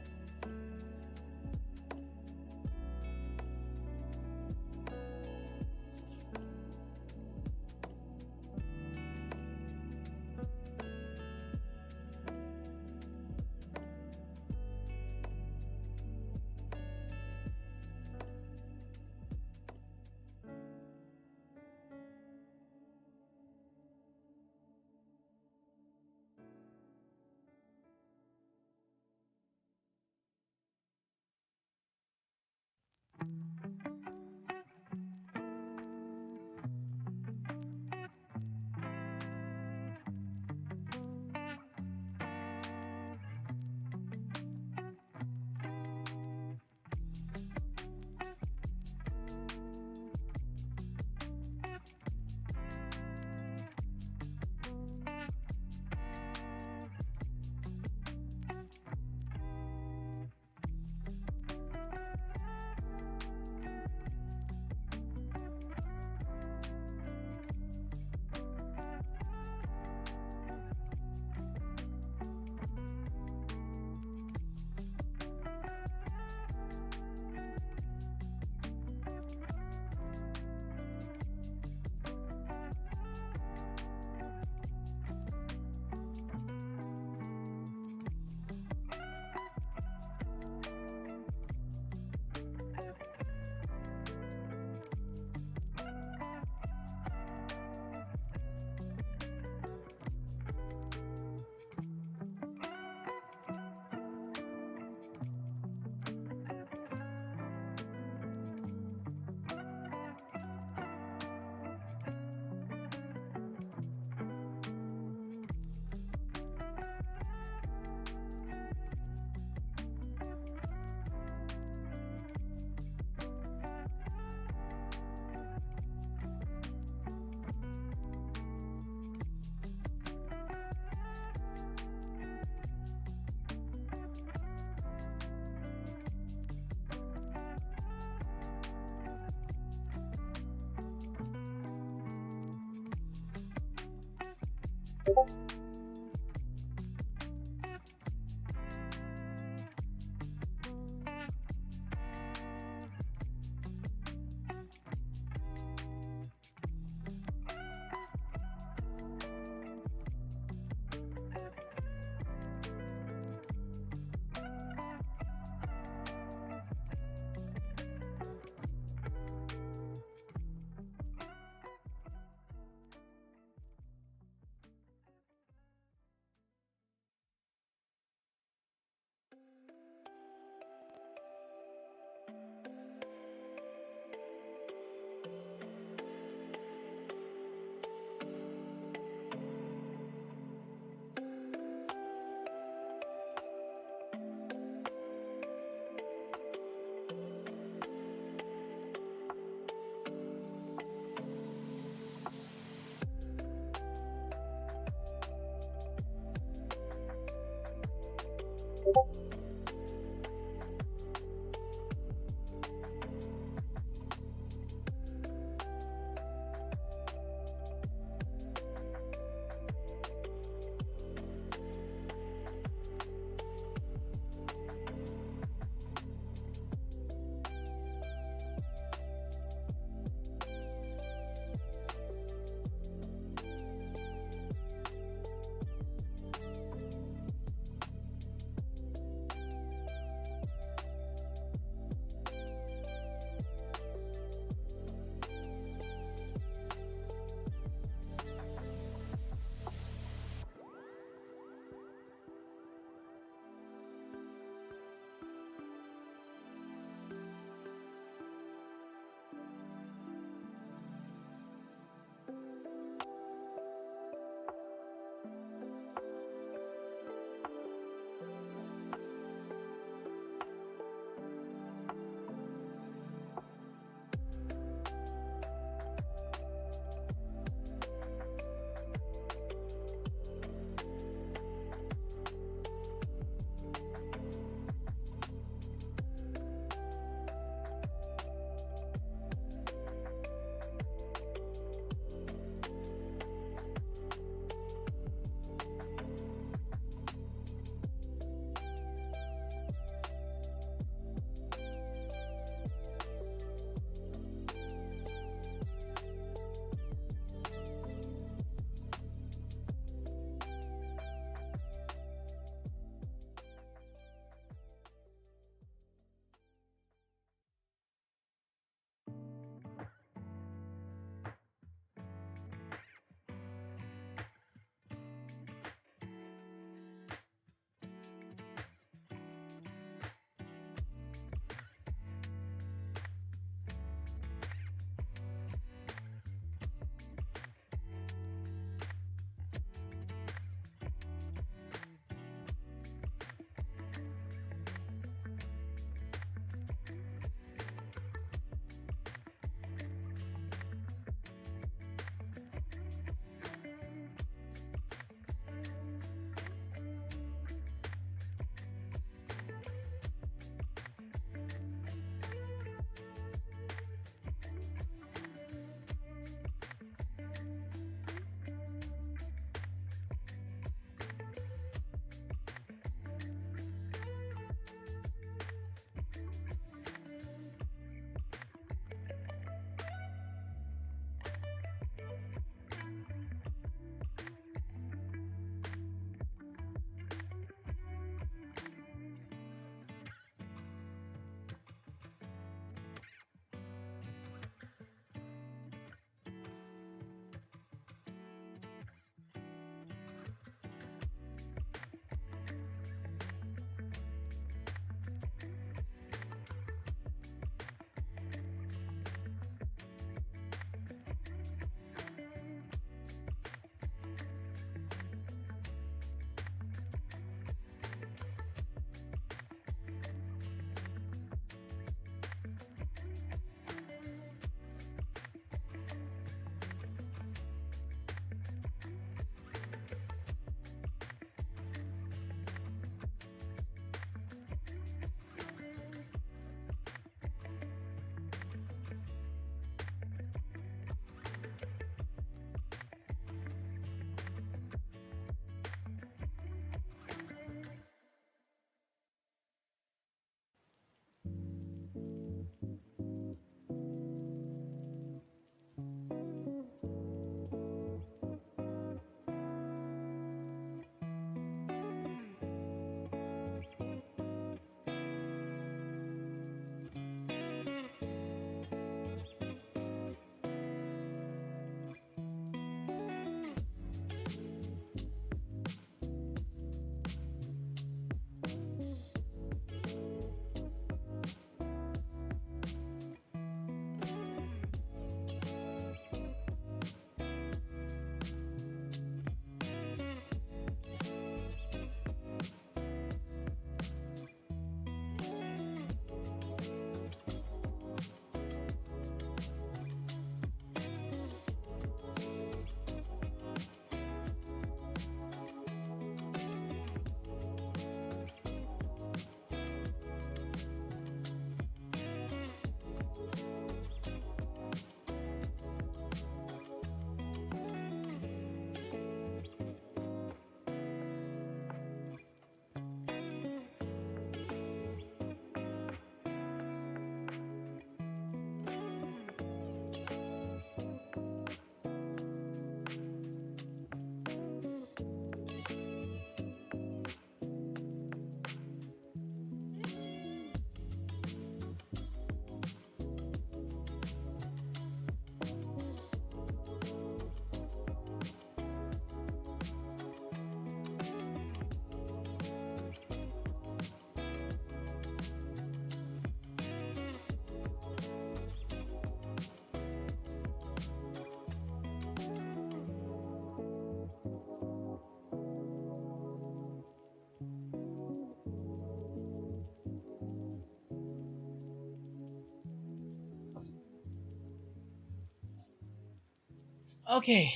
Okay.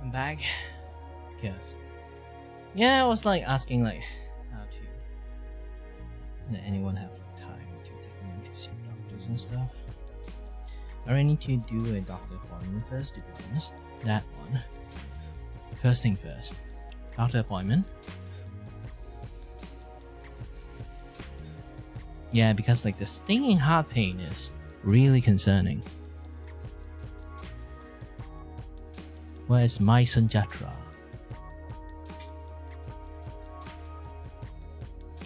I'm back. Because yeah, I was like asking like how to let anyone have time to take me to see doctors and stuff. I really need to do a doctor appointment first, to be honest. That one. First thing first. Doctor appointment. Yeah, because like the stinging heart pain is really concerning. Where's my Sanjatra?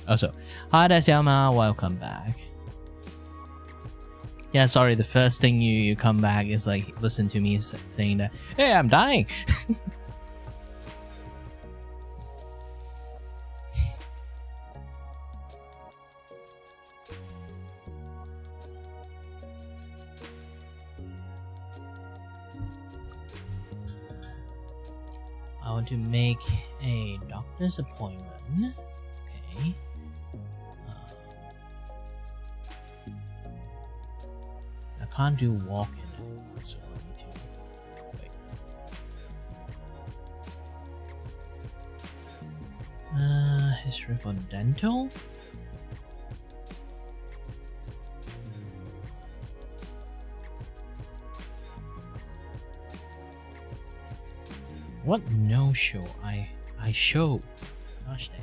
Also, hi there, Xiaoma. Welcome back. Yeah, sorry. The first thing you come back is like listen to me saying that, hey, I'm dying. I want to make a doctor's appointment. Okay. I can't do walk-in anymore, so I need to wait. History for dental. What no show? I show. Gosh dang.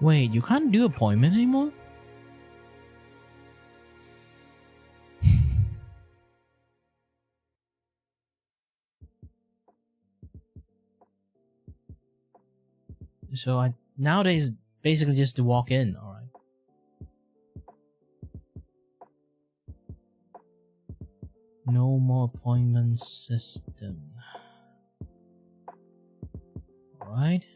Wait, you can't do appointment anymore? So I nowadays basically just to walk in, alright. No more appointment system. Alright.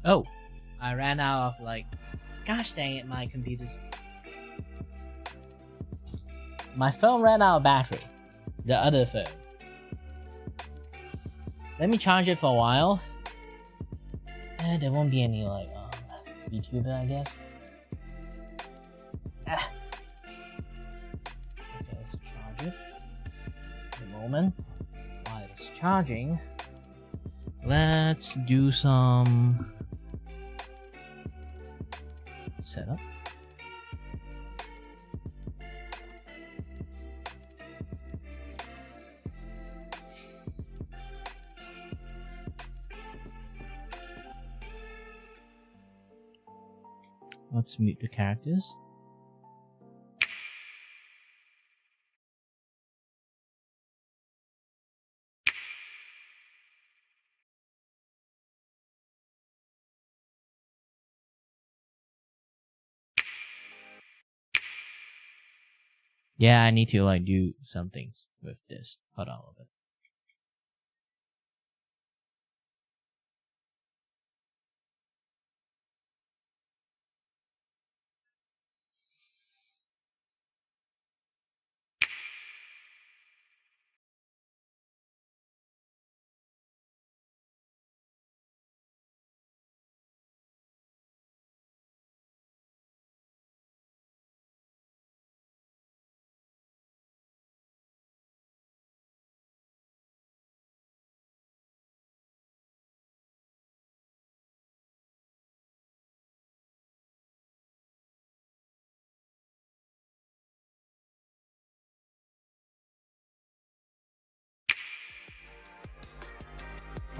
Oh, I ran out of like, gosh dang it, my computer's. My phone ran out of battery. The other phone. Let me charge it for a while. And there won't be any like Vtuber, I guess. Ah. Okay, let's charge it. A moment. While it's charging, let's do some setup. Let's mute the characters. Yeah, I need to like do some things with this. Hold on a little bit.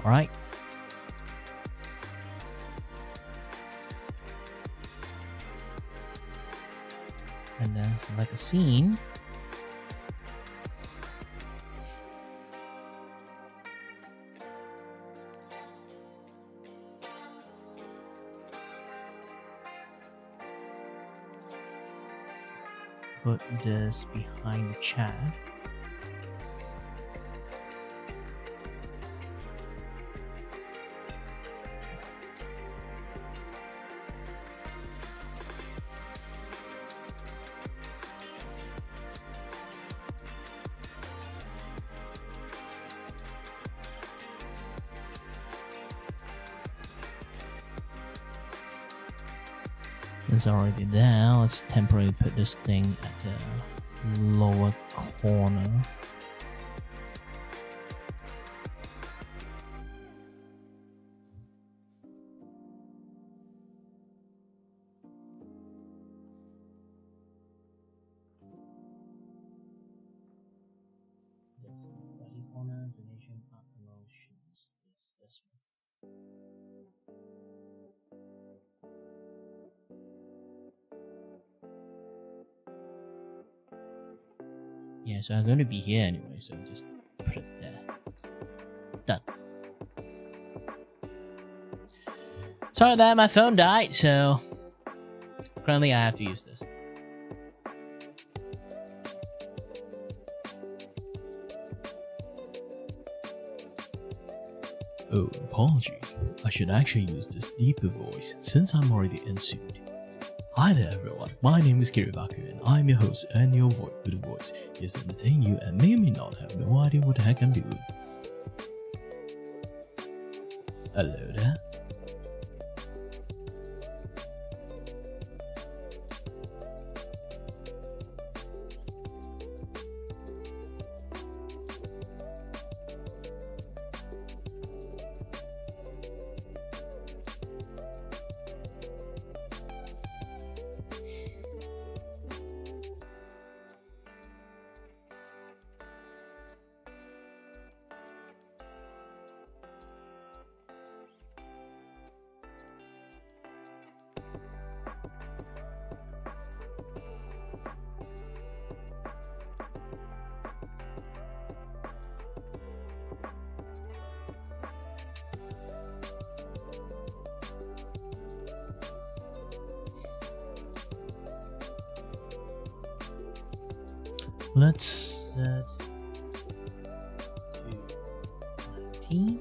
All right. And then select a scene. Put this behind the chat. Since already there, let's temporarily put this thing at the lower corner. Yes, body corner, donation, art promotions. Yes, this one. Yeah, so I'm going to be here anyway, so just put it there. Done. Sorry that my phone died, so currently I have to use this. Oh, apologies. I should actually use this deeper voice since I'm already in suit. Hi there everyone, my name is Kiribaku and I'm your host and your voice for the voice. Yes, entertain you and may or may not have no idea what the heck I'm doing. Hello there. Let's set to 19.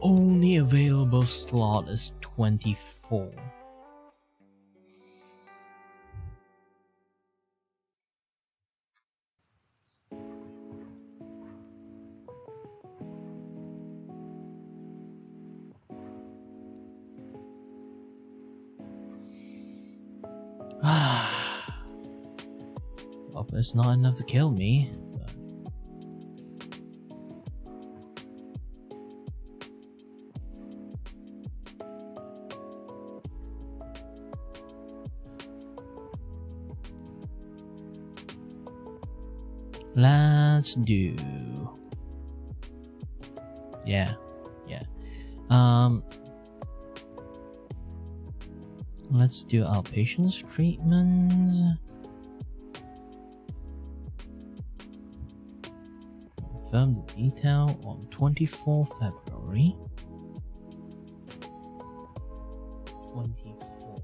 Only available slot is 24. Copper is not enough to kill me. But... let's do. Yeah. Let's do outpatients treatment. Confirm the detail on 24 February. 24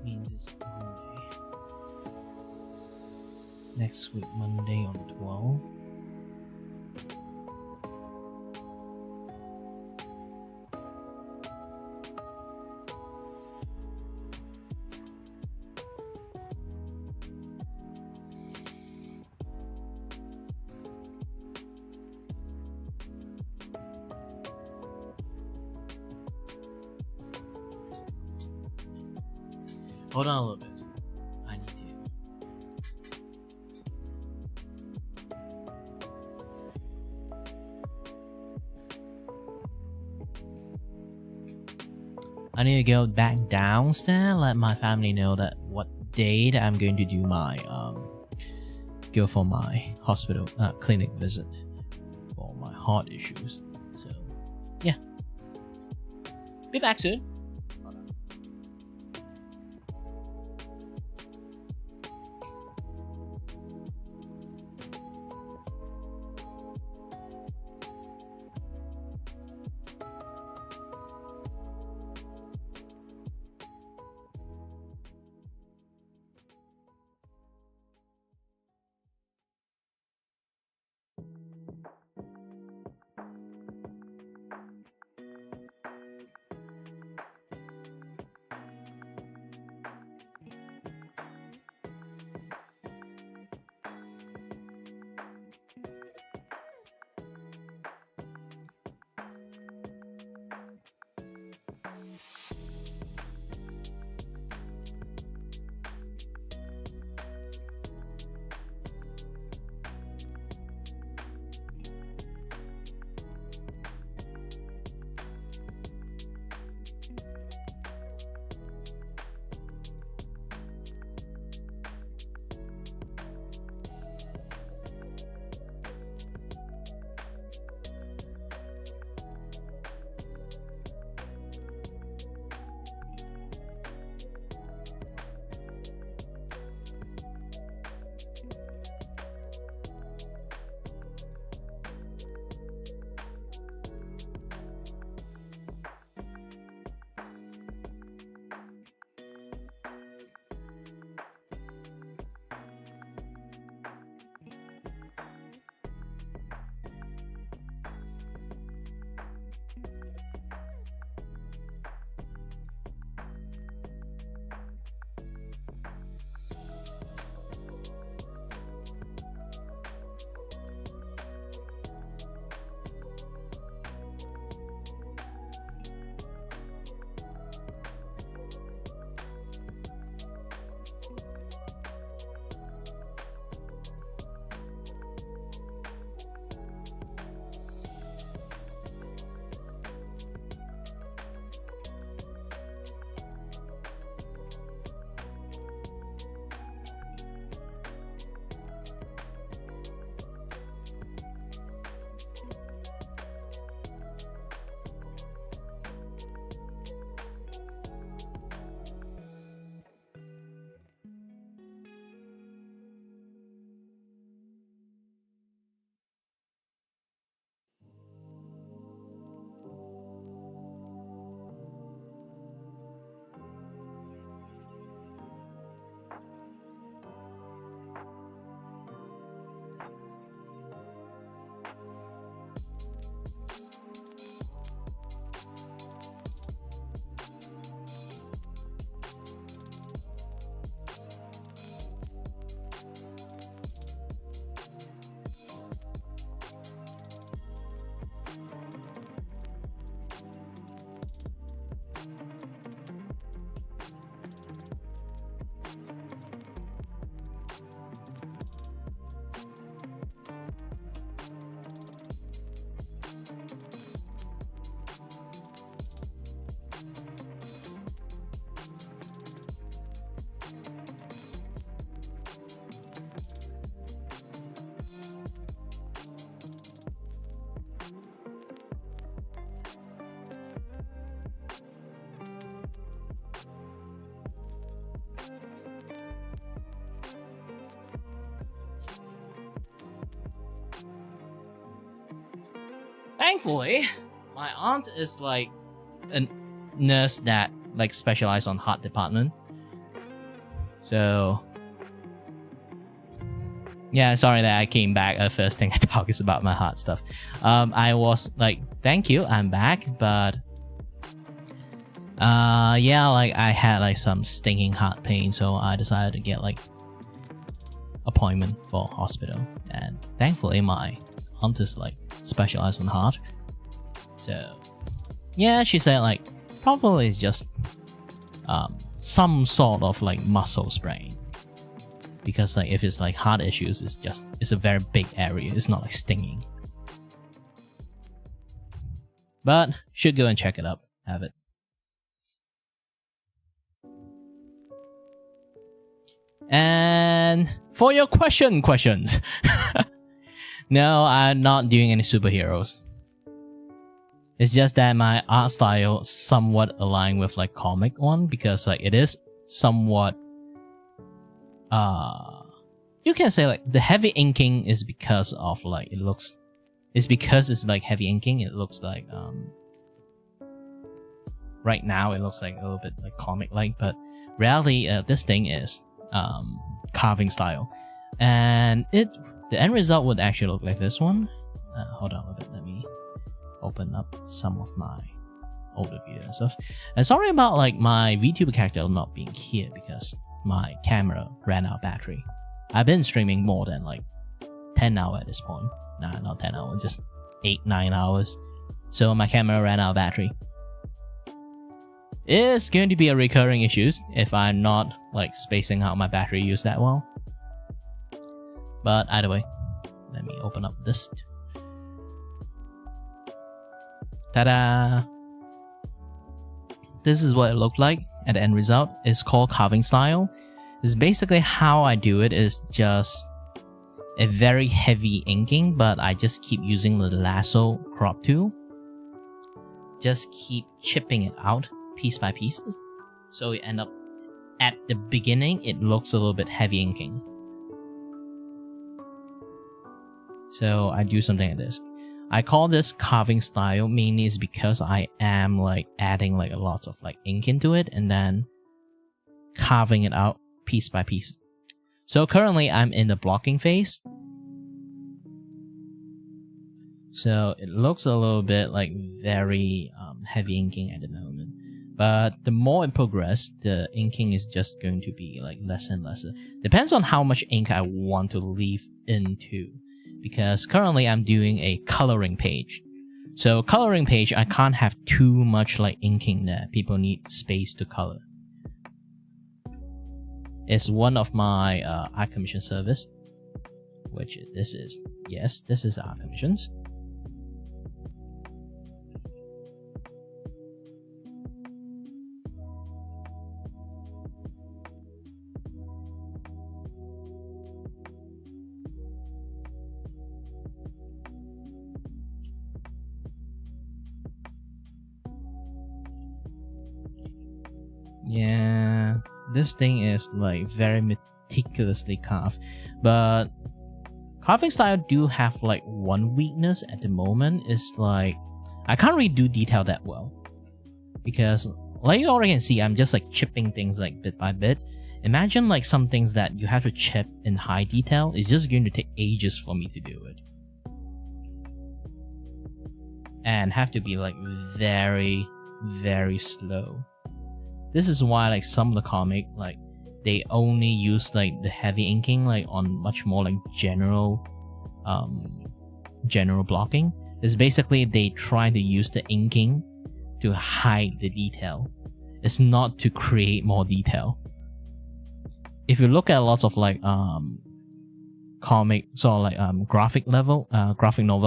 means it's Monday. Next week, Monday on 12. Hold on a little bit. I need to. I need to go back downstairs, let my family know that what day that I'm going to do my go for my hospital clinic visit for my heart issues. So yeah. Be back soon. Thankfully, my aunt is like a nurse that like specializes on heart department. So yeah, sorry that I came back. The first thing I talk is about my heart stuff. I was like, thank you, I'm back, but yeah, like I had like some stinging heart pain, so I decided to get like appointment for hospital, and thankfully my aunt is like specialized on heart. So yeah, she said like probably it's just some sort of like muscle sprain, because like if it's like heart issues, it's a very big area. It's not like stinging, but should go and check it up. Have it. And for your questions, no, I'm not doing any superheroes. It's just that my art style somewhat aligned with like comic one, because like it is somewhat you can say like the heavy inking is because of like it's because it's like heavy inking. It looks like right now it looks like a little bit like comic like, but reality this thing is carving style, and the end result would actually look like this one. Hold on a bit, let me open up some of my older videos and stuff. And sorry about like my VTuber character not being here because my camera ran out of battery. I've been streaming more than like 10 hours at this point. Nah, not 10 hours, just 8-9 hours. So my camera ran out of battery. It's going to be a recurring issue if I'm not like spacing out my battery use that well. But either way, let me open up this. Ta-da! This is what it looked like at the end result. It's called carving style. It's basically how I do it is just a very heavy inking, but I just keep using the lasso crop tool. Just keep chipping it out piece by pieces, so you end up at the beginning it looks a little bit heavy inking. So I do something like this. I call this carving style mainly is because I am like adding like a lot of like ink into it and then carving it out piece by piece. So currently I'm in the blocking phase, so it looks a little bit like very heavy inking at the moment. But the more it progresses, the inking is just going to be like less and lesser. Depends on how much ink I want to leave into. Because currently I'm doing a coloring page. So coloring page, I can't have too much like inking there. People need space to color. It's one of my art commission service. Which this is. Yes, this is art commissions. Yeah, this thing is like very meticulously carved, but carving style do have like one weakness at the moment is like I can't really do detail that well, because like you already can see I'm just like chipping things like bit by bit. Imagine like some things that you have to chip in high detail, it's just going to take ages for me to do it, and have to be like very slow. This is why like some of the comic like they only use like the heavy inking like on much more like general blocking. It's basically they try to use the inking to hide the detail. It's not to create more detail. If you look at lots of like comic sort of like graphic novel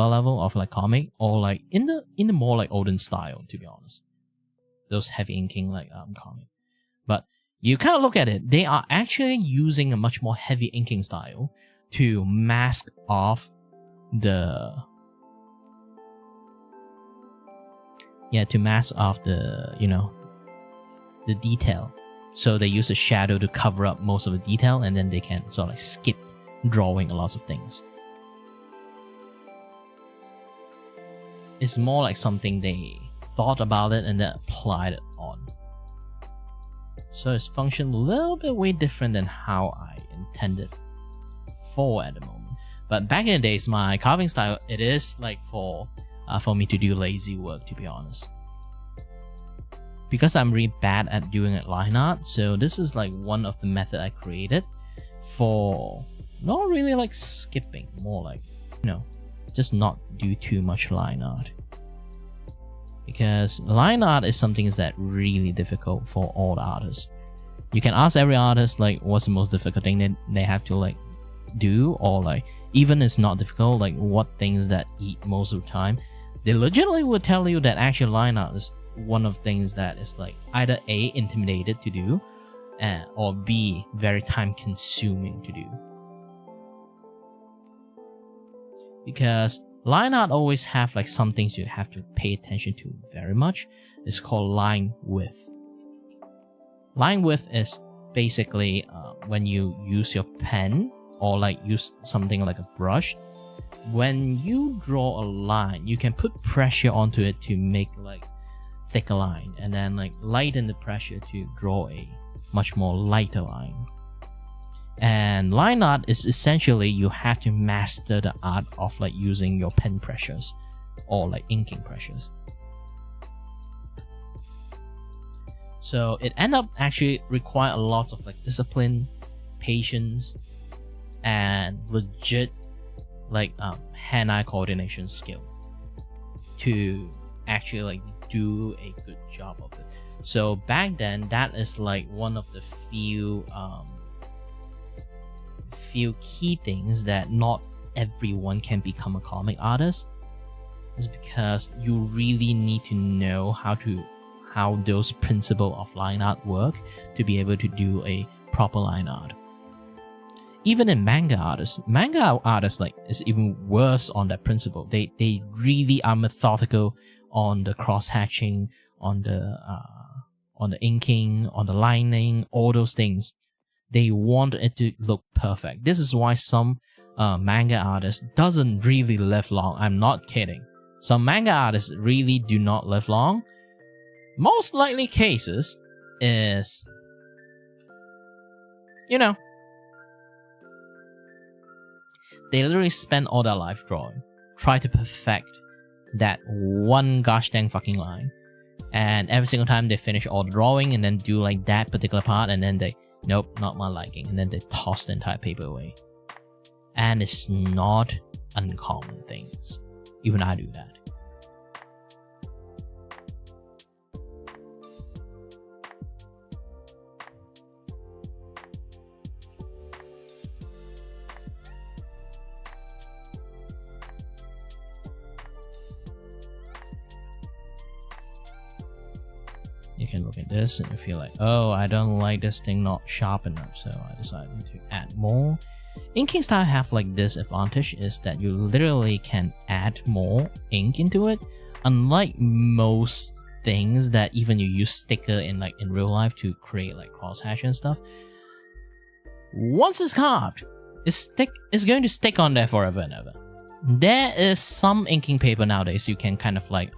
level of like comic, or like in the more like olden style, to be honest, those heavy inking like comic. But you kind of look at it, they are actually using a much more heavy inking style to mask off the you know, the detail. So they use a shadow to cover up most of the detail, and then they can sort of like skip drawing a lot of things. It's more like something they thought about it and then applied it on. So it's functioned a little bit way different than how I intended for at the moment. But back in the days, my carving style, it is like for me to do lazy work, to be honest. Because I'm really bad at doing it line art, so this is like one of the method I created for not really like skipping, more like, you know, just not do too much line art. Because line art is something that really difficult for all the artists. You can ask every artist like what's the most difficult thing that they have to like do, or like even it's not difficult, like what things that eat most of the time. They legitimately will tell you that actually line art is one of the things that is like either A, intimidated to do, or B, very time consuming to do. Because line art always have like some things you have to pay attention to very much. It's called line width. Line width is basically when you use your pen or like use something like a brush. When you draw a line, you can put pressure onto it to make like thicker line, and then like lighten the pressure to draw a much more lighter line. And line art is essentially you have to master the art of like using your pen pressures or like inking pressures. So it end up actually require a lot of like discipline, patience, and legit like hand-eye coordination skill to actually like do a good job of it. So back then, that is like one of the few key things that not everyone can become a comic artist. Is because you really need to know how those principles of line art work to be able to do a proper line art. Even in manga artists like is even worse on that principle. They really are methodical on the cross hatching, on the inking, on the lining, all those things. They want it to look perfect. This is why some manga artists doesn't really live long. I'm not kidding. Some manga artists really do not live long. Most likely cases is, you know, they literally spend all their life drawing, try to perfect that one gosh dang fucking line. And every single time they finish all the drawing and then do like that particular part, and then they, nope, not my liking, and then they toss the entire paper away. And it's not uncommon things. Even I do that. You can look at this and you feel like, oh, I don't like this thing not sharp enough, so I decided to add more. Inking style have like this advantage is that you literally can add more ink into it, unlike most things that even you use sticker in real life to create like crosshatch and stuff. Once it's carved, it's going to stick on there forever and ever. There is some inking paper nowadays you can kind of like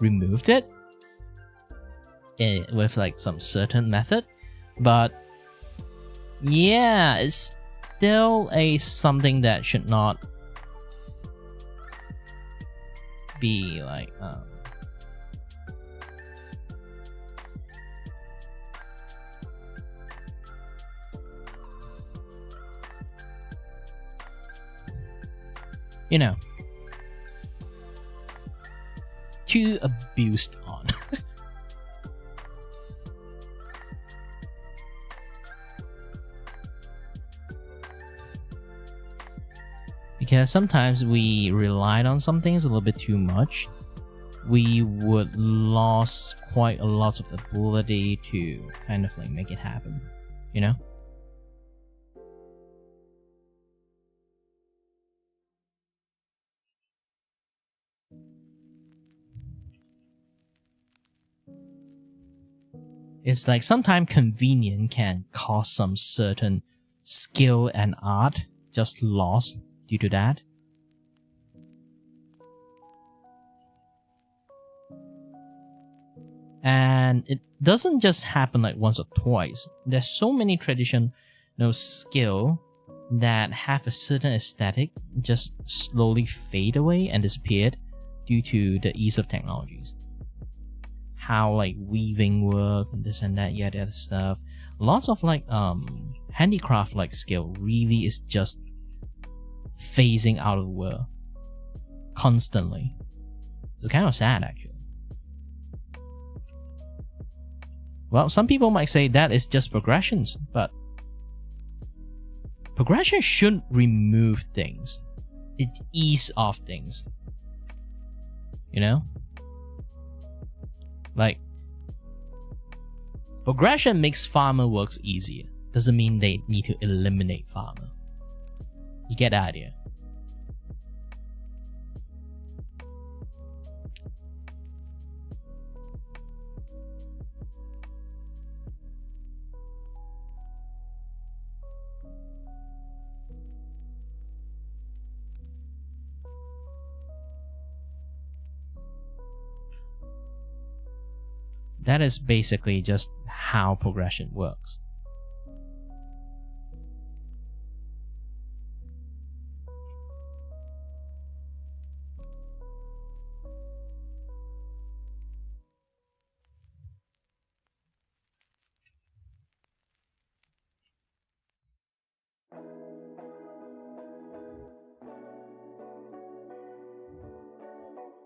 remove it with like some certain method, but yeah, it's still something that should not be like you know, too abused on. Because sometimes we relied on some things a little bit too much. We would lose quite a lot of the ability to kind of like make it happen, you know? It's like sometimes convenient can cause some certain skill and art just lost due to that. And it doesn't just happen like once or twice. There's so many traditional skill that have a certain aesthetic just slowly fade away and disappeared due to the ease of technologies. How like weaving work and this and that, yeah, the other stuff. Lots of like handicraft like skill really is just phasing out of the world constantly. It's kind of sad actually. Well, some people might say that is just progressions, but progression shouldn't remove things. It ease off things. You know? Like, progression makes farmer works easier. Doesn't mean they need to eliminate farmer. You get the idea? That is basically just how progression works.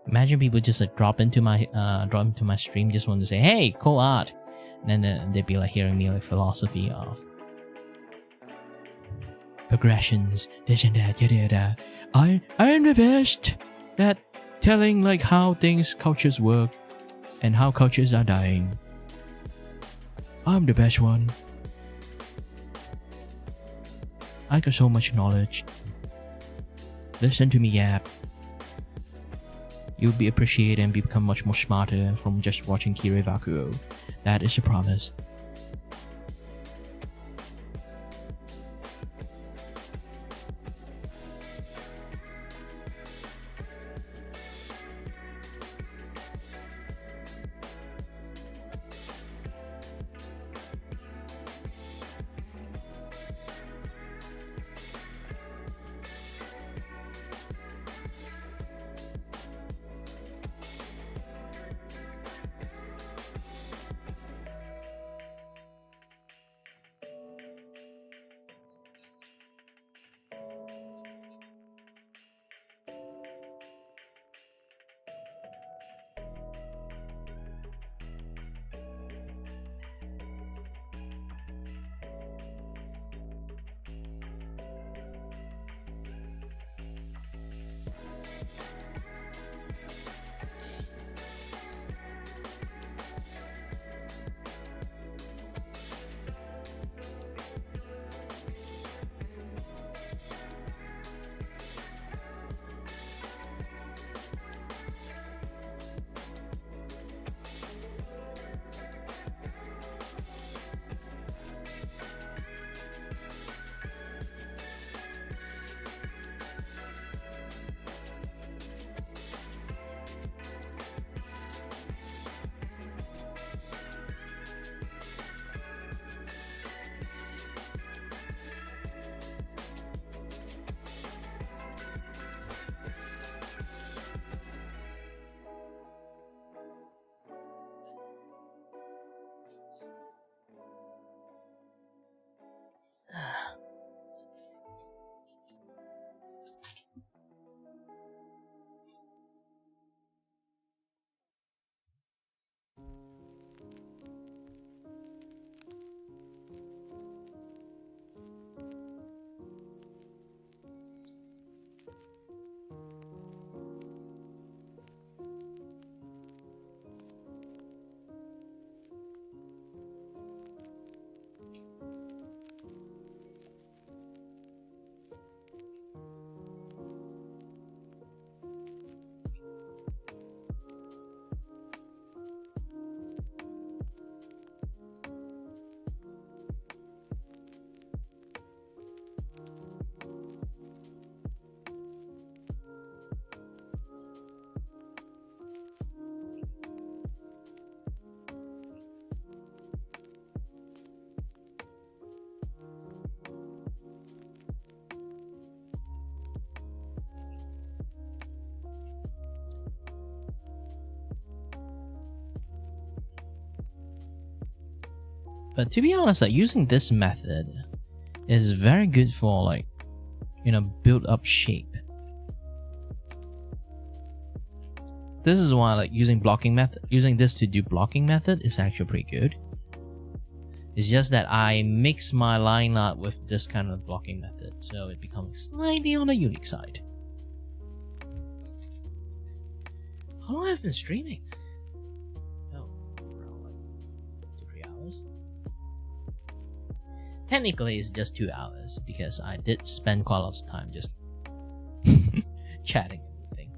Imagine people just like drop into my stream, just want to say, "Hey, cool art," and then they'd be like hearing me like philosophy of progressions, this and that, yada yada. I am the best at telling like how cultures work, and how cultures are dying. I'm the best one. I got so much knowledge. Listen to me yap. You'll be appreciated and become much more smarter from just watching Kire Vakuo. That is a promise. But to be honest, like using this method is very good for like, you know, build up shape. This is why like using this to do blocking method is actually pretty good. It's just that I mix my line art with this kind of blocking method, so it becomes slightly on the unique side. How long have I been streaming? Oh, around like 2-3 hours. Technically, it's just 2 hours because I did spend quite a lot of time just chatting and everything.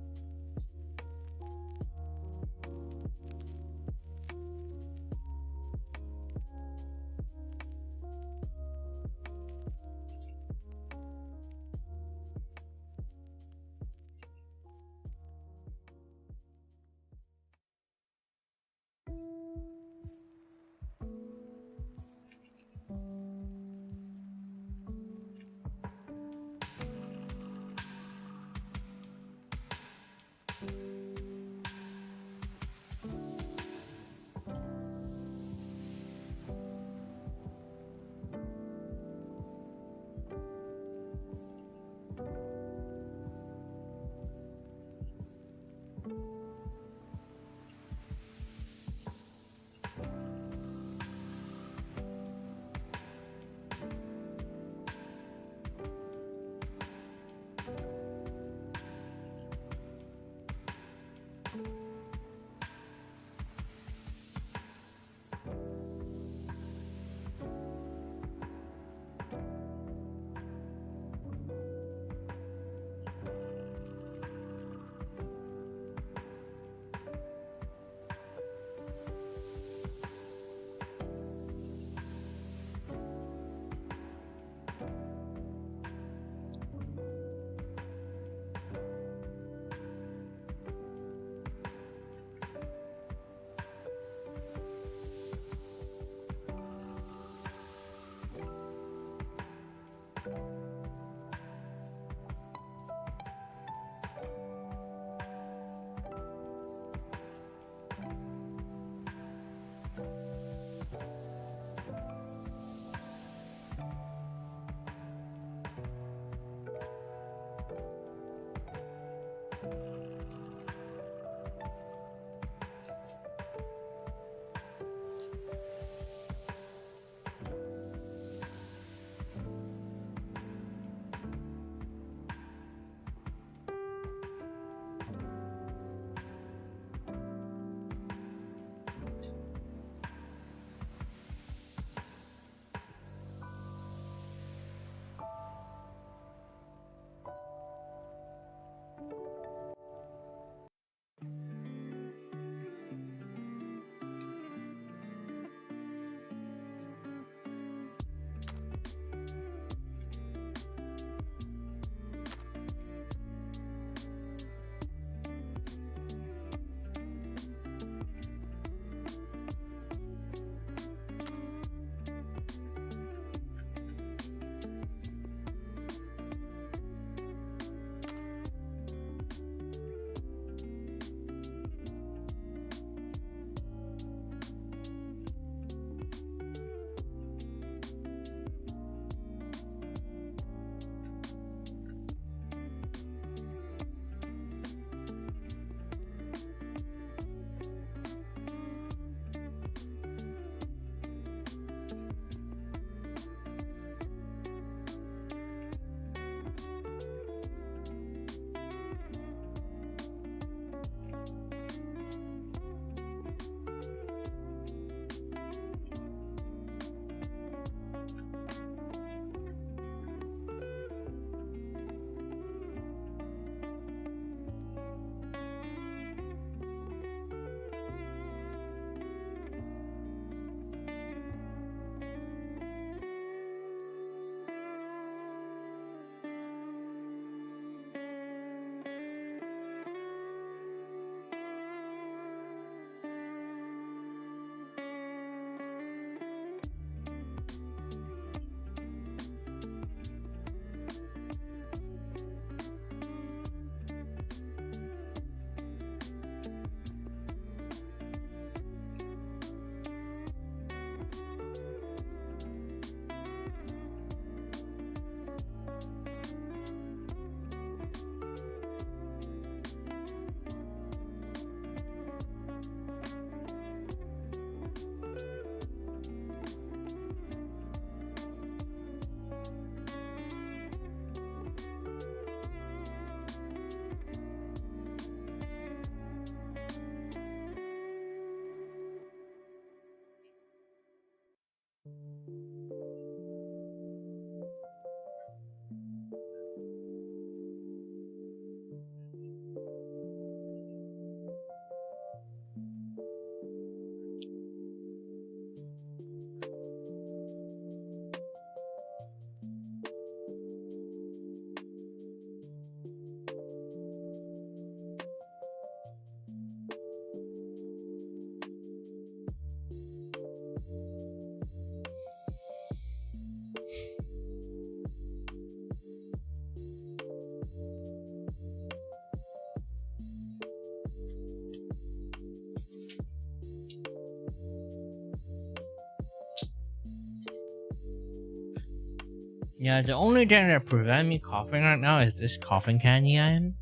Yeah, the only thing that prevents me coughing right now is this coughing candy I'm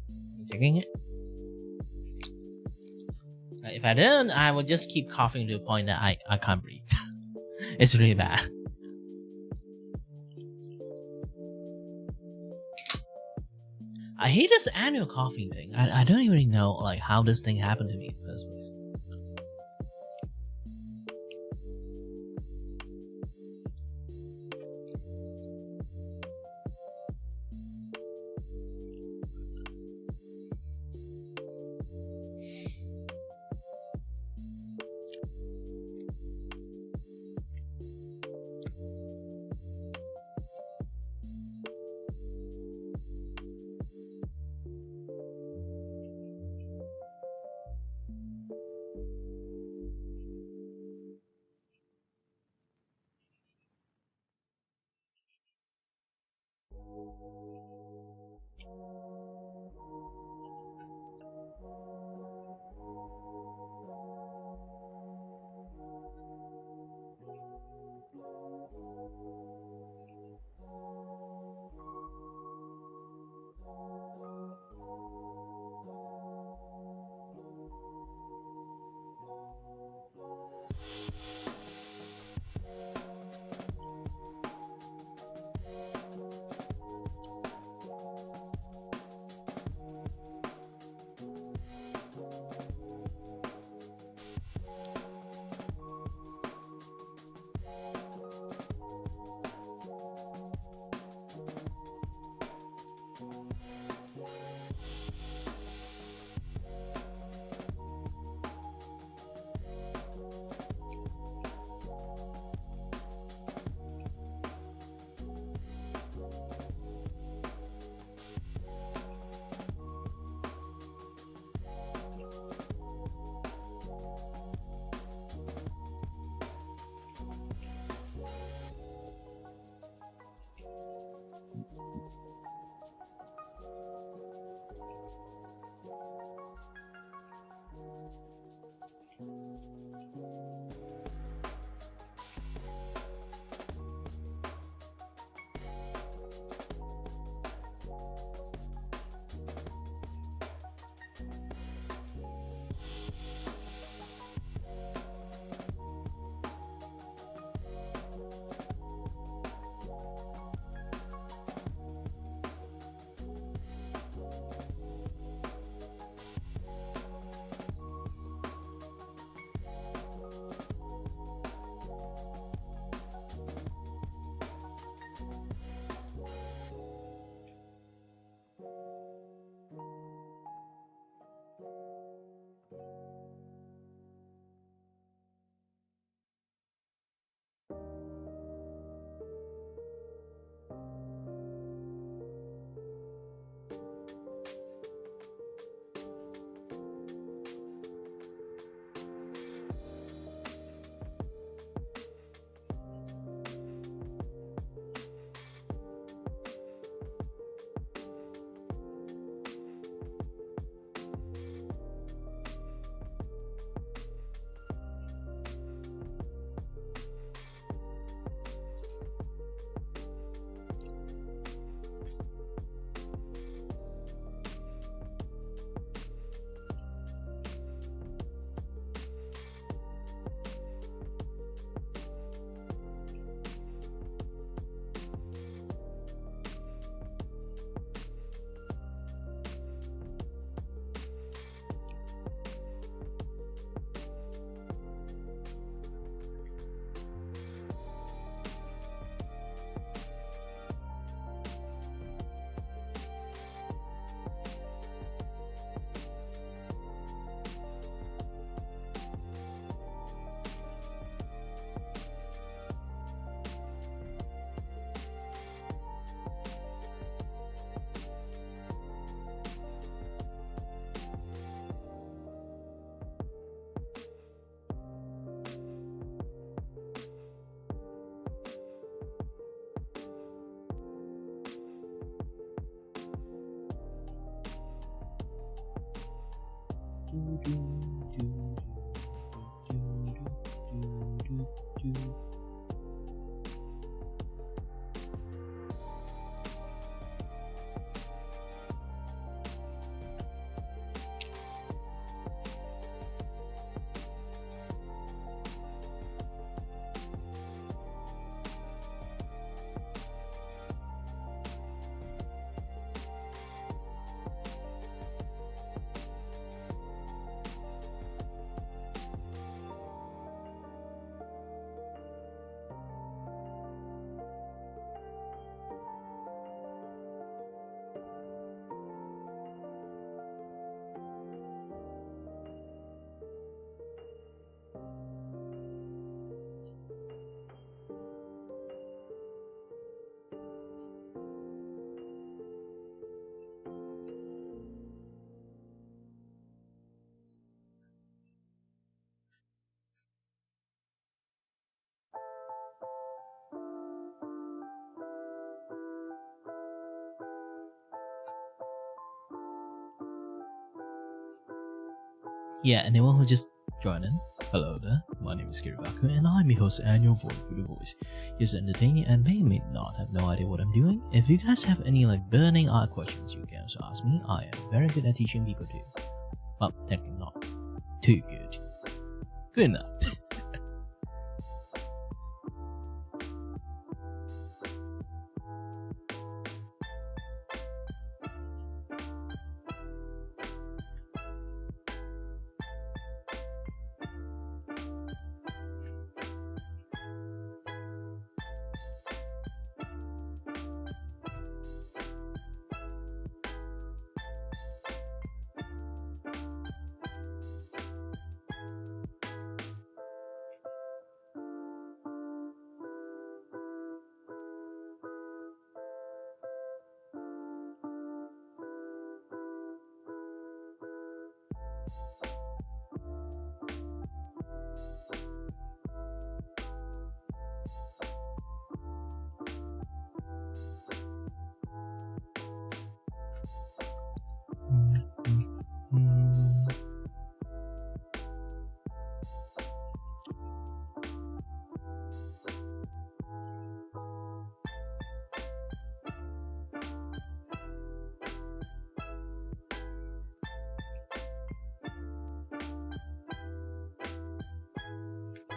taking it. If I didn't, I would just keep coughing to the point that I can't breathe. It's really bad. I hate this annual coughing thing. I don't even know like how this thing happened to me in the first place. Yeah, anyone who just joined in, hello there, my name is Kiribaka and I'm your host and your voice. It's entertaining and may not have no idea what I'm doing. If you guys have any burning art questions, you can also ask me. I am very good at teaching people too. Well, technically not. Too good. Good enough.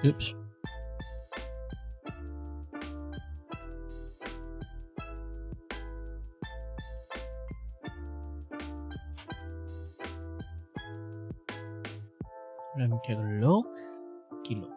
Oops. Let me take a look. Kilo.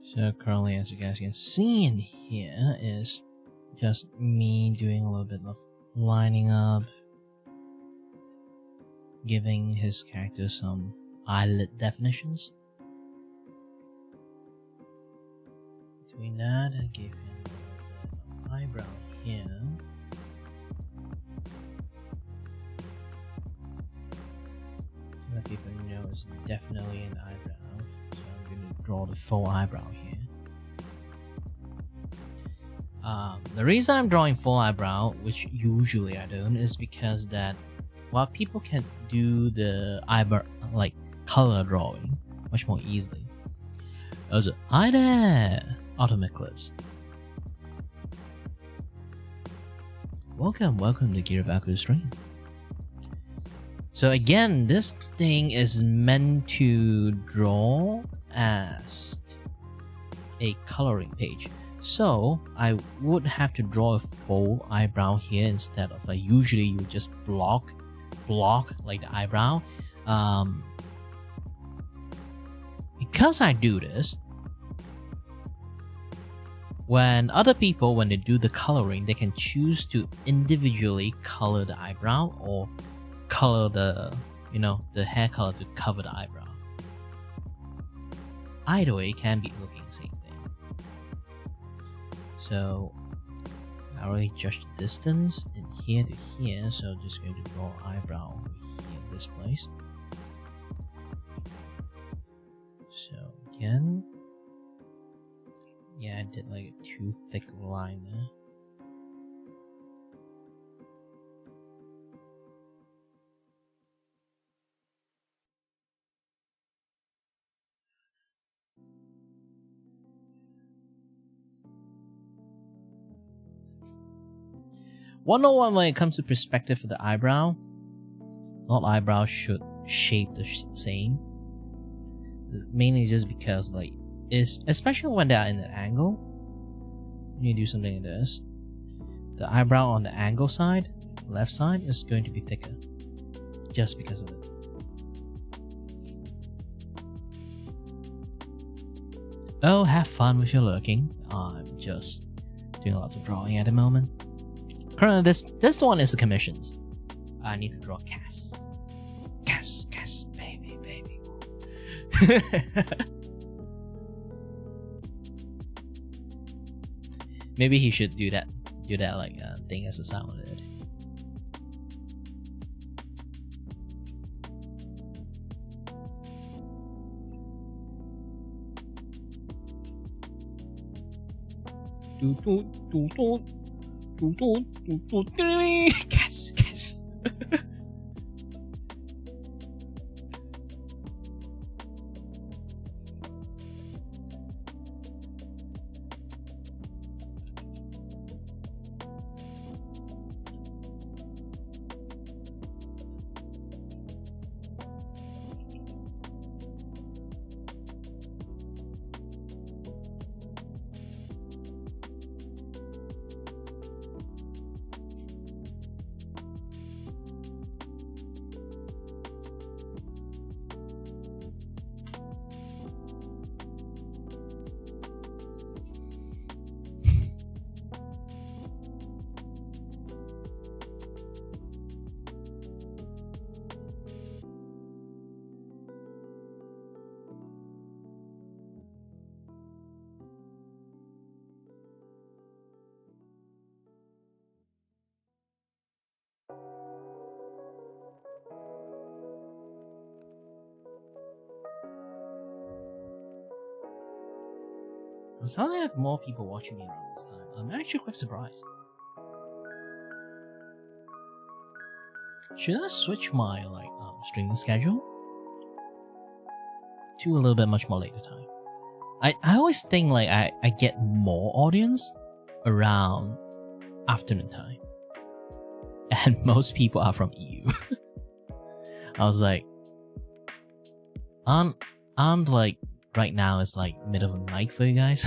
So currently, as you guys can see in here, is just me doing a little bit of lining up, giving his character some eyelid definitions. Between that, I gave him an eyebrow here. is definitely an eyebrow. So I'm going to draw the full eyebrow here. The reason I'm drawing full eyebrow, which usually I don't, is because that while people can do the eyebrow like color drawing much more easily. Also, hi there, Autumn Eclipse. Welcome to Gear Valkyrie stream. So again, this thing is meant to draw as a coloring page. So I would have to draw a full eyebrow here instead of like usually you just block like the eyebrow. Because I do this, when other people, when they do the coloring, they can choose to individually color the eyebrow or color the, the hair color to cover the eyebrow. Either way, it can be looking the same thing. So I already judged the distance in here to here, so I'm just going to draw eyebrow over here in this place. So again, yeah, I did like a too thick line there. One when it comes to perspective for the eyebrow, not eyebrows should shape the same. Mainly just because like especially when they are in an angle, when you do something like this, the eyebrow on the angle side, left side, is going to be thicker, just because of it. Oh, have fun with your lurking. I'm just doing lots of drawing at the moment. Currently, this one is the commissions. I need to draw Cass, baby. Maybe he should do that like thing as a sound with it. Cass. I'm starting to have more people watching me around this time. I'm actually quite surprised. Should I switch my streaming schedule to a little bit much more later time? I always think like I get more audience around afternoon time, and most people are from EU. I was like, aren't like right now it's like middle of the night for you guys.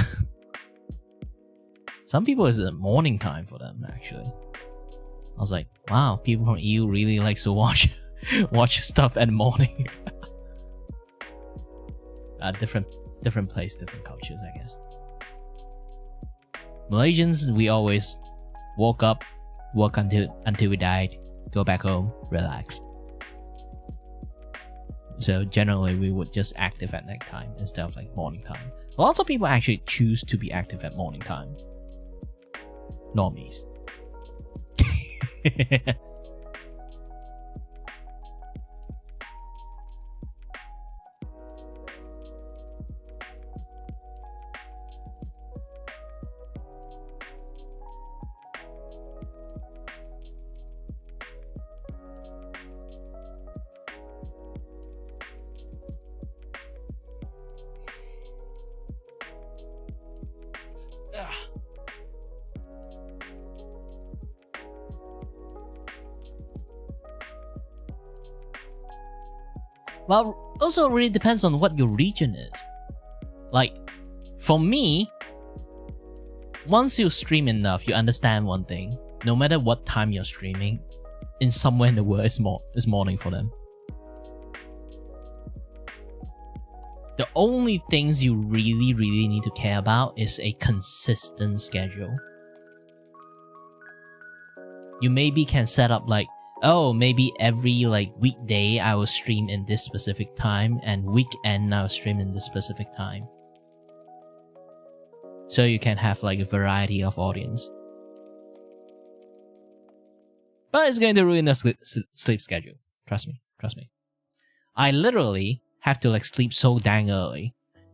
Some people it's a morning time for them actually. I was like, wow, people from EU really likes to watch stuff at morning. Different place, different cultures, I guess. Malaysians, we always woke up, work until we died, go back home, relax. So generally we would just active at night time instead of like morning time. Lots of people actually choose to be active at morning time. Normies. Well, also really depends on what your region is. Like, for me, once you stream enough, you understand one thing. No matter what time you're streaming, in somewhere in the world it's morning for them. The only things you really need to care about is a consistent schedule. You maybe can set up like, oh, maybe every like weekday I will stream in this specific time, and weekend I will stream in this specific time. So you can have like a variety of audience. But it's going to ruin the sleep schedule. Trust me. I literally have to like sleep so dang early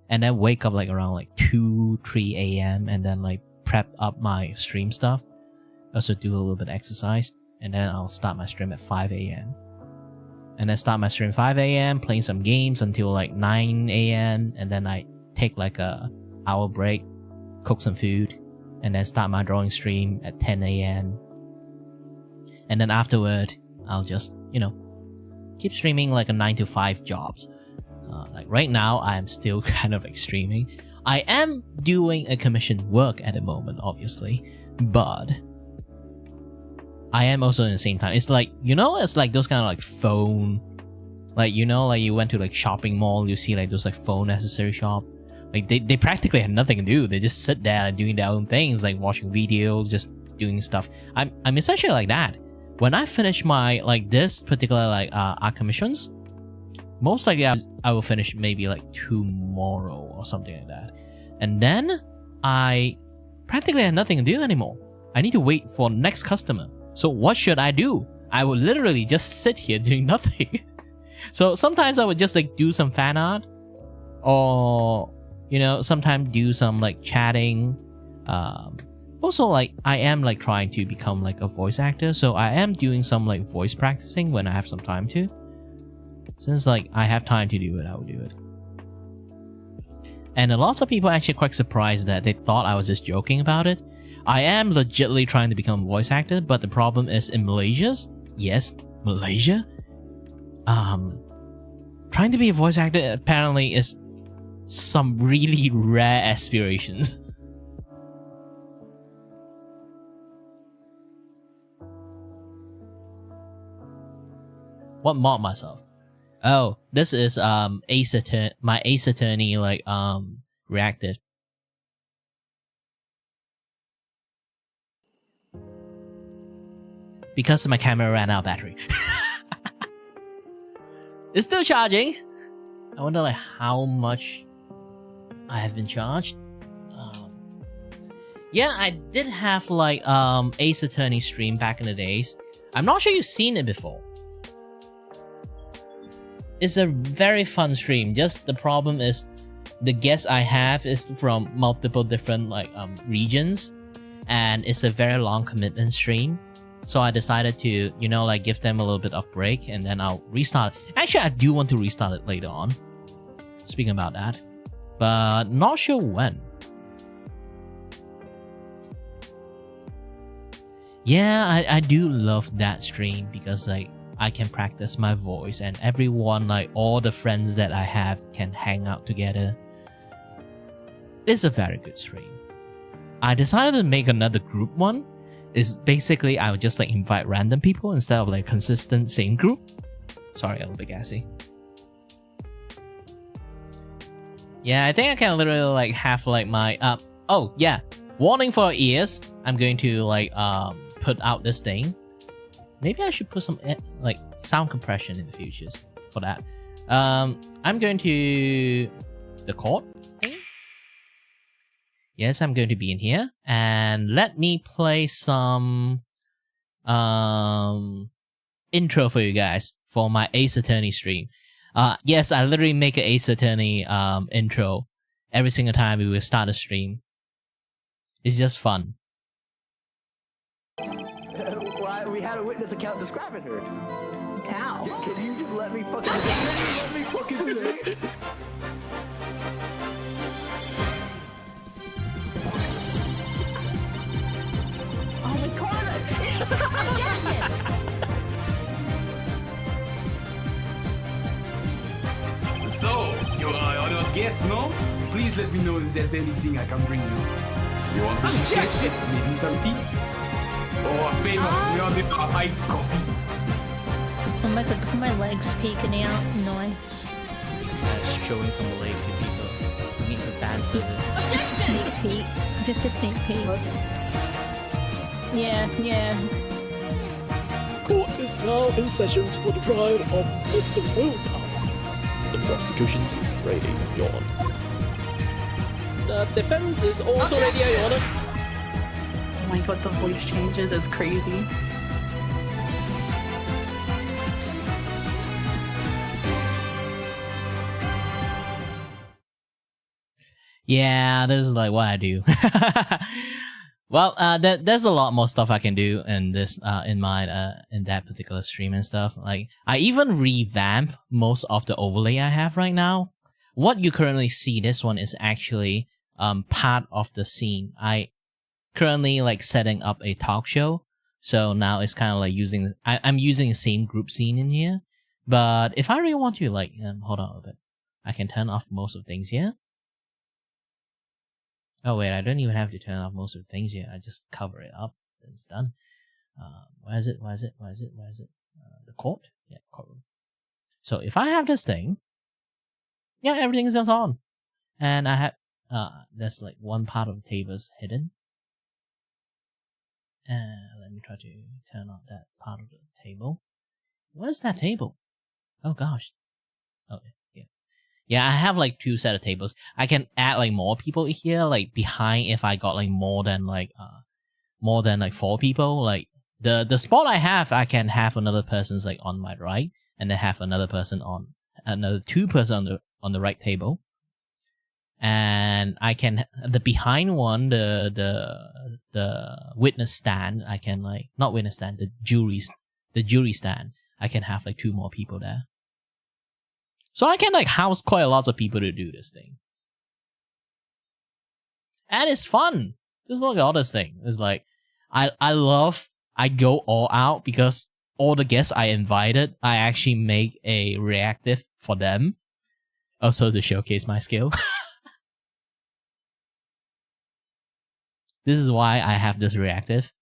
and then wake up like around like 2-3 a.m. and then like prep up my stream stuff. Also do a little bit of exercise, and then I'll start my stream at 5 a.m. And then start my stream 5 a.m. playing some games until like 9 a.m. and then I take like a hour break, cook some food, and then start my drawing stream at 10 a.m. And then afterward, I'll just, keep streaming like a 9 to 5 jobs. Like right now, I'm still kind of like streaming. I am doing a commissioned work at the moment, obviously, but I am also in the same time. It's like, it's like those kind of like phone, like, like you went to like shopping mall, you see like those like phone accessory shop. Like they practically have nothing to do. They just sit there and doing their own things, like watching videos, just doing stuff. I'm essentially like that. When I finish my like this particular like art commissions, most likely I will finish maybe like tomorrow or something like that. And then I practically have nothing to do anymore. I need to wait for next customer. So what should I do? I would literally just sit here doing nothing. So sometimes I would just like do some fan art, or sometimes do some like chatting. Also, like I am like trying to become like a voice actor, so I am doing some like voice practicing when I have some time to. Since like I have time to do it, I will do it. And a lot of people actually quite surprised that they thought I was just joking about it. I am legitimately trying to become a voice actor, but the problem is in Malaysia, trying to be a voice actor apparently is some really rare aspirations. What mod myself? Oh, this is my Ace Attorney like reactive. Because my camera ran out of battery. It's still charging. I wonder like how much I have been charged. Yeah, I did have like Ace Attorney stream back in the days. I'm not sure you've seen it before. It's a very fun stream. Just the problem is the guests I have is from multiple different like regions, and it's a very long commitment stream. So I decided to, like give them a little bit of break, and then I'll restart it. Actually, I do want to restart it later on. Speaking about that, but not sure when. Yeah, I do love that stream because like I can practice my voice, and everyone, like all the friends that I have, can hang out together. It's a very good stream. I decided to make another group one. Is basically I would just like invite random people instead of like consistent same group. Sorry, a little bit gassy. Yeah, I think I can literally like have like my oh yeah, warning for your ears. I'm going to like put out this thing. Maybe I should put some like sound compression in the futures for that. I'm going to the court. Yes, I'm going to be in here, and let me play some intro for you guys for my Ace Attorney stream. Yes, I literally make an Ace Attorney intro every single time we will start a stream. It's just fun. Well, we had a witness account describing her. How? Can you just let me fucking do this? Oh, my God! Objection! no? Please let me know if there's anything I can bring you. You want to Jack shit. maybe some tea? Or a famous grounded iced coffee? Oh my god, look at my legs peeking out. Nice. Showing some leg to people. We need some fan service. Sneak peek. Just a sneak peek. Yeah. Court is now in sessions for the trial of Mr. Willpower. The prosecution's ready, Your Honor. The defense is also ready, Your Honor. Oh my god, the voice changes. It's crazy. Yeah, this is like what I do. Well, there's a lot more stuff I can do in this, in that particular stream and stuff. Like, I even revamp most of the overlay I have right now. What you currently see, this one is actually part of the scene. I currently like setting up a talk show, so now it's kind of like I'm using the same group scene in here. But if I really want to, like, hold on a bit, I can turn off most of things here. Oh wait, I don't even have to turn off most of the things here. I just cover it up. Then it's done. Where is it? The court? Yeah, courtroom. So if I have this thing, yeah, everything is just on. And I have, there's like one part of the tables hidden. Let me try to turn on that part of the table. Where's that table? Oh gosh. Oh, yeah. Yeah, I have like 2 set of tables. I can add like more people here, like behind if I got like more than 4 people. Like the spot I have, I can have another person's like on my right, and then have another person on another 2 person on the right table. And I can the behind one, the witness stand, I can like not witness stand, the jury stand. I can have like 2 more people there. So I can like house quite a lot of people to do this thing. And it's fun. Just look at all this thing. It's like, I go all out because all the guests I invited, I actually make a reactive for them. Also to showcase my skill. This is why I have this reactive.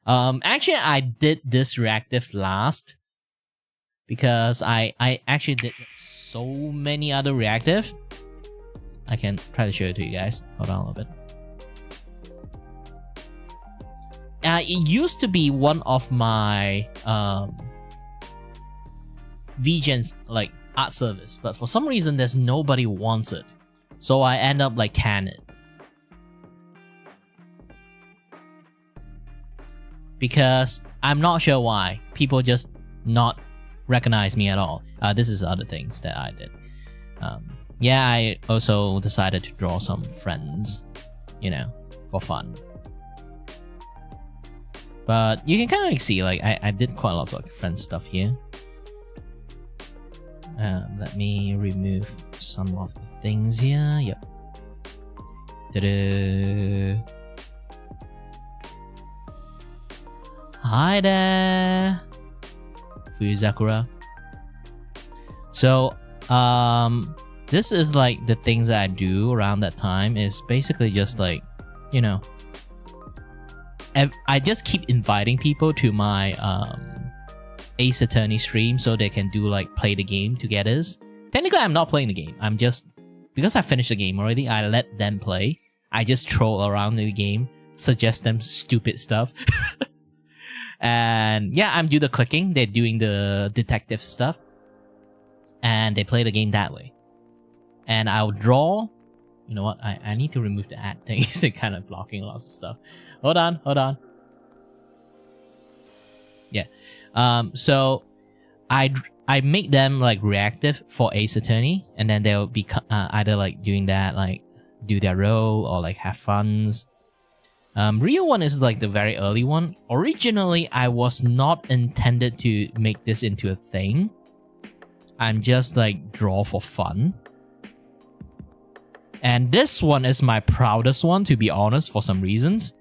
Actually, I did this reactive last. Because I actually did so many other reactive. I can try to show it to you guys. Hold on a little bit. It used to be one of my Vgen's like art service, but for some reason there's nobody who wants it. So I end up like can it. Because I'm not sure why. People just not recognize me at all. This is other things that I did. Yeah, I also decided to draw some friends, you know, for fun. But you can kind of like see, like, I did quite a lot of like friend stuff here. Let me remove some of the things here. Yep. Ta-da. Hi there, Fuyuzakura. So, this is like the things that I do around that time is basically just like, you know, I just keep inviting people to my Ace Attorney stream so they can do like play the game together. Technically, I'm not playing the game. I'm just, because I finished the game already, I let them play. I just troll around the game, suggest them stupid stuff. And yeah, I'm doing the clicking. They're doing the detective stuff. And they play the game that way. And I'll draw. You know what? I need to remove the ad thing. It's kind of blocking lots of stuff. Hold on. Yeah. So I make them like reactive for Ace Attorney, and then they'll be either like doing that, like do their role or like have funs. Real one is like the very early one. Originally, I was not intended to make this into a thing. I'm just like draw for fun. And this one is my proudest one, to be honest, for some reasons.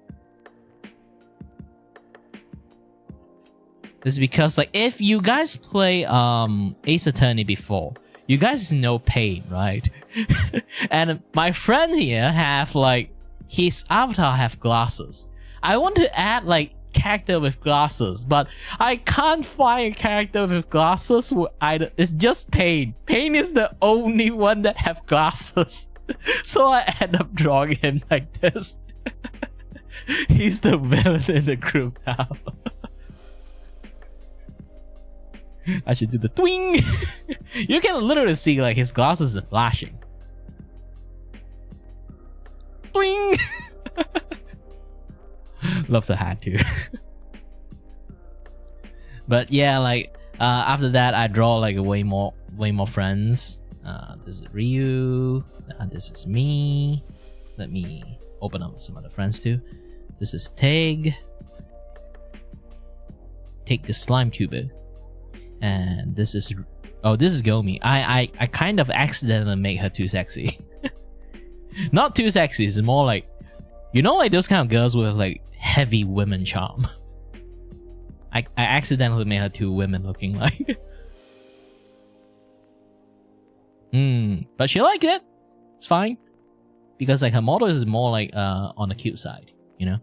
This is because like if you guys play Ace Attorney before, you guys know Pain, right? And my friend here have like his avatar have glasses. I want to add like character with glasses, but I can't find a character with glasses who either. It's just Pain. Pain is the only one that have glasses. So I end up drawing him like this. He's the villain in the group now. I should do the twing. You can literally see like his glasses are flashing. Twing. Loves the hat too. But yeah, like after that I draw like way more friends. This is Ryu. This is me. Let me open up some other friends too. This is Tig. Take the slime tuber. And this is Gomi. I kind of accidentally make her too sexy. Not too sexy, it's more like, you know, like those kind of girls with like heavy women charm. I accidentally made her too women looking like. But she liked it. It's fine. Because like her model is more like on the cute side, you know?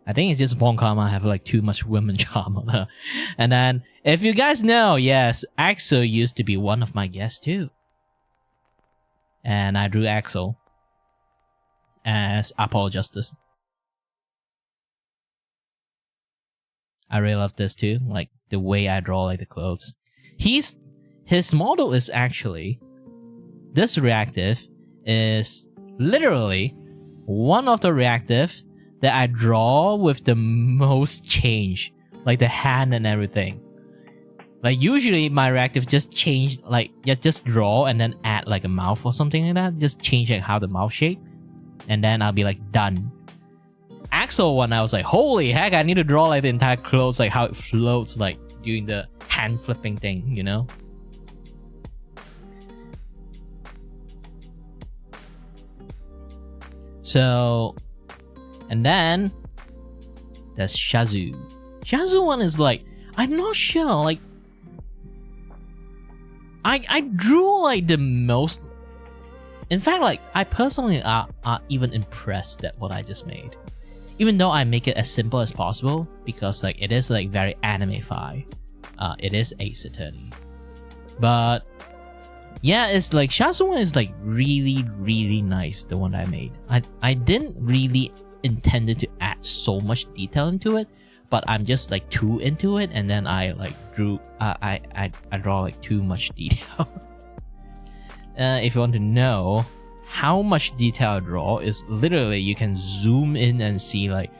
I think it's just Von Karma have like too much women charm on her. And then, if you guys know, yes, Axel used to be one of my guests too. And I drew Axel as Apollo Justice. I really love this too, like the way I draw like the clothes. His model is actually, this reactive is literally one of the reactives that I draw with the most change, like the hand and everything. Like usually my reactive just change, like just draw and then add like a mouth or something like that. Just change like how the mouth shape, and then I'll be like done. Axel one, I was like, holy heck, I need to draw like the entire clothes, like how it floats, like doing the hand flipping thing, you know? So, and then there's Shazu. Shazu one is like, I'm not sure, like I drew like the most. In fact, like I personally are even impressed at what I just made. Even though I make it as simple as possible, because like it is like very anime-fi. It is Ace Attorney. But yeah, it's like Shazu one is like really nice, the one that I made. I didn't really intended to add so much detail into it, but I'm just like too into it, and then I like drew I draw like too much detail. If you want to know how much detail I draw, is literally you can zoom in and see like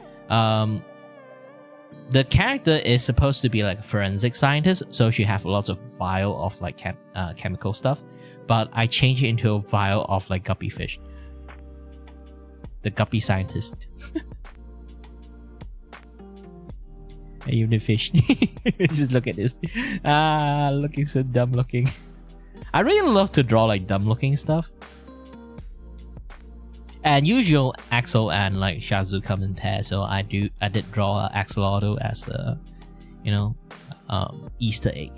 the character is supposed to be like a forensic scientist, so she have lots of vial of like chemical stuff, but I change it into a vial of like guppy fish. The guppy scientist. Even the fish. Just look at this. Looking so dumb looking. I really love to draw like dumb looking stuff. And usual Axel and like Shazu come in pairs, so I did draw Axolotl as a, you know, Easter egg.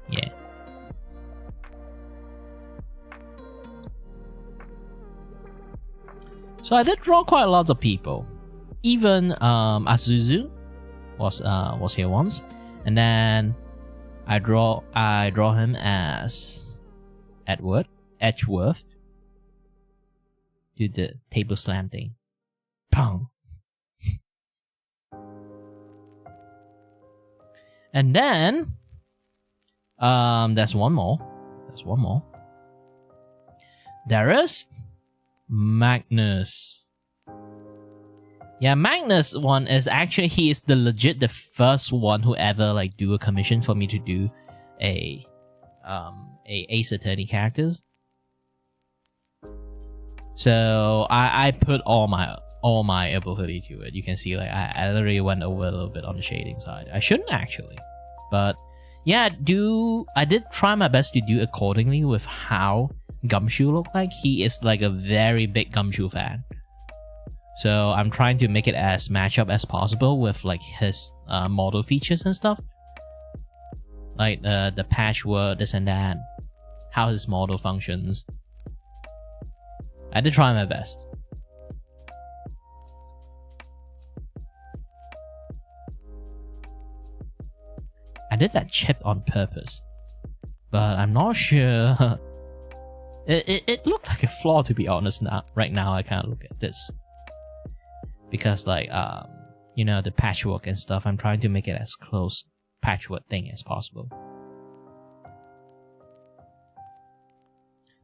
Yeah. So I did draw quite a lot of people. Even Azuzu was here once, and then I draw him as Edgeworth. Do the table slam thing. Pong. And then there's one more. There is Magnus. Yeah, Magnus one is actually, he is the first one who ever like do a commission for me to do a Ace Attorney characters. So I put all my ability to it. You can see like I literally went over a little bit on the shading side. I shouldn't actually, but yeah, I did try my best to do accordingly with how Gumshoe looked like. He is like a very big Gumshoe fan, so I'm trying to make it as match up as possible with like his model features and stuff, like the patchwork, this and that, how his model functions. I did try my best. I did that chip on purpose, but I'm not sure. It looked like a flaw, to be honest. Now, right now, I can't look at this because, like, you know, the patchwork and stuff. I'm trying to make it as close patchwork thing as possible.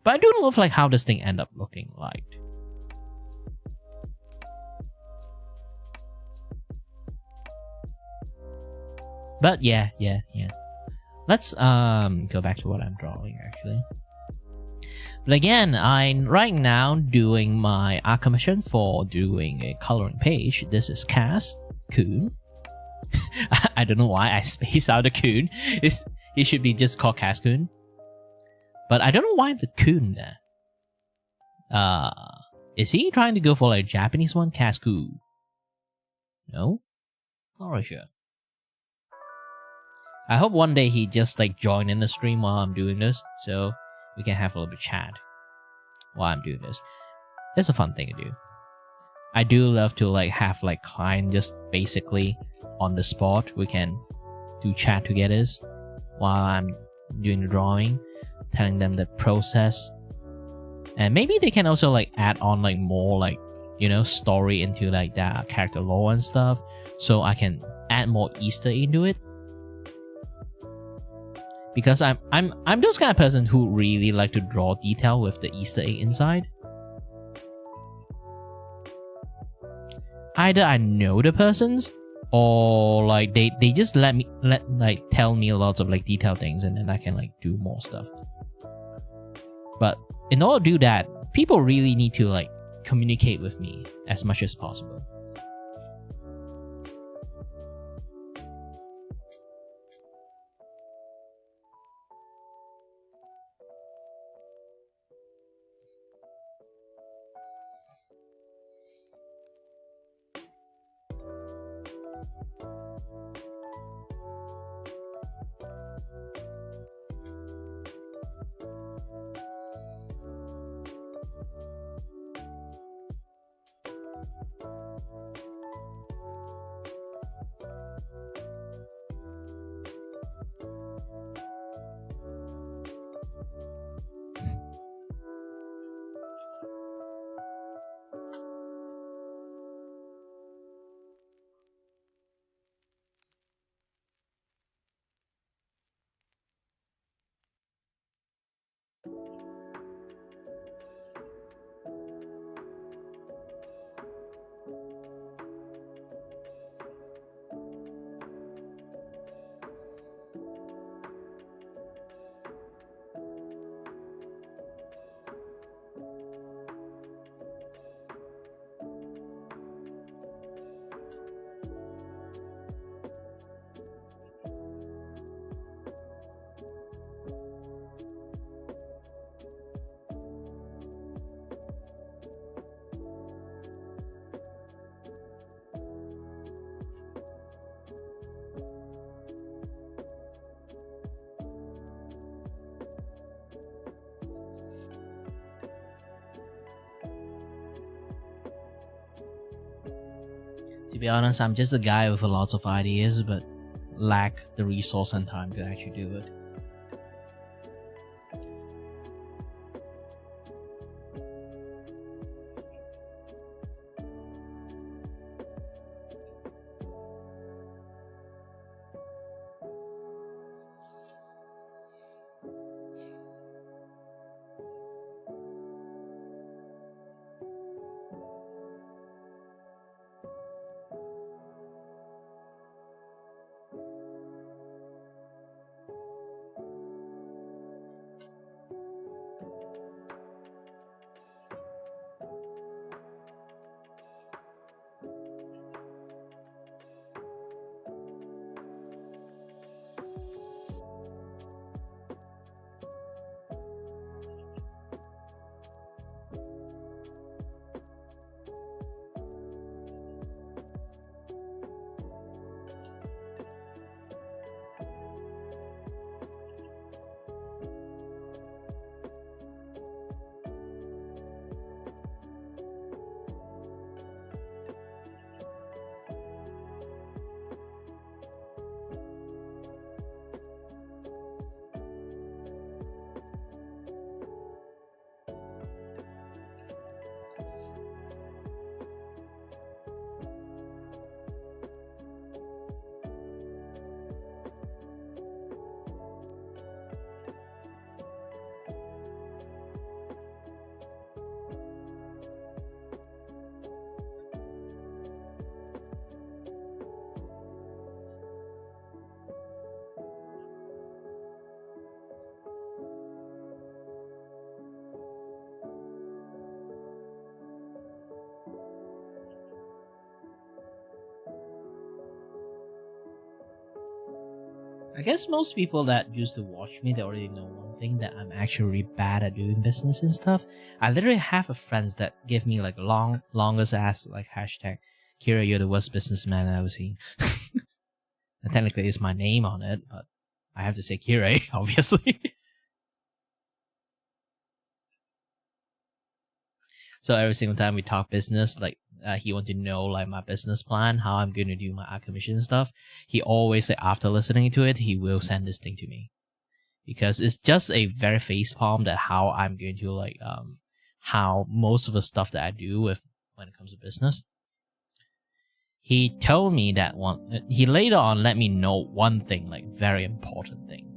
But I do love like how this thing end up looking like. But yeah. Let's go back to what I'm drawing actually. But again, I'm right now doing my art commission for doing a coloring page. This is Cass Coon. I don't know why I spaced out the Coon. He should be just called Cass Coon. But I don't know why the Coon there. Is he trying to go for like a Japanese one? Cass Coon. No? Not really sure. I hope one day he just like join in the stream while I'm doing this, so we can have a little bit chat while I'm doing this. It's a fun thing to do. I do love to like have like client just basically on the spot. We can do chat together while I'm doing the drawing, telling them the process, and maybe they can also like add on like more like, you know, story into like that character lore and stuff, so I can add more Easter into it. Because I'm those kind of person who really like to draw detail with the Easter egg inside. Either I know the persons, or like they just tell me lots of like detailed things, and then I can like do more stuff. But in order to do that, people really need to like communicate with me as much as possible. To be honest, I'm just a guy with lots of ideas, but lack the resource and time to actually do it. I guess most people that used to watch me, they already know one thing, that I'm actually really bad at doing business and stuff. I literally have a friends that give me like longest ass like hashtag Kira, you're the worst businessman I've ever seen. And technically it's my name on it, but I have to say Kira, obviously. So every single time we talk business, like he want to know like my business plan, how I'm going to do my art commission and stuff. He always, like, after listening to it, he will send this thing to me, because it's just a very facepalm that how I'm going to like how most of the stuff that I do with when it comes to business. He told me that he later on let me know one thing, like very important thing.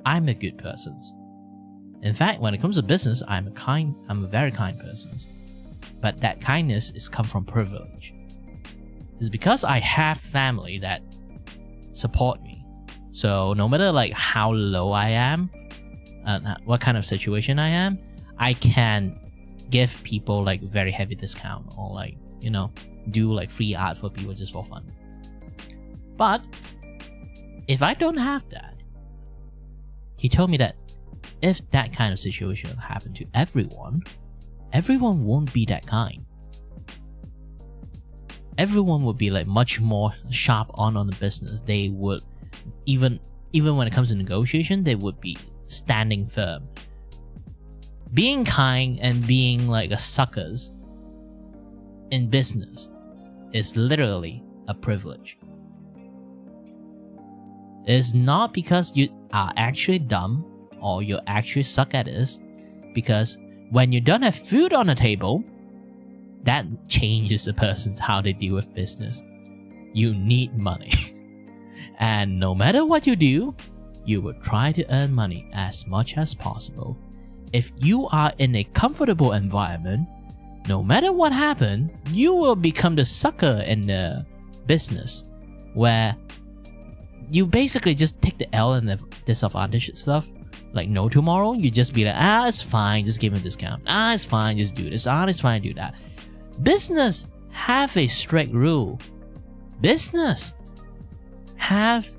I'm a good person. In fact, when it comes to business, I'm a very kind person. But that kindness is come from privilege. It's because I have family that support me. So no matter like how low I am, what kind of situation I am, I can give people like very heavy discount, or like, you know, do like free art for people just for fun. But if I don't have that, he told me that if that kind of situation happened to everyone won't be that kind. Everyone would be like much more sharp on the business. They would, even when it comes to negotiation, they would be standing firm. Being kind and being like a suckers in business is literally a privilege. It's not because you are actually dumb or you actually suck at this, because when you don't have food on the table, that changes a person's how they deal with business. You need money. And no matter what you do, you will try to earn money as much as possible. If you are in a comfortable environment, no matter what happens, you will become the sucker in the business, where you basically just take the L and the disadvantage stuff. Like, no tomorrow, you just be like, it's fine, just give me a discount. It's fine, just do this. It's fine, do that. Business have a strict rule. Business have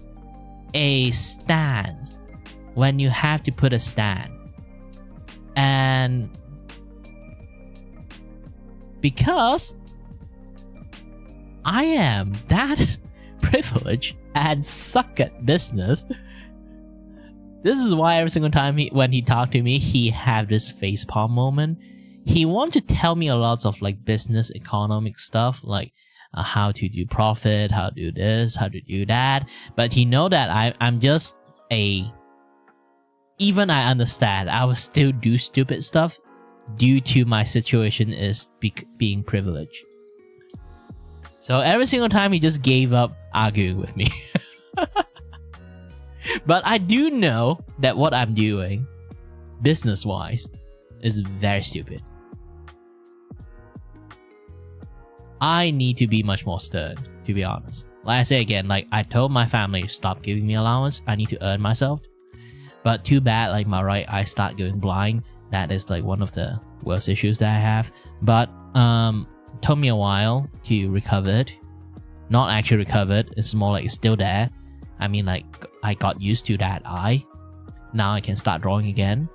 a stand when you have to put a stand. And because I am that privileged and suck at business, this is why every single time when he talked to me, he have this facepalm moment. He want to tell me a lot of like business economic stuff, like how to do profit, how to do this, how to do that. But he know that I'm just even I understand, I will still do stupid stuff due to my situation is being privileged. So every single time he just gave up arguing with me. But I do know that what I'm doing, business-wise, is very stupid. I need to be much more stern, to be honest. Like I say again, like I told my family, stop giving me allowance. I need to earn myself. But too bad, like my right eye start going blind. That is like one of the worst issues that I have. But it took me a while to recover it. Not actually recovered. It's more like it's still there. I mean, like, I got used to that eye. Now I can start drawing again.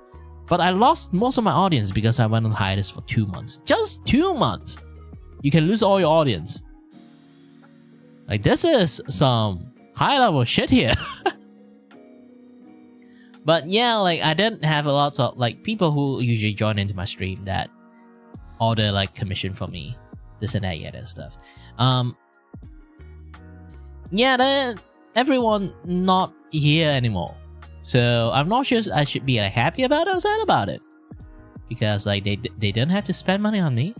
But I lost most of my audience because I went on hiatus for 2 months. Just 2 months! You can lose all your audience. Like, this is some high-level shit here. But yeah, like, I didn't have a lot of, like, people who usually join into my stream that order, like, commission from me. This and that, yeah, that stuff. Yeah, everyone not here anymore. So I'm not sure I should be like happy about it or sad about it, because like they didn't have to spend money on me.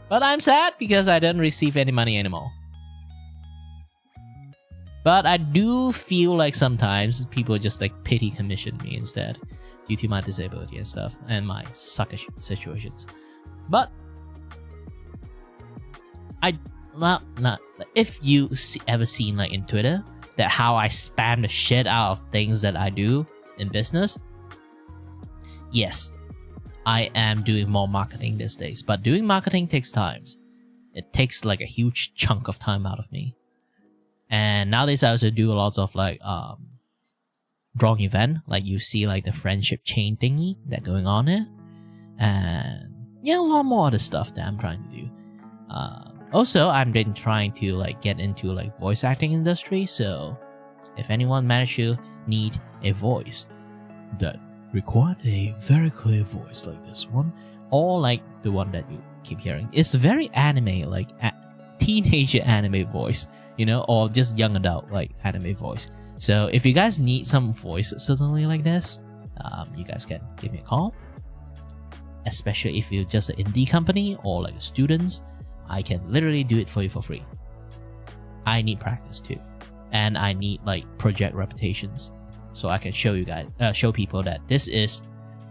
But I'm sad because I didn't receive any money anymore. But I do feel like sometimes people just like pity commission me instead, due to my disability and stuff and my suckish situations. But if you ever seen like in Twitter that how I spam the shit out of things that I do in business, yes, I am doing more marketing these days. But doing marketing takes time. It takes like a huge chunk of time out of me. And nowadays I also do lots of like drawing event, like you see like the friendship chain thingy that going on here, and yeah, a lot more other stuff that I'm trying to do. Also, I'm been trying to like get into like voice acting industry. So if anyone managed to need a voice that required a very clear voice like this one, or like the one that you keep hearing, it's very anime, like teenager anime voice, you know, or just young adult like anime voice. So if you guys need some voice suddenly like this, you guys can give me a call. Especially if you're just an indie company or like students, I can literally do it for you for free. I need practice too, and I need like project reputations, so I can show you guys, show people that this is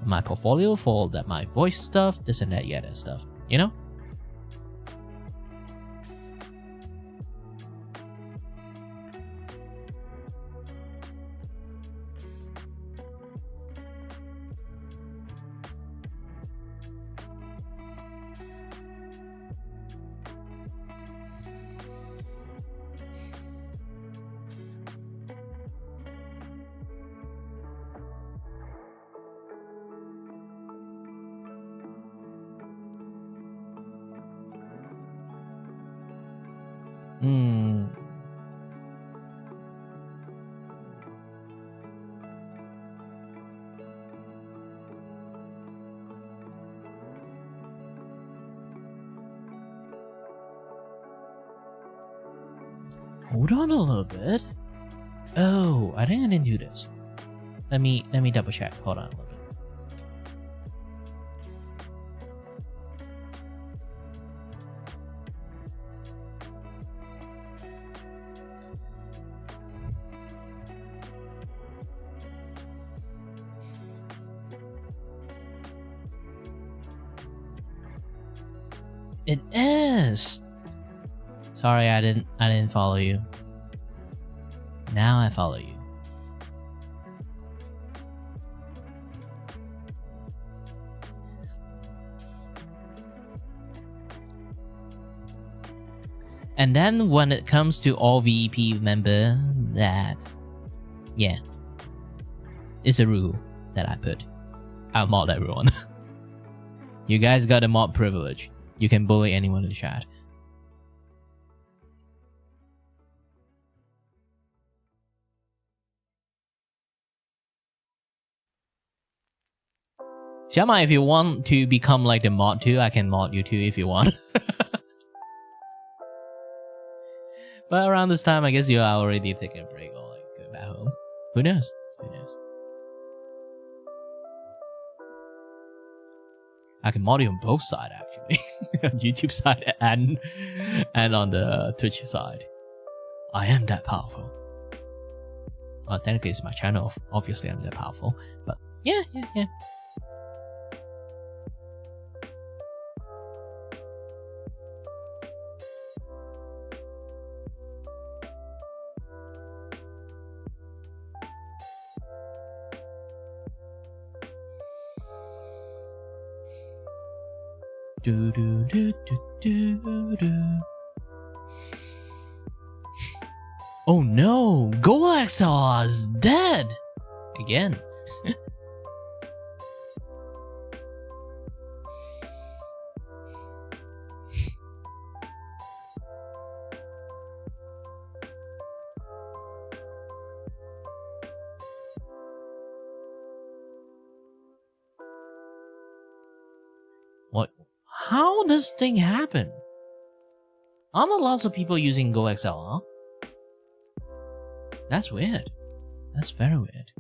my portfolio for that my voice stuff, this and that, yeah, that stuff, you know. Hold on a little bit. Oh, I think I didn't do this. Let me double check. Hold on a little bit. It is. Sorry, I didn't follow you. Now I follow you. And then when it comes to all VEP member, that, yeah, it's a rule that I put. I'll mod everyone. You guys got a mod privilege. You can bully anyone in the chat. Xiaoma, if you want to become like the mod too, I can mod you too if you want. But around this time, I guess you are already taking a break or like going back home. Who knows? Who knows? I can mod you on both sides actually. On YouTube side and on the Twitch side. I am that powerful. Well, technically it's my channel. Obviously I'm that powerful. But yeah. Do do do do do do. Oh no! Golaxar is dead again. What? How does this thing happen? Aren't there lots of people using GoXL, huh? That's weird. That's very weird.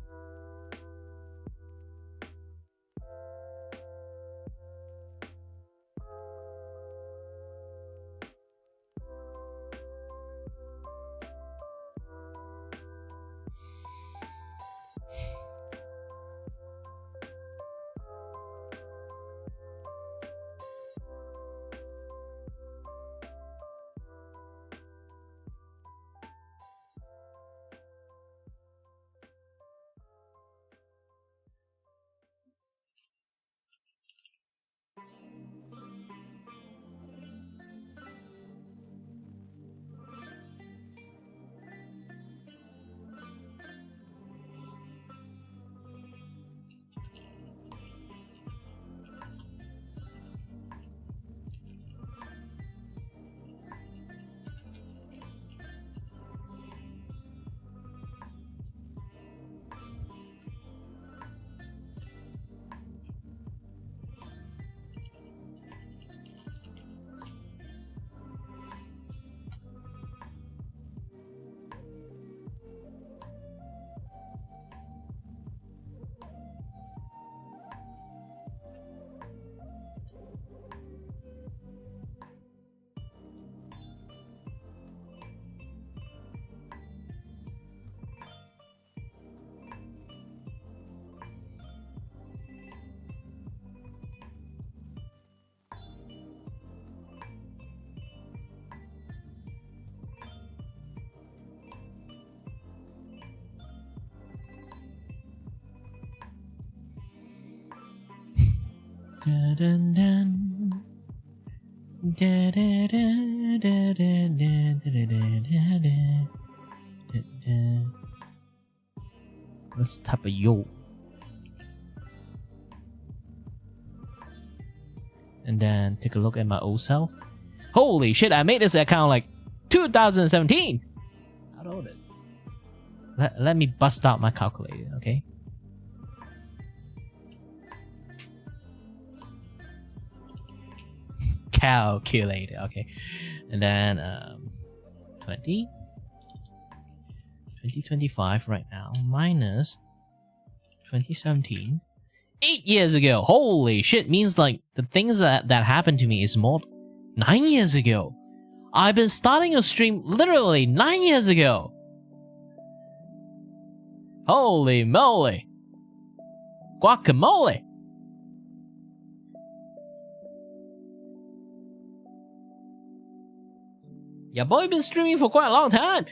Dun, dun, dun. Da, da, da, da, da, da, da, da, da, da, da. Let's type a yo. And then take a look at my old self. Holy shit, I made this account like 2017. How old it? Let me bust out my calculator, okay? Calculator, okay. And then 2025 right now minus 2017. 8 years ago. Holy shit, means like the things that happened to me is more 9 years ago. I've been starting a stream literally 9 years ago. Holy moly. Guacamole. Your boy been streaming for quite a long time.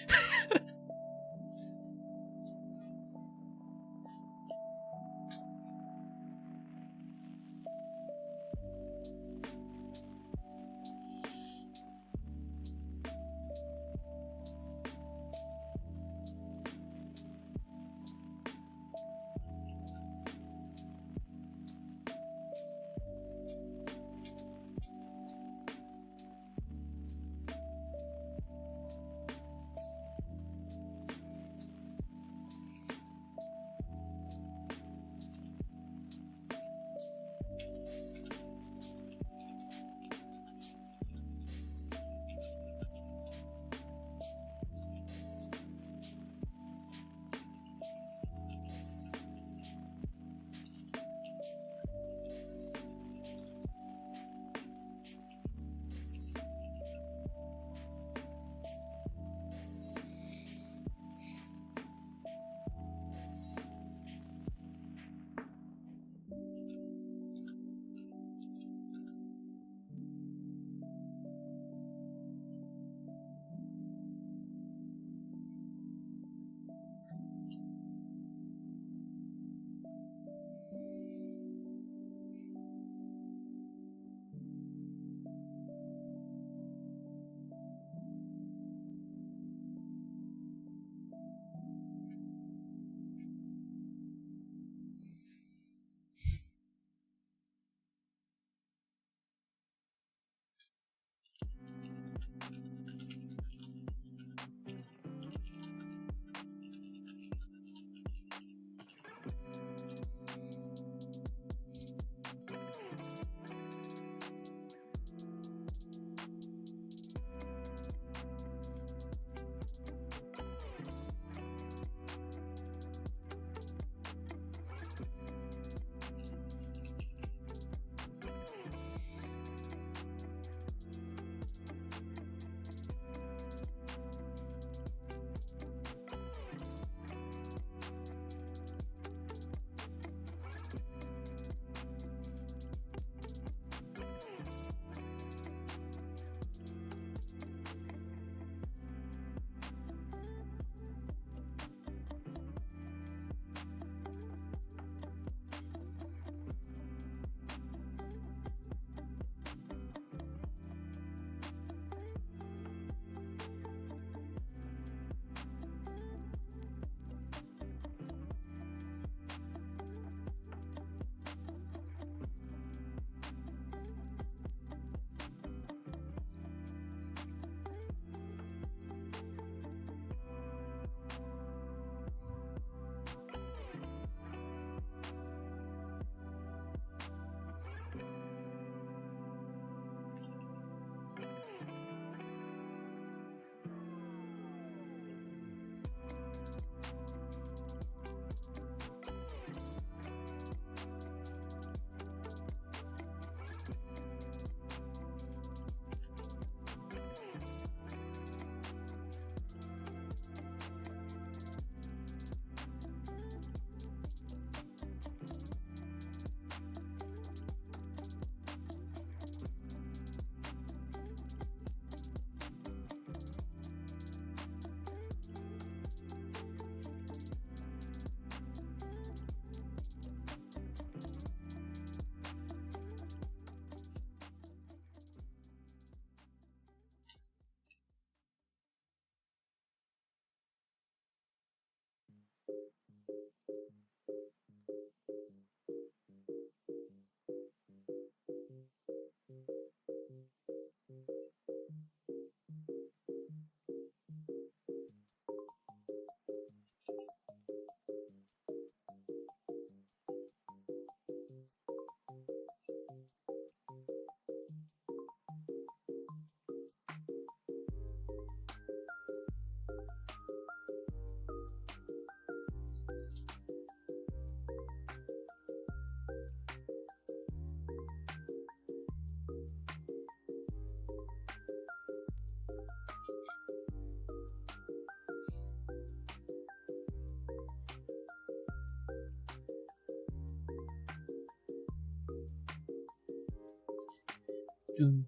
Whew.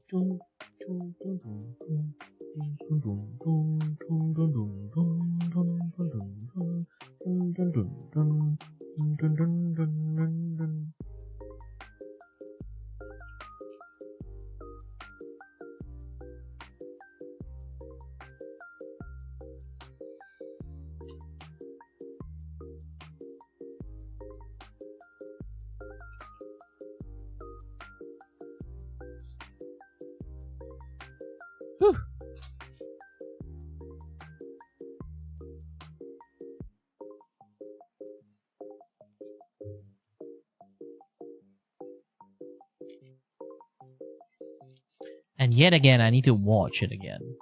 And yet again, I need to watch it again.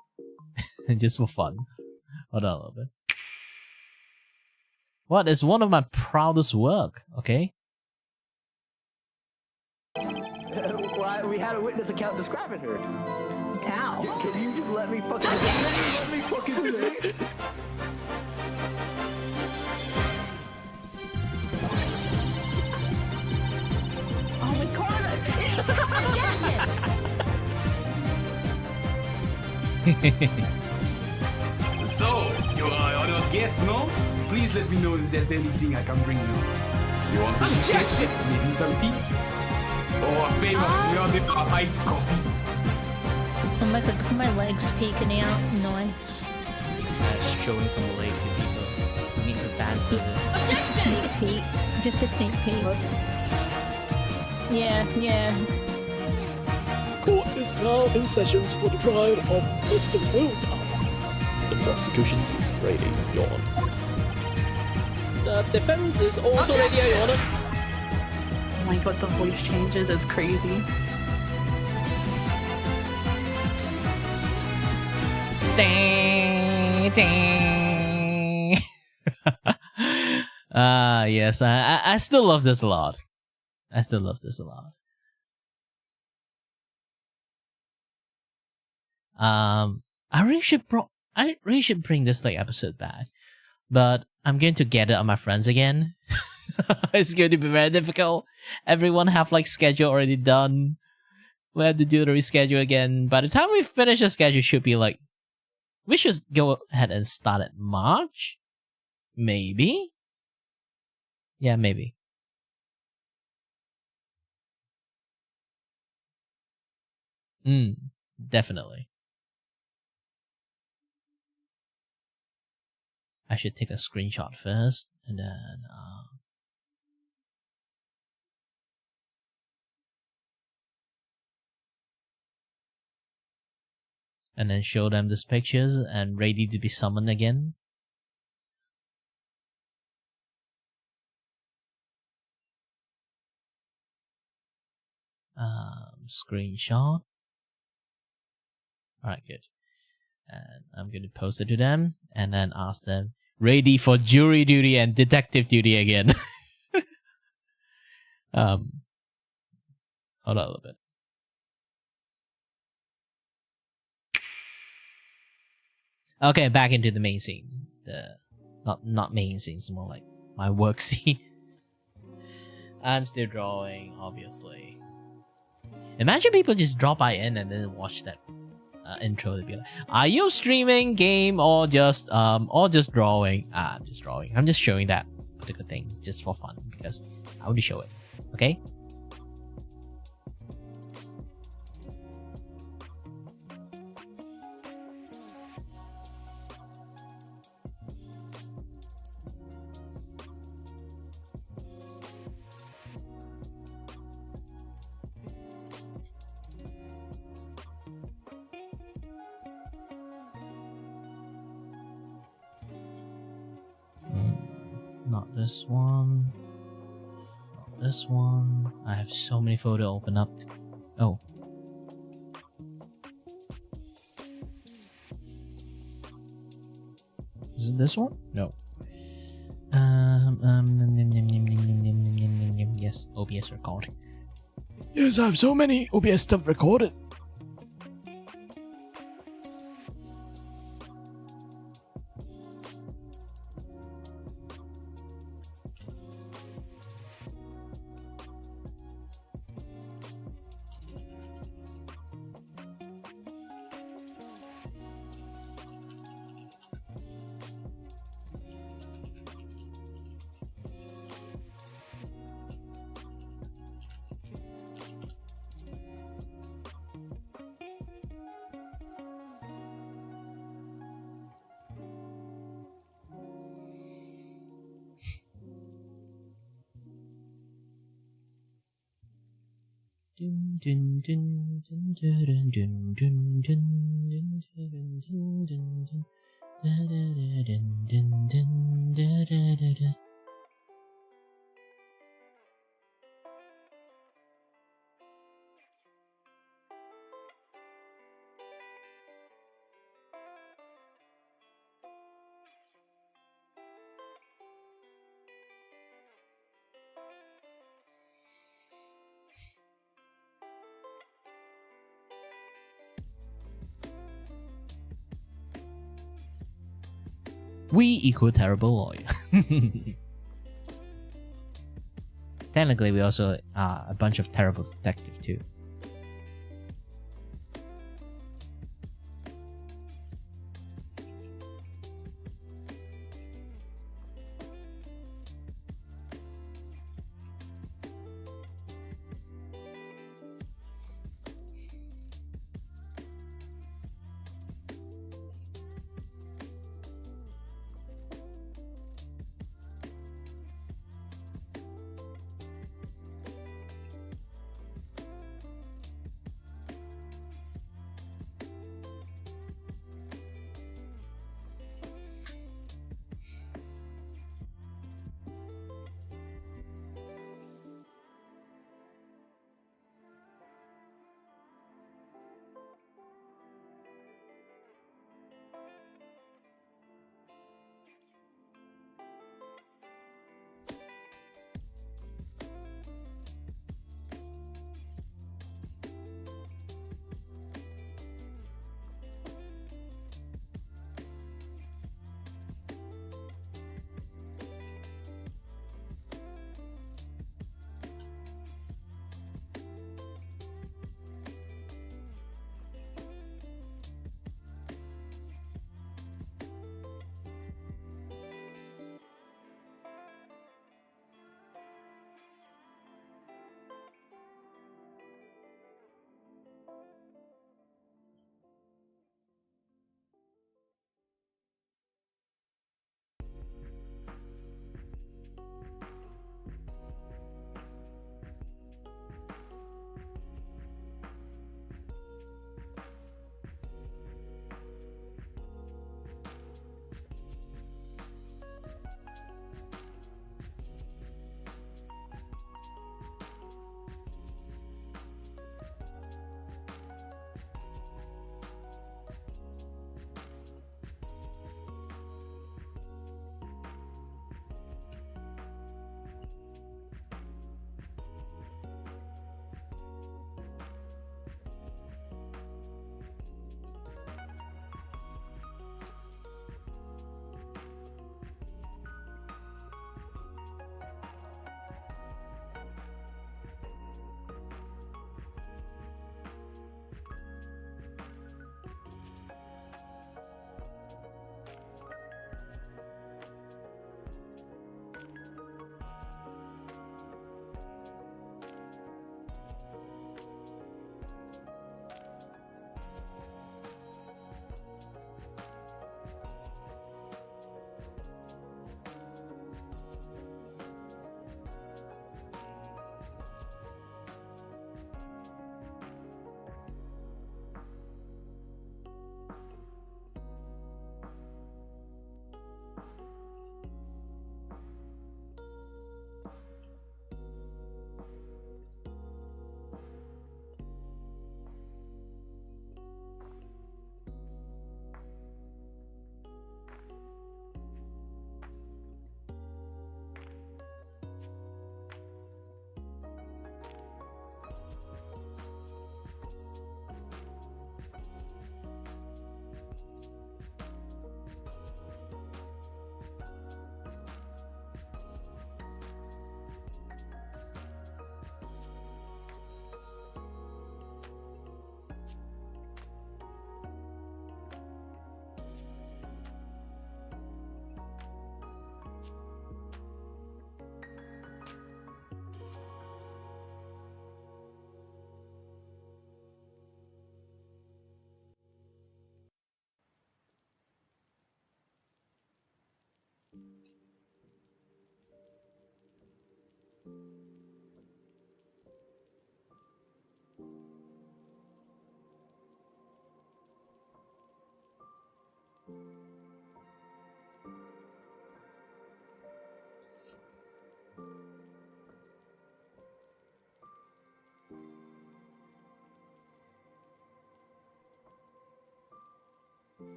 Just for fun. Hold on a little bit. What is one of my proudest work, okay? Well, we had a witness account describing her. How? Can you just let me fucking let me fucking do it? Oh my god! So, you are our guest, no? Please let me know if there's anything I can bring you. You want a biscuit? Maybe some tea? Or a famous melted iced coffee? Oh my god, look at my legs peeking out. Nice. Showing some leg to people. Who needs a fan service. Sneak peek. Just a sneak peek. Yeah. Court is now in sessions for the trial of Mr. Vtuber. The prosecution's ready, Your Honor. The defense is also ready, Your Honor. Oh my god, the voice changes is crazy. Yes, I still love this a lot. I still love this a lot. I really should bring this like episode back, but I'm going to gather all my friends again. It's going to be very difficult. Everyone have like schedule already done. We have to do the reschedule again. By the time we finish the schedule, should be like, we should go ahead and start at March, maybe. Yeah, maybe. Definitely. I should take a screenshot first, and then show them these pictures and ready to be summoned again. Screenshot. Alright, good. And I'm going to post it to them and then ask them, ready for jury duty and detective duty again. Hold on a little bit. Okay, back into the main scene. Not main scene, it's more like my work scene. I'm still drawing, obviously. Imagine people just drop by in and then watch that intro to be like, are you streaming game or just drawing? I'm just drawing. I'm just showing that particular things just for fun because I want to show it. Okay? Not this one. Not this one. I have so many photos open up. Oh. Is it this one? No. Yes, OBS recording. Yes, I have so many OBS stuff recorded. Dun, dun, dun, dun, dun, dun, dun, dun, dun, dun, dun, dun, dun. Da, da, da, dun, dun, dun, da, da, da, da. We equal terrible lawyer. Technically, we also are a bunch of terrible detective too.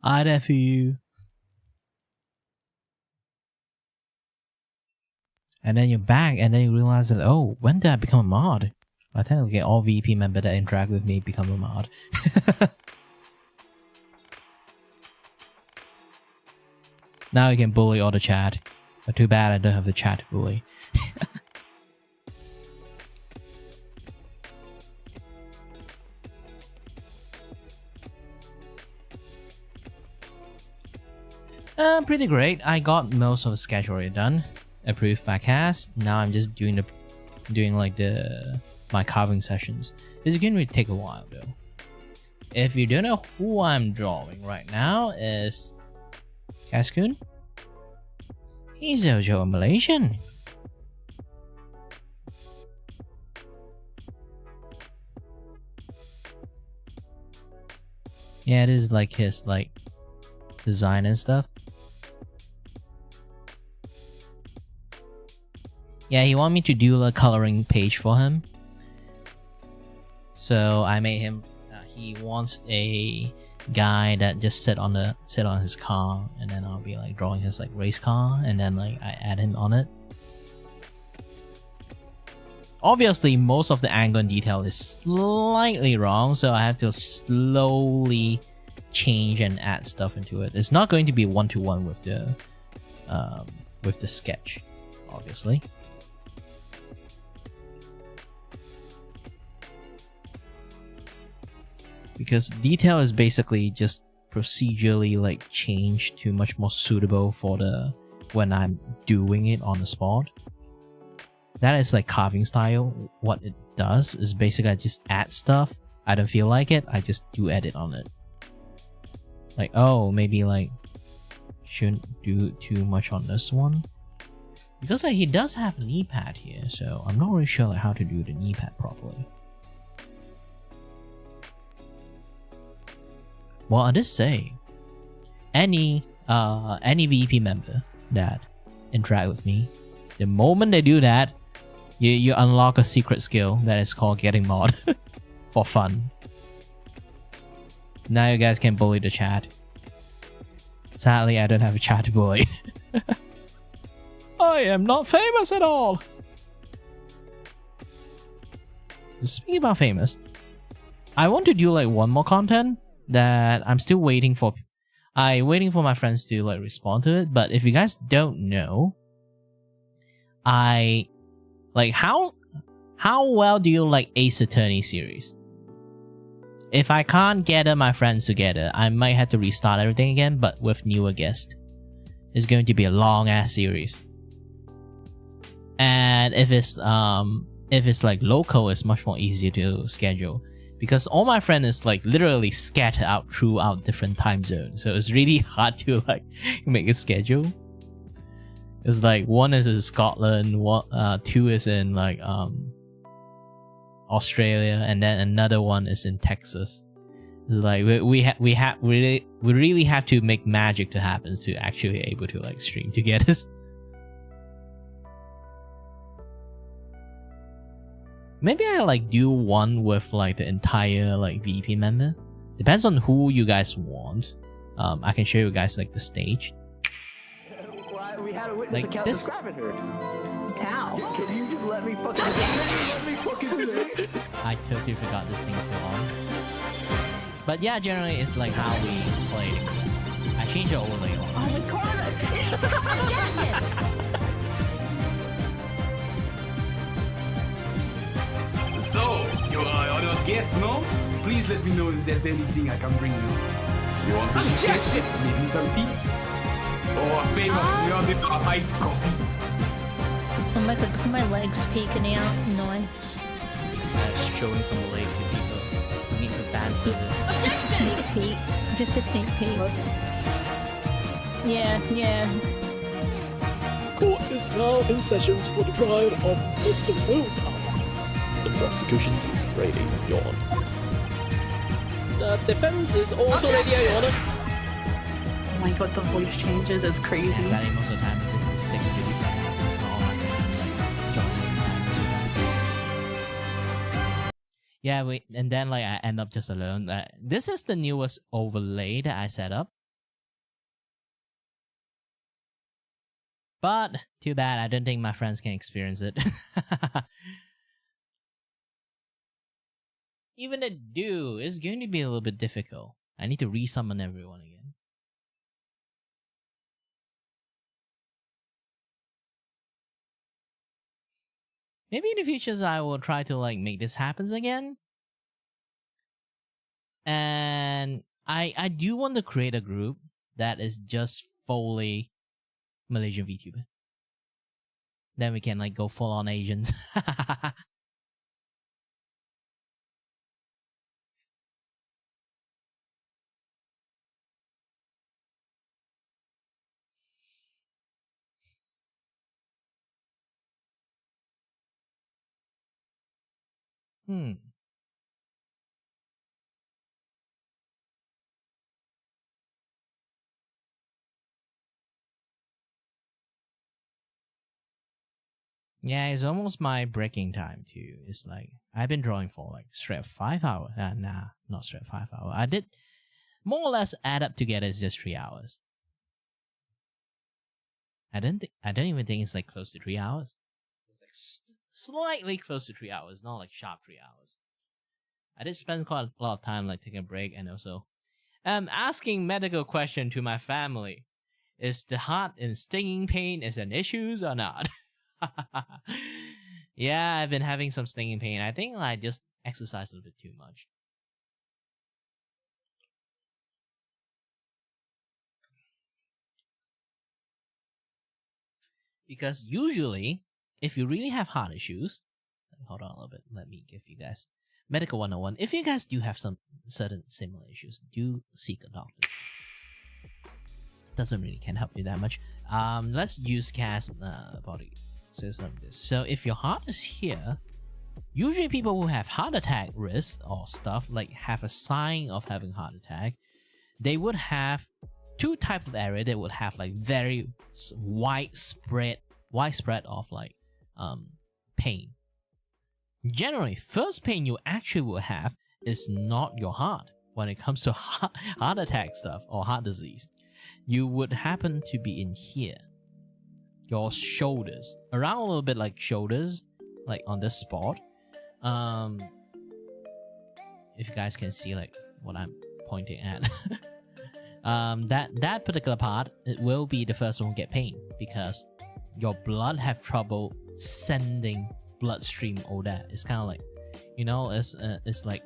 I there for you. And then you're back, and then you realize that, oh, when did I become a mod? I technically get all VP members that interact with me become a mod. Now you can bully all the chat. But too bad I don't have the chat to bully. Pretty great. I got most of the schedule already done. Approved by cast. Now I'm just doing my carving sessions. This is going to take a while though. If you don't know who I'm drawing right now is Cascoon. He's also a Malaysian. Yeah, it is like his design and stuff. Yeah, he wanted me to do a coloring page for him. So I made him. He wants a guy that just sit on his car, and then I'll be like drawing his race car, and then I add him on it. Obviously, most of the angle and detail is slightly wrong, so I have to slowly change and add stuff into it. It's not going to be one-to-one with the sketch, obviously. Because detail is basically just procedurally changed to much more suitable for when I'm doing it on the spot. That is carving style. What it does is basically I just add stuff. I don't feel like it, I just do edit on it. Oh, maybe shouldn't do too much on this one. Because he does have a knee pad here, so I'm not really sure how to do the knee pad properly. Well, I just say, any VP member that interact with me, the moment they do that, you unlock a secret skill that is called getting mod for fun. Now you guys can bully the chat. Sadly, I don't have a chat to bully. I am not famous at all. Speaking about famous, I want to do one more content that I'm still waiting for. I'm waiting for my friends to respond to it. But if you guys don't know, how well do you like Ace Attorney series? If I can't gather my friends together, I might have to restart everything again, but with newer guests. It's going to be a long ass series. And if it's local, it's much more easier to schedule. Because all my friends is literally scattered out throughout different time zones. So it's really hard to make a schedule. It's one is in Scotland, two is in Australia, and then another one is in Texas. It's we really have to make magic to happen to actually able to stream together. Maybe I do one with the entire VP member. Depends on who you guys want. I can show you guys the stage. We had a witness account this. describing her. How? Can you just let me fucking do it? I totally forgot this thing is still on. But yeah, generally it's how we play the games. I changed the overlay a lot. Oh my god! So, you are our guest, no? Please let me know if there's anything I can bring you. You want to Objection! maybe some tea? Or a favor, you want the iced coffee? Look at my legs peeking out. Nice. Showing some leg to people who need some fan service. Sneak peek. Just a sneak peek. Yeah. Court is now in sessions for the trial of Mr. Vtuber. The prosecution's ready, Your Honor. The defense is also ready, Your Honor. Oh my god, the voice changes, it's crazy. Yeah, sadly, most of the time it's just the sick duty. It's not all yeah, and then I end up just alone. This is the newest overlay that I set up. But too bad, I don't think my friends can experience it. Even if they do, it's going to be a little bit difficult. I need to resummon everyone again. Maybe in the future I will try to like make this happen again. And I do want to create a group that is just fully Malaysian VTuber. Then we can like go full on Asians. Yeah, it's almost my breaking time too. It's like I've been drawing for like straight 5 hours. Nah, not straight 5 hours. I did more or less add up together. It's just 3 hours. I don't even think it's like close to 3 hours. It's like slightly close to 3 hours, not like sharp 3 hours. I did spend quite a lot of time like taking a break and also asking medical question to my family. Is the heart and stinging pain is an issue or not? Yeah, I've been having some stinging pain. I think I just exercised a little bit too much. Because usually, if you really have heart issues, hold on a little bit, let me give you guys medical 101. If you guys do have some certain similar issues, do seek a doctor. Doesn't really can help you that much. Let's use cast body system. So if your heart is here, usually people who have heart attack risk or stuff like have a sign of having heart attack, they would have two types of area. They would have like very widespread of like pain. Generally, first pain you actually will have is not your heart when it comes to heart attack stuff or heart disease. You would happen to be in here, your shoulders, around a little bit like shoulders, like on this spot. If you guys can see like what I'm pointing at. That particular part, it will be the first one to get pain because your blood have trouble sending bloodstream all that. It's kind of like, you know, it's like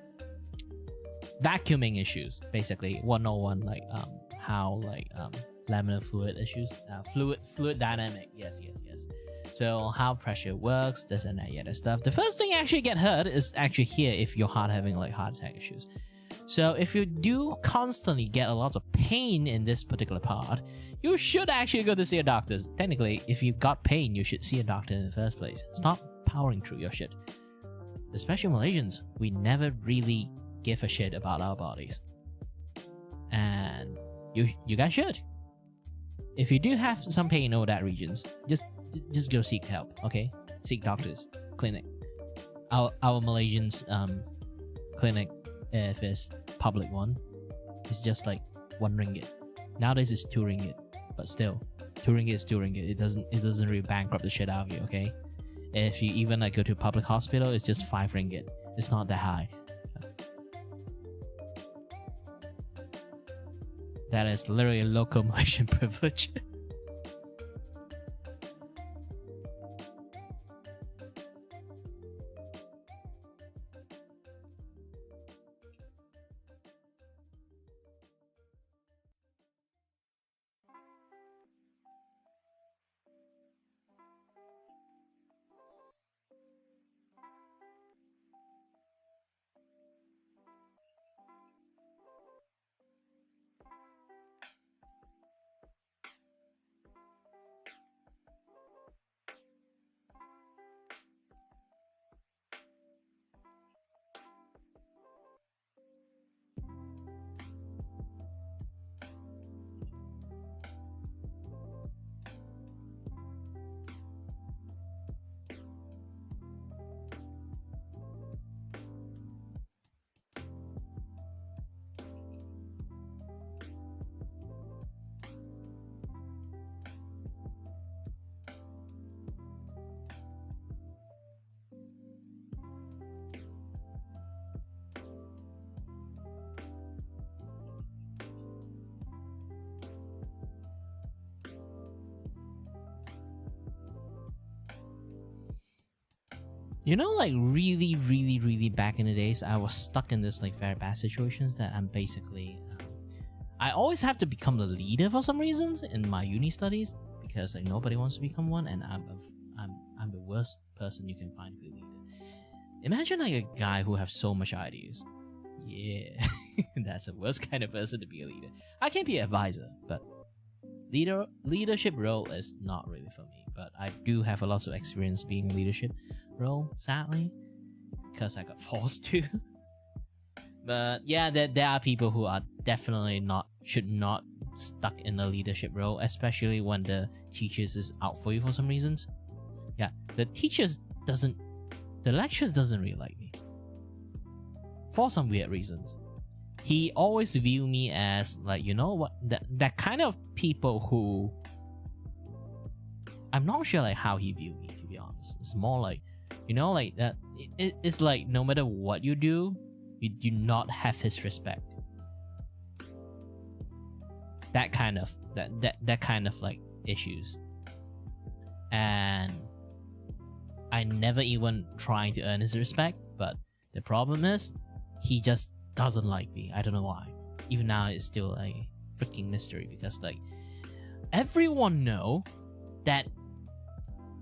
vacuuming issues basically. 101 like how like laminar fluid issues, fluid dynamic. Yes. So how pressure works, this and that, yeah, that stuff. The first thing actually get hurt is actually here if your heart having like heart attack issues. So if you do constantly get a lot of pain in this particular part, you should actually go to see a doctor. Technically, if you got pain, you should see a doctor in the first place. Stop powering through your shit. Especially Malaysians, we never really give a shit about our bodies. And you guys should. If you do have some pain in all that regions, just go seek help, okay? Seek doctors, clinic. Our Malaysians clinic, if it's public one, it's just like 1 ringgit. Nowadays it's 2 ringgit, but still, 2 ringgit is 2 ringgit. It doesn't really bankrupt the shit out of you, okay? If you even like go to a public hospital, it's just 5 ringgit. It's not that high. That is literally a local Malaysian privilege. You know, like really back in the days, I was stuck in this like very bad situations that I'm basically, I always have to become the leader for some reasons in my uni studies because like nobody wants to become one, and I'm the worst person you can find to be a leader. Imagine like a guy who have so much ideas. Yeah, that's the worst kind of person to be a leader. I can be an advisor, but leadership role is not really for me. But I do have a lot of experience being leadership role, sadly, because I got forced to. But yeah, there are people who are definitely should not stuck in a leadership role, especially when the teachers is out for you for some reasons. Yeah, the lecturers doesn't really like me for some weird reasons. He always view me as like, you know what, that kind of people who, I'm not sure like how he viewed me, to be honest. It's more like, you know, like that. It's like no matter what you do, you do not have his respect. That kind of like issues. And I never even trying to earn his respect, but the problem is he just doesn't like me. I don't know why. Even now it's still a freaking mystery because like everyone know that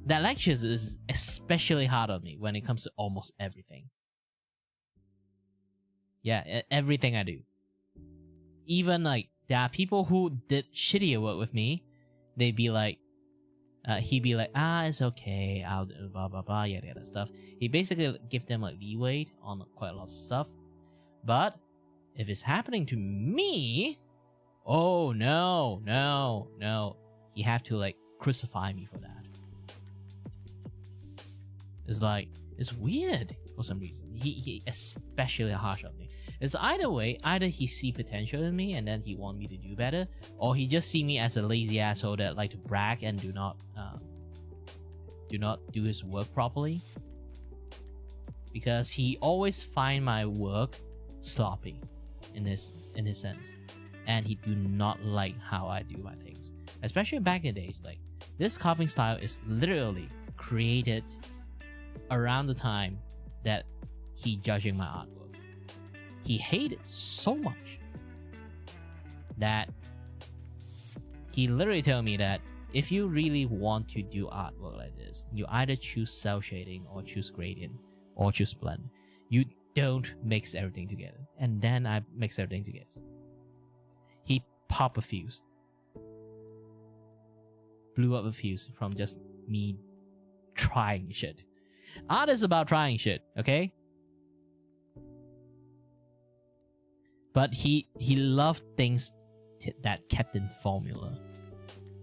lectures is especially hard on me when it comes to almost everything. Yeah, everything I do. Even like there are people who did shittier work with me. They'd be like, he'd be like, it's okay, I'll do blah blah blah, yada stuff. He basically give them like leeway on quite a lot of stuff. But if it's happening to me, oh no, he have to like crucify me for that. It's like, it's weird for some reason. He especially harsh on me. It's either way, either he see potential in me and then he want me to do better, or he just see me as a lazy asshole that like to brag and do not do his work properly. Because he always find my work sloppy in his sense, and he do not like how I do my things. Especially back in the days, like this carving style is literally created around the time that he judging my artwork. He hated so much that he literally told me that if you really want to do artwork like this, you either choose cell shading or choose gradient or choose blend. You don't mix everything together. And then I mix everything together. He popped a fuse. Blew up a fuse from just me trying shit. Art is about trying shit, okay? But he loved things that kept in formula.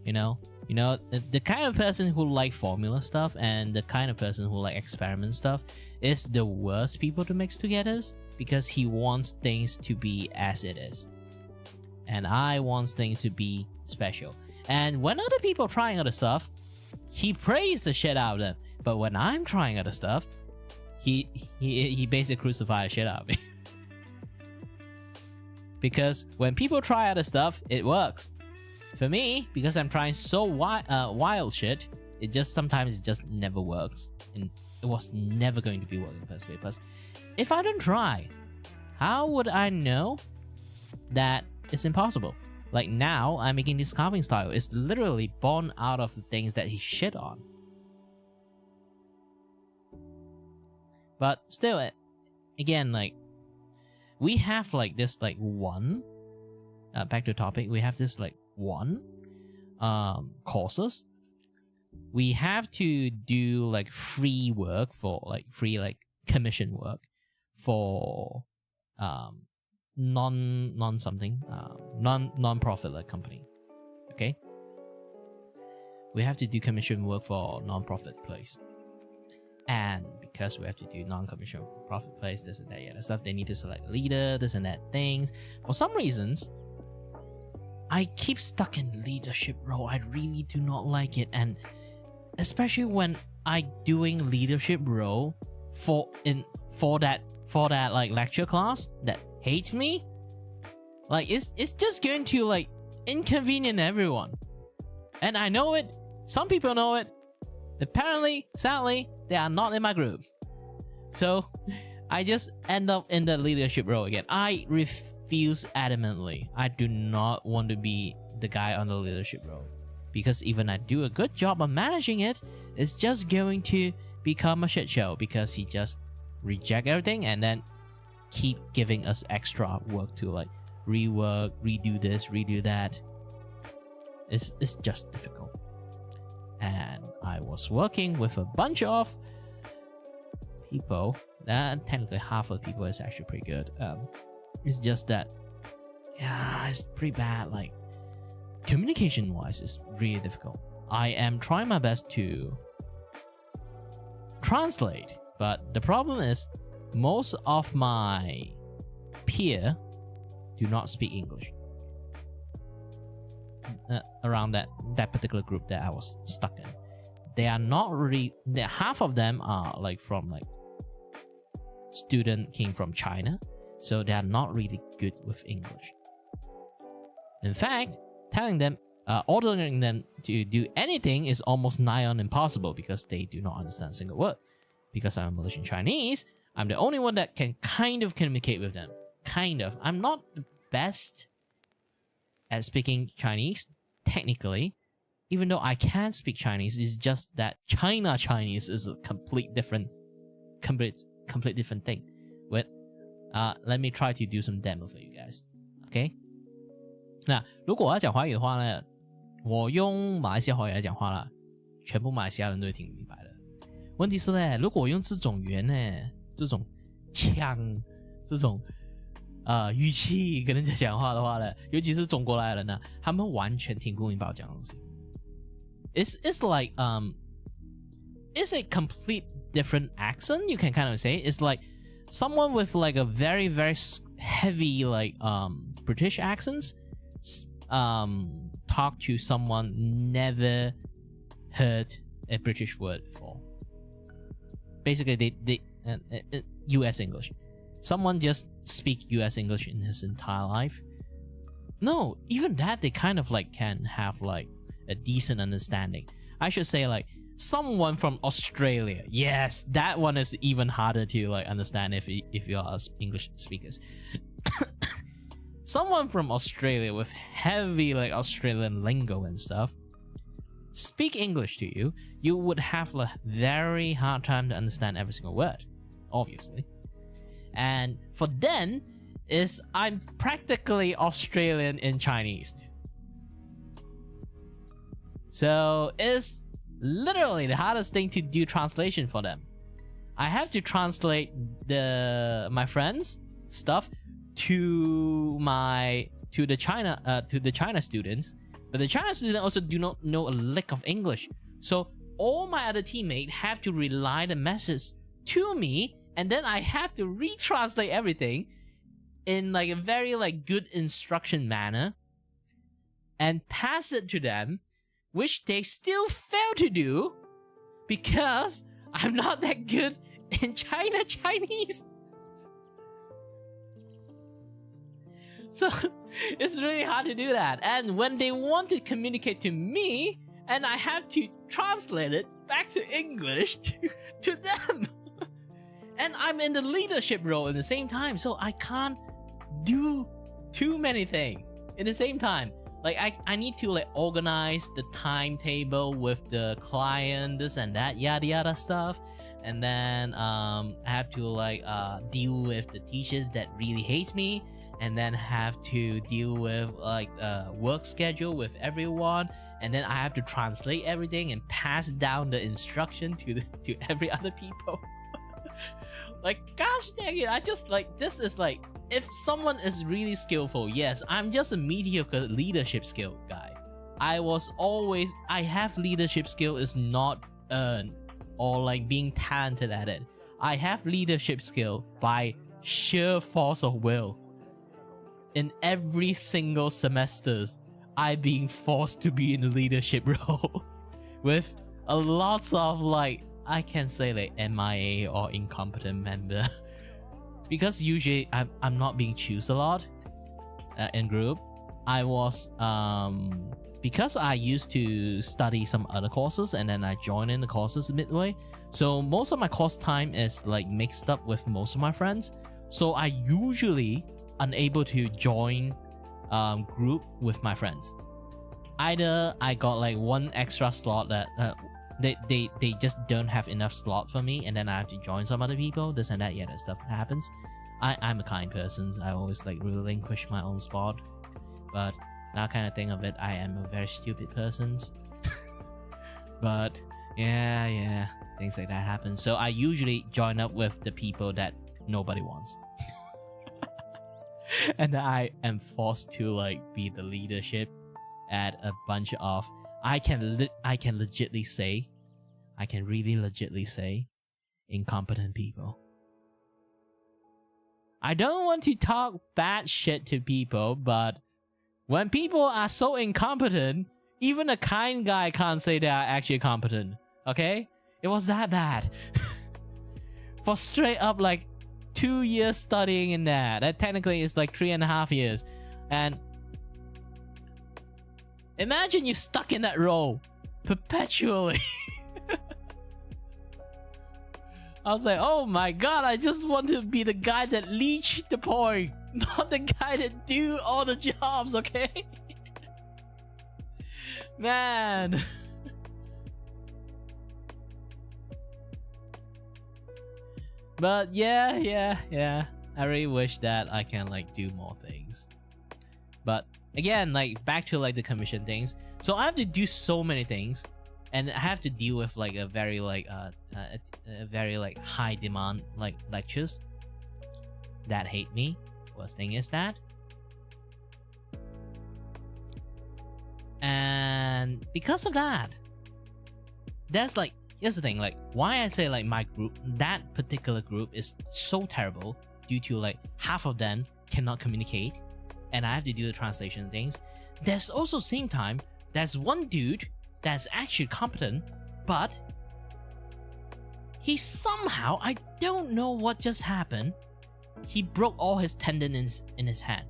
You know, the kind of person who like formula stuff and the kind of person who like experiment stuff is the worst people to mix together, because he wants things to be as it is, and I want things to be special. And when other people trying other stuff, he praised the shit out of them. But when I'm trying other stuff, he basically crucified the shit out of me. Because when people try other stuff, it works. For me, because I'm trying so wild shit, it just sometimes never works, and it was never going to be working in the first place. Plus, if I don't try, how would I know that it's impossible? Like now, I'm making this carving style. It's literally born out of the things that he shit on. But still, again, like we have like this like one. Back to the topic, we have this like one courses. We have to do like free work for like free like commission work for non-profit like company. Okay, we have to do commission work for non-profit place, and because we have to do non-commission profit place, this and that, yeah, that stuff, they need to select a leader, this and that things. For some reasons, I keep stuck in leadership role. I really do not like it, and especially when I doing leadership role for that like lecture class that hates me. Like it's just going to like inconvenience everyone, and I know it. Some people know it. Apparently, sadly, they are not in my group. So I just end up in the leadership role again. I refuse adamantly. I do not want to be the guy on the leadership role, because even I do a good job of managing it, it's just going to become a shit show, because he just reject everything and then keep giving us extra work to like rework, redo this, redo that. It's just difficult. And I was working with a bunch of people, and technically half of the people is actually pretty good. It's just that, yeah, it's pretty bad. Like, communication wise, it's really difficult. I am trying my best to translate, but the problem is most of my peer do not speak English. Around that particular group that I was stuck in, they are not really. Half of them are like from like student came from China, so they are not really good with English. In fact, telling them, ordering them to do anything is almost nigh on impossible, because they do not understand a single word. Because I'm Malaysian Chinese, I'm the only one that can kind of communicate with them. Kind of. I'm not the best at speaking Chinese, technically, even though I can speak Chinese. It's just that China Chinese is a complete different thing. Wait, let me try to do some demo for you guys. Okay? 那如果我要讲华语的话呢，我用马来西亚华语来讲话啦，全部马来西亚人都会听明白的。问题是呢，如果我用这种语言呢，这种腔，这种语气跟人家讲话的话呢，尤其是中国来的人呢，他们完全听不明白我讲的东西。It's like it's a complete different accent, you can kind of say. It's like someone with like a very very heavy like British accents talk to someone never heard a British word before. Basically, they US English. Someone just speak US English in his entire life. No, even that they kind of like can have like a decent understanding. I should say like someone from Australia. Yes, that one is even harder to like understand if you are English speakers. Someone from Australia with heavy like Australian lingo and stuff speak English to you, you would have a very hard time to understand every single word, obviously. And for them, is I'm practically Australian in Chinese. So it's literally the hardest thing to do translation for them. I have to translate my friends' stuff to the China students, but the China students also do not know a lick of English. So all my other teammates have to rely the message to me, and then I have to retranslate everything in like a very like good instruction manner and pass it to them, which they still fail to do because I'm not that good in Chinese. So it's really hard to do that. And when they want to communicate to me, and I have to translate it back to English to them. And I'm in the leadership role at the same time, so I can't do too many things at the same time. Like I need to like organize the timetable with the client, this and that, yada yada stuff. And then I have to like deal with the teachers that really hate me, and then have to deal with like work schedule with everyone, and then I have to translate everything and pass down the instruction to every other people. Like, gosh dang it, I just like, this is like, if someone is really skillful, yes, I'm just a mediocre leadership skill guy. I have leadership skill is not earned or like being talented at it. I have leadership skill by sheer force of will. In every single semesters, I'm being forced to be in the leadership role with a lot of like, I can say like MIA or incompetent member because usually I'm not being chosen a lot in group. I was because I used to study some other courses and then I joined in the courses midway, So most of my course time is like mixed up with most of my friends. So I usually unable to join group with my friends. Either I got like one extra slot that they just don't have enough slot for me, and then I have to join some other people, this and that. Yeah, that stuff happens. I'm a kind person. I always like relinquish my own spot, but that kind of thing of it, I am a very stupid person. But yeah, things like that happen. So I usually join up with the people that nobody wants. And I am forced to like be the leadership at a bunch of I can legitly say incompetent people. I don't want to talk bad shit to people, but when people are so incompetent, even a kind guy can't say they are actually competent. Okay? It was that bad. For straight up like 2 years studying in that technically is like 3.5 years. And imagine you're stuck in that role perpetually. I was like, oh my god, I just want to be the guy that leech the point, not the guy that do all the jobs, okay? Man. But yeah. I really wish that I can like do more things. But again, like back to like the commission things. So I have to do so many things, and I have to deal with like a very like very like high demand like lectures that hate me. Worst thing is that. And because of that, that's like, here's the thing, like why I say like my group, that particular group is so terrible due to like half of them cannot communicate and I have to do the translation things. There's also same time, there's one dude that's actually competent, but he somehow, I don't know what just happened, he broke all his tendons in his hand.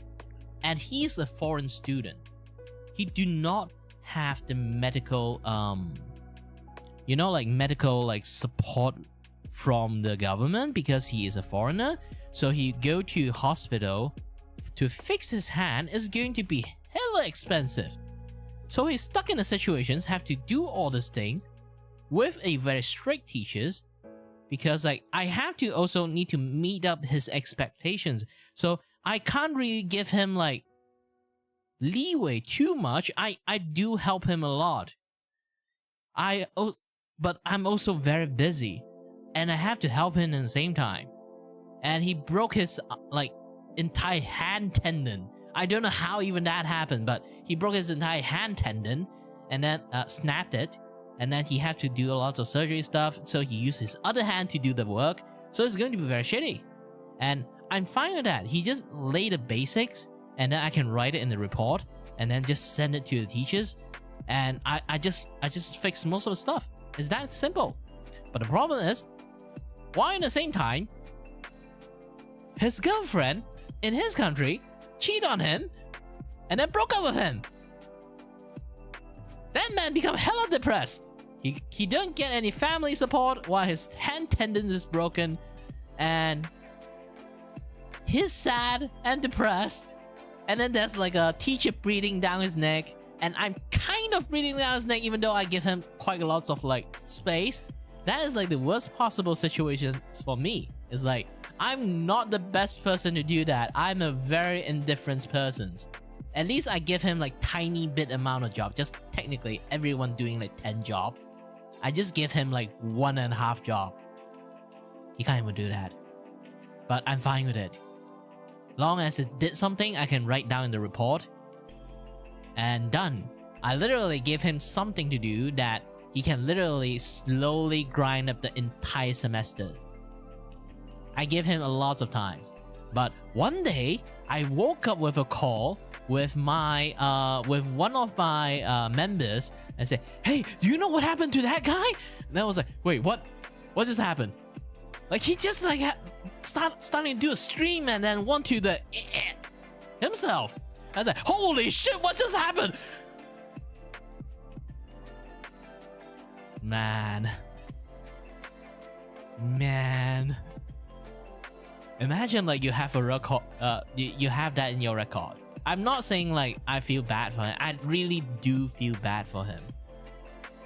And he's a foreign student. He do not have the medical you know, like medical like support from the government because he is a foreigner. So he go to hospital to fix his hand is going to be hella expensive. So he's stuck in a situation, have to do all this thing with a very strict teachers, because like I have to also need to meet up his expectations. So I can't really give him like leeway too much. I do help him a lot. But I'm also very busy and I have to help him in the same time. And he broke his like entire hand tendon. I don't know how even that happened, but he broke his entire hand tendon and then snapped it. And then he had to do a lot of surgery stuff. So he used his other hand to do the work. So it's going to be very shitty. And I'm fine with that. He just lay the basics and then I can write it in the report and then just send it to the teachers. And I just fix most of the stuff. It's that simple. But the problem is, while in the same time, his girlfriend in his country cheated on him and then broke up with him. That man become hella depressed. He don't get any family support while his hand tendon is broken, and he's sad and depressed. And then there's like a teacher breathing down his neck, and I'm kind of breathing down his neck even though I give him quite a lot of like space. That is like the worst possible situation for me. It's like I'm not the best person to do that. I'm a very indifferent person. At least I give him like tiny bit amount of job. Just technically everyone doing like 10 job. I just give him like 1.5 job. He can't even do that. But I'm fine with it. Long as it did something, I can write down in the report. And done. I literally give him something to do that he can literally slowly grind up the entire semester. I give him a lot of times. But one day, I woke up with a call with my with one of my members and say, "Hey, do you know what happened to that guy?" And I was like, "Wait, what? What just happened?" Like he just like starting to do a stream and then want to the himself. I was like, "Holy shit! What just happened?" Man, Man. Imagine like you have a record, you have that in your record. I'm not saying like I feel bad for him. I really do feel bad for him.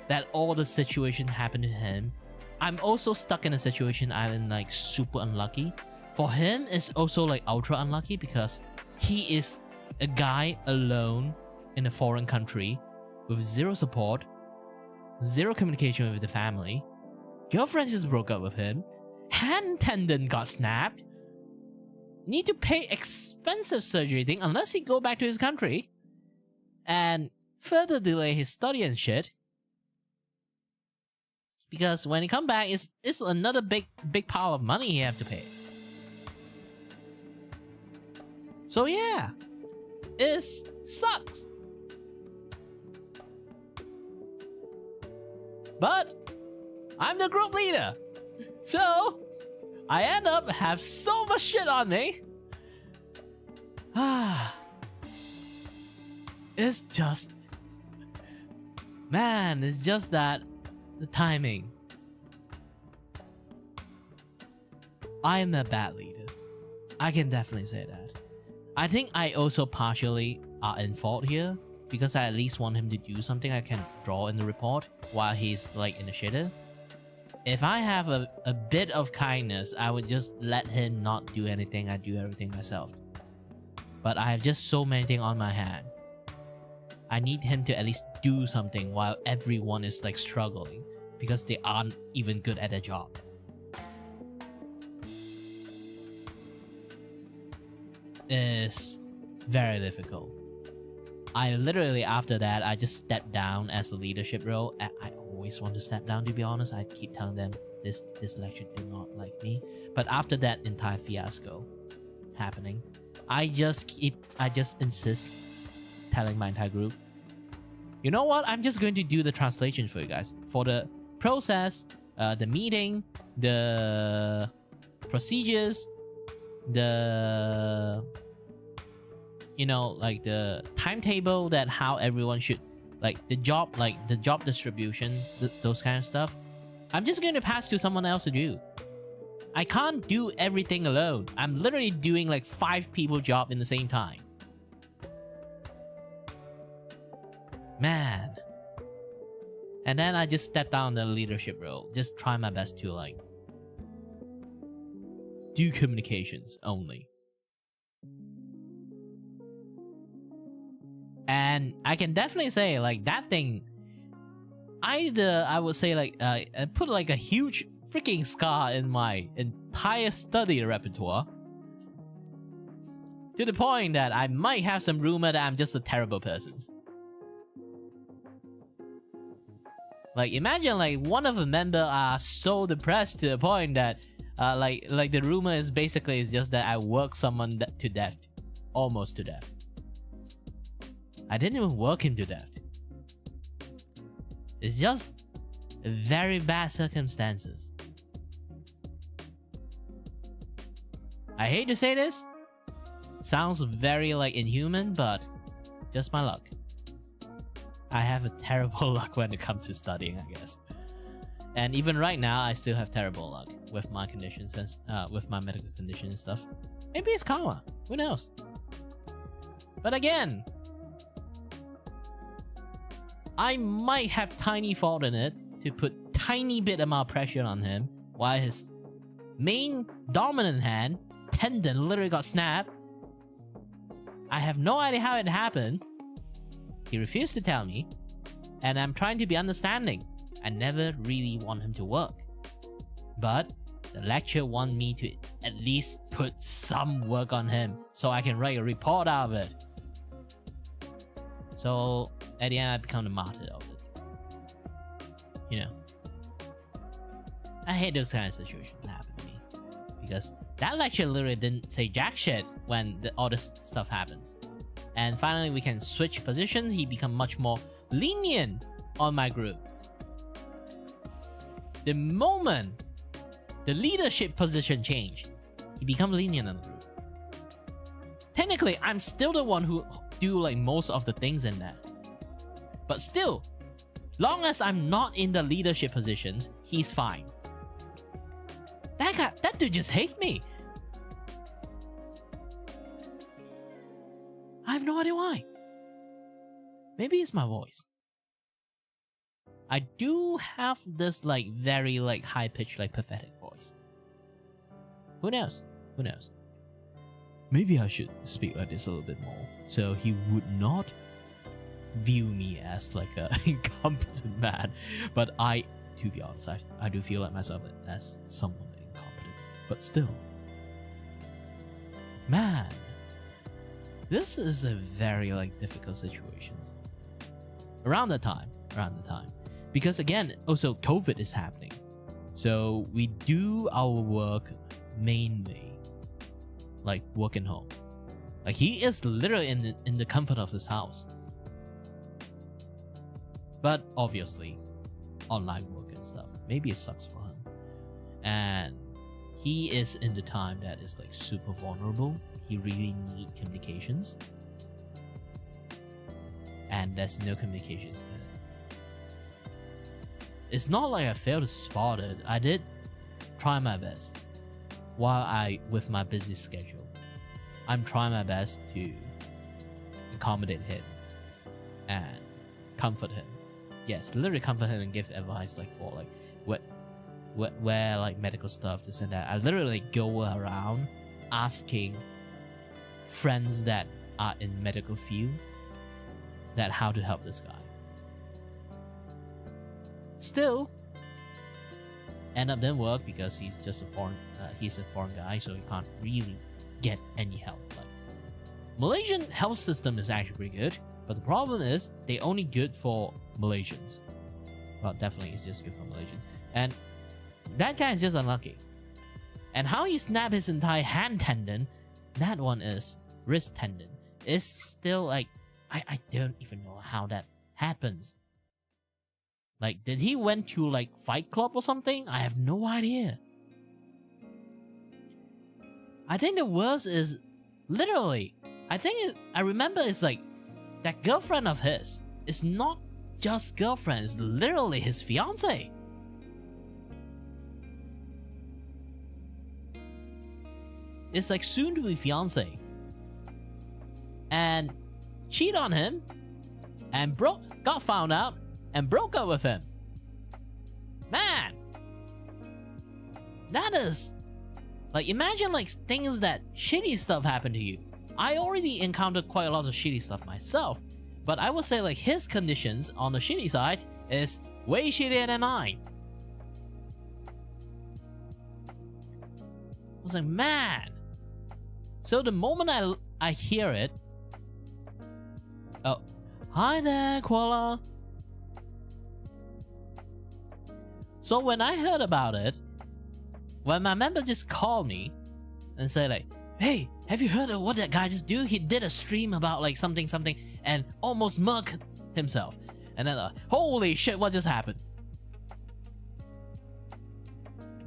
That all the situation happened to him. I'm also stuck in a situation I'm like super unlucky. For him, it's also like ultra unlucky because he is a guy alone in a foreign country with zero support, zero communication with the family. Girlfriend just broke up with him. Hand tendon got snapped. Need to pay expensive surgery thing unless he go back to his country. And further delay his study and shit. Because when he come back, it's another big pile of money he have to pay. So yeah, it sucks. But I'm the group leader, so I end up have so much shit on me. It's just, man, it's just that the timing. I am a bad leader. I can definitely say that. I think I also partially are in fault here because I at least want him to do something I can draw in the report while he's like in the shitter. If I have a bit of kindness, I would just let him not do anything. I do everything myself. But I have just so many things on my hand. I need him to at least do something while everyone is like struggling because they aren't even good at their job. It's very difficult. I literally, after that, I just stepped down as a leadership role. I always want to step down, to be honest. I keep telling them this lecture do not like me. But after that entire fiasco happening, I just insist telling my entire group, you know what? I'm just going to do the translation for you guys. For the process, the meeting, the procedures, the, you know, like the timetable that how everyone should, like the job distribution, those kind of stuff. I'm just going to pass to someone else to do. I can't do everything alone. I'm literally doing like 5 people job in the same time. Man. And then I just stepped down the leadership role. Just try my best to like do communications only. And I can definitely say like that thing, either I would say like I put like a huge freaking scar in my entire study repertoire, to the point that I might have some rumor that I'm just a terrible person. Like imagine like one of the member are so depressed to the point that like the rumor is basically is just that I work someone to death, almost to death. I didn't even work him to death. It's just very bad circumstances. I hate to say this, sounds very like inhuman, but just my luck. I have a terrible luck when it comes to studying, I guess. And even right now, I still have terrible luck with my conditions and with my medical condition and stuff. Maybe it's karma. Who knows? But again, I might have tiny fault in it to put tiny bit amount of pressure on him while his main dominant hand tendon literally got snapped. I have no idea how it happened. He refused to tell me, and I'm trying to be understanding. I never really want him to work, but the lecturer want me to at least put some work on him so I can write a report out of it. So at the end, I become the martyr of it. You know, I hate those kind of situations that happen to me because that lecture literally didn't say jack shit when all this stuff happens. And finally, we can switch positions. He become much more lenient on my group. The moment the leadership position changed, he become lenient on the group. Technically, I'm still the one who do like most of the things in there. But still, long as I'm not in the leadership positions, he's fine. that dude just hates me. I have no idea why. Maybe it's my voice. I do have this like very like high pitched like pathetic voice. Who knows? Who knows? Maybe I should speak like this a little bit more, so he would not view me as like a incompetent man. But to be honest, I do feel like myself as someone incompetent. But still, man, this is a very like difficult situation. Around the time, because again, also COVID is happening, so we do our work mainly like working home. Like he is literally in the comfort of his house. But obviously, online work and stuff, maybe it sucks for him. And he is in the time that is like super vulnerable. He really needs communications. And there's no communications to him. It's not like I failed to spot it. I did try my best. With my busy schedule, I'm trying my best to accommodate him and comfort him. Yes, literally comfort him and give advice like for like where like medical stuff, this and that. I literally go around asking friends that are in medical field that how to help this guy. Still, end up didn't work because he's just a foreign guy, so he can't really get any help. Like Malaysian health system is actually pretty good, but the problem is they only good for Malaysians. Well, definitely it's just good for Malaysians, and that guy is just unlucky. And how he snapped his entire hand tendon, that one is wrist tendon, is still like I don't even know how that happens. Like, did he went to like Fight Club or something? I have no idea. I think the worst is literally, I remember it's like that girlfriend of his is not just girlfriend, it's literally his fiance. It's like soon to be fiance. And cheat on him and got found out and broke up with him. Man, that is like, imagine like things that shitty stuff happen to you. I already encountered quite a lot of shitty stuff myself, but I would say like his conditions on the shitty side is way shittier than mine. I was like, man. So the moment I hear it, oh, hi there, Koala. So when I heard about it, when my member just called me and said like, hey, have you heard of what that guy just do? He did a stream about like something and almost murked himself. And then holy shit, what just happened?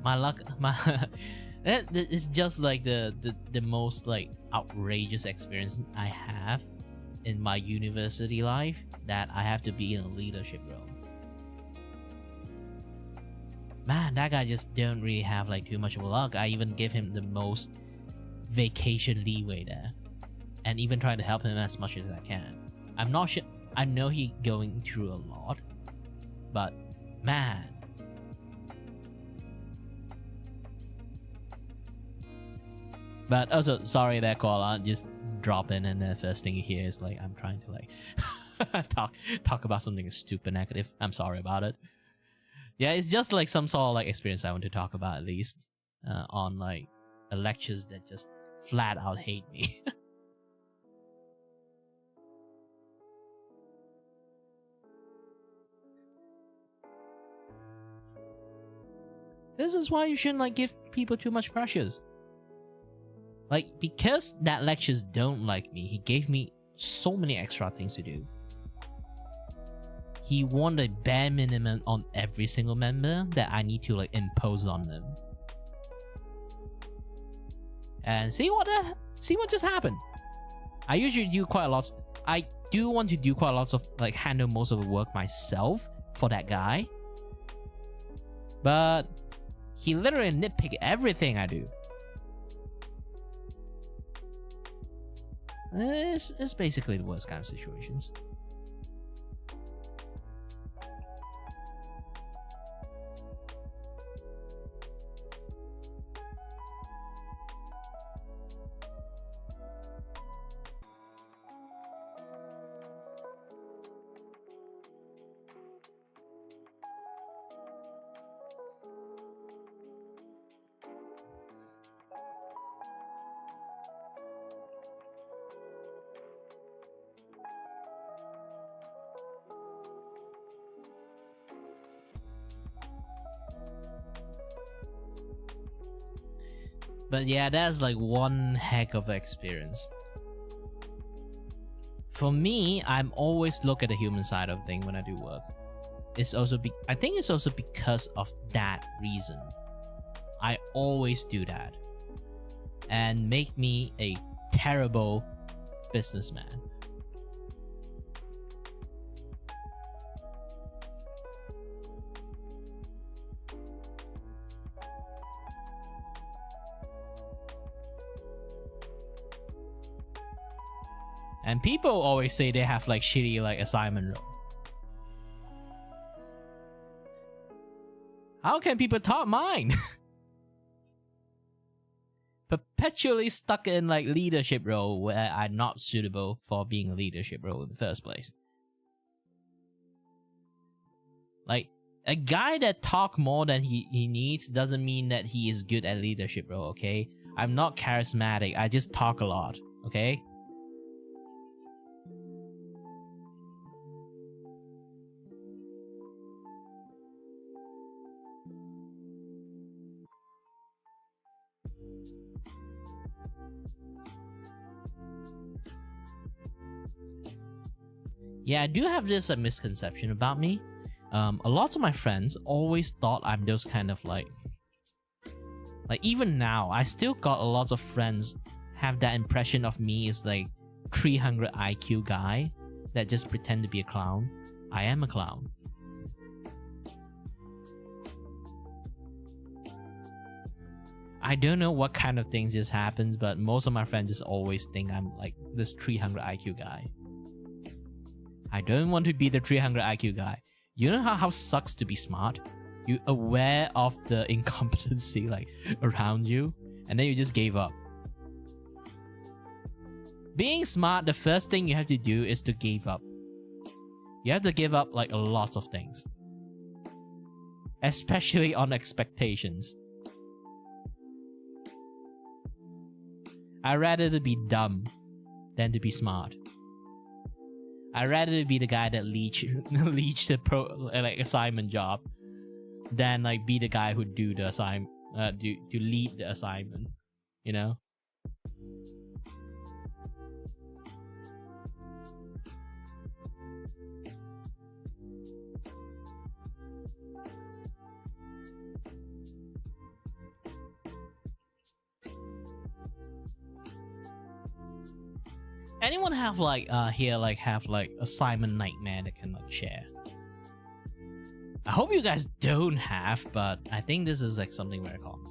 My luck, it's just like the most like outrageous experience I have in my university life, that I have to be in a leadership role. Man, that guy just don't really have like too much of luck. I even give him the most vacation leeway there, and even try to help him as much as I can. I'm not sure. I know he going through a lot, but man. But also, sorry there, Koala. Just drop in, and the first thing you hear is like I'm trying to like talk about something stupid negative. I'm sorry about it. Yeah, it's just like some sort of like experience I want to talk about, at least on like lectures that just flat out hate me. This is why you shouldn't like give people too much pressures. Like, because that lectures don't like me, he gave me so many extra things to do. He wanted a bare minimum on every single member that I need to like impose on them. And see what just happened. I usually do quite a lot. I do want to do quite a lot of like handle most of the work myself for that guy. But He literally nitpick everything I do. It's basically the worst kind of situations. But yeah, that's like one heck of an experience. For me, I'm always look at the human side of thing when I do work. It's also I think it's also because of that reason. I always do that. And make me a terrible businessman. And people always say they have like shitty like assignment role. How can people top mine? Perpetually stuck in like leadership role where I'm not suitable for being a leadership role in the first place. Like a guy that talk more than he needs doesn't mean that he is good at leadership role, okay? I'm not charismatic, I just talk a lot, okay? Yeah, I do have this misconception about me. A lot of my friends always thought I'm those kind of like even now, I still got a lot of friends have that impression of me as like 300 IQ guy that just pretend to be a clown. I am a clown. I don't know what kind of things just happens, but most of my friends just always think I'm like this 300 IQ guy. I don't want to be the 300 IQ guy. You know how sucks to be smart? You're aware of the incompetency like around you, and then you just gave up. Being smart, the first thing you have to do is to give up. You have to give up like a lot of things. Especially on expectations. I'd rather to be dumb than to be smart. I'd rather be the guy that leech the assignment job than like be the guy who do the assignment, to lead the assignment, you know? Anyone have like have like assignment nightmare that can like share? I hope you guys don't have, but I think this is like something very common.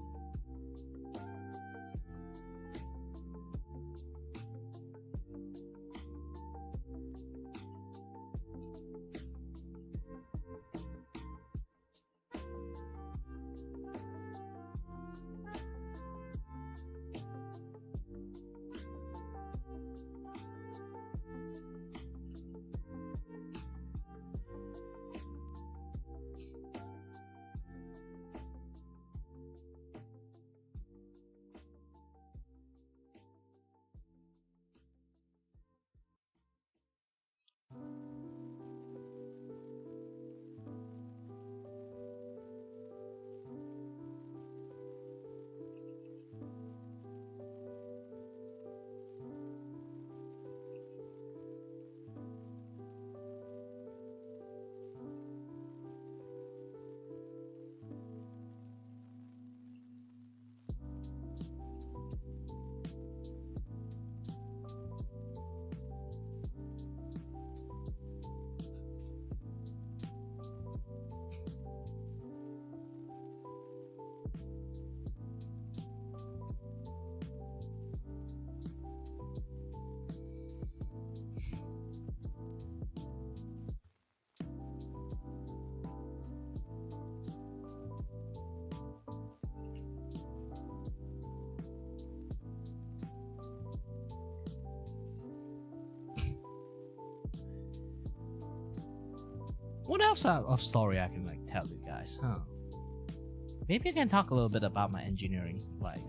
What else of story I can like tell you guys, huh? Maybe I can talk a little bit about my engineering life.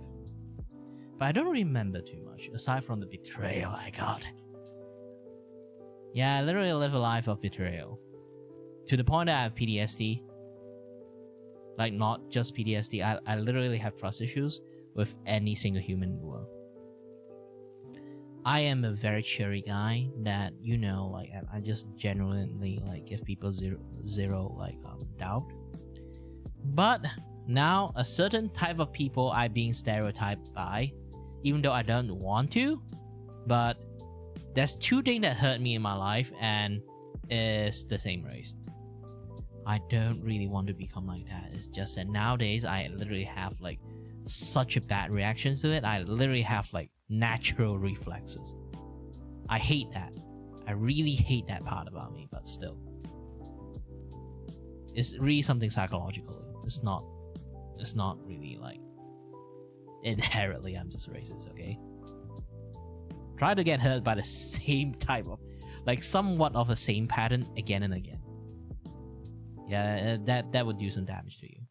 But I don't remember too much, aside from the betrayal I got. Yeah, I literally live a life of betrayal. To the point that I have PTSD. Like, not just PTSD, I literally have trust issues with any single human in the world. I am a very cheery guy that, you know, like, I just genuinely, like, give people zero like, doubt. But now, a certain type of people I'm being stereotyped by, even though I don't want to, but there's two things that hurt me in my life, and it's the same race. I don't really want to become like that. It's just that nowadays I literally have like such a bad reaction to it. I literally have like natural reflexes. I hate that. I really hate that part about me, but still. It's really something psychological. It's not really like inherently I'm just racist, okay? Try to get hurt by the same type of, like somewhat of the same pattern again and again. Yeah, that would do some damage to you.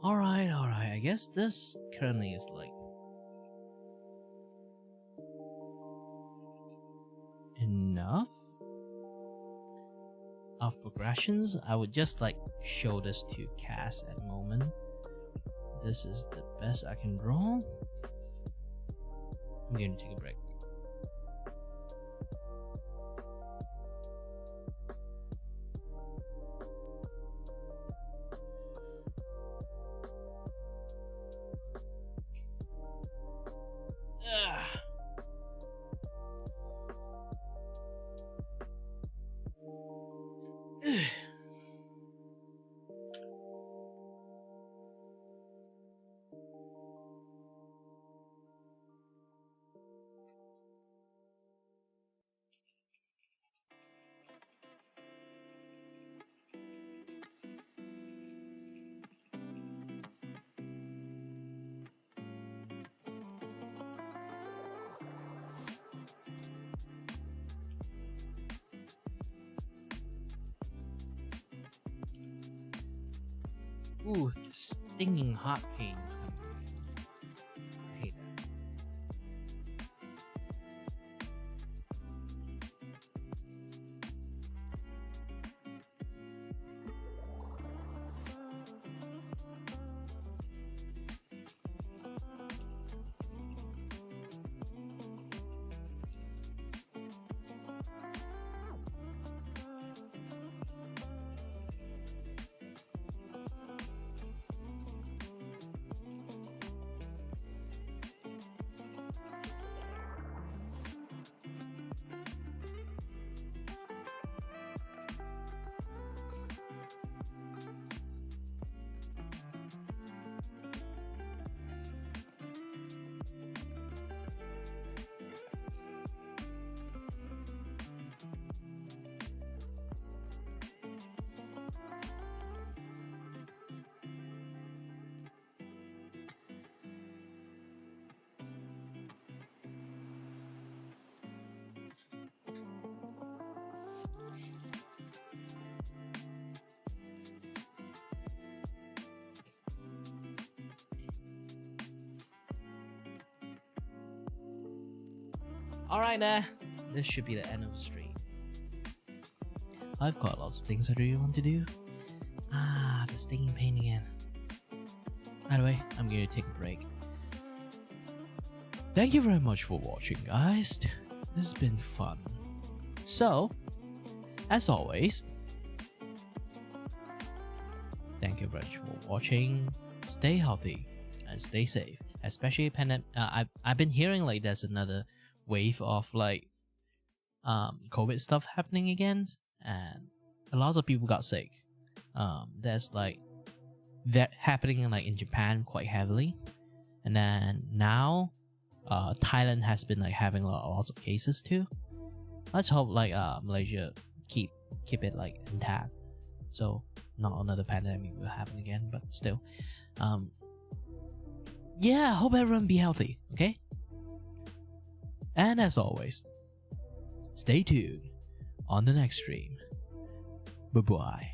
Alright, I guess this currently is like enough of progressions. I would just like show this to Cass at the moment. This is the best I can draw. I'm going to take a break. Ooh, stinging hot pains coming. I hate that. Alright, this should be the end of the stream. I've got lots of things I really want to do. Ah, the stinging pain again. By the way, I'm going to take a break. Thank you very much for watching, guys. This has been fun. So, as always, thank you very much for watching. Stay healthy and stay safe, especially pandemic. I've been hearing like there's another wave of like COVID stuff happening again, and a lot of people got sick. There's like that happening like in Japan quite heavily, and then now Thailand has been like having lots of cases too. Let's hope like Malaysia keep it like intact, so not another pandemic will happen again. But still, yeah, hope everyone be healthy. Okay, and as always, stay tuned on the next stream. Bye bye.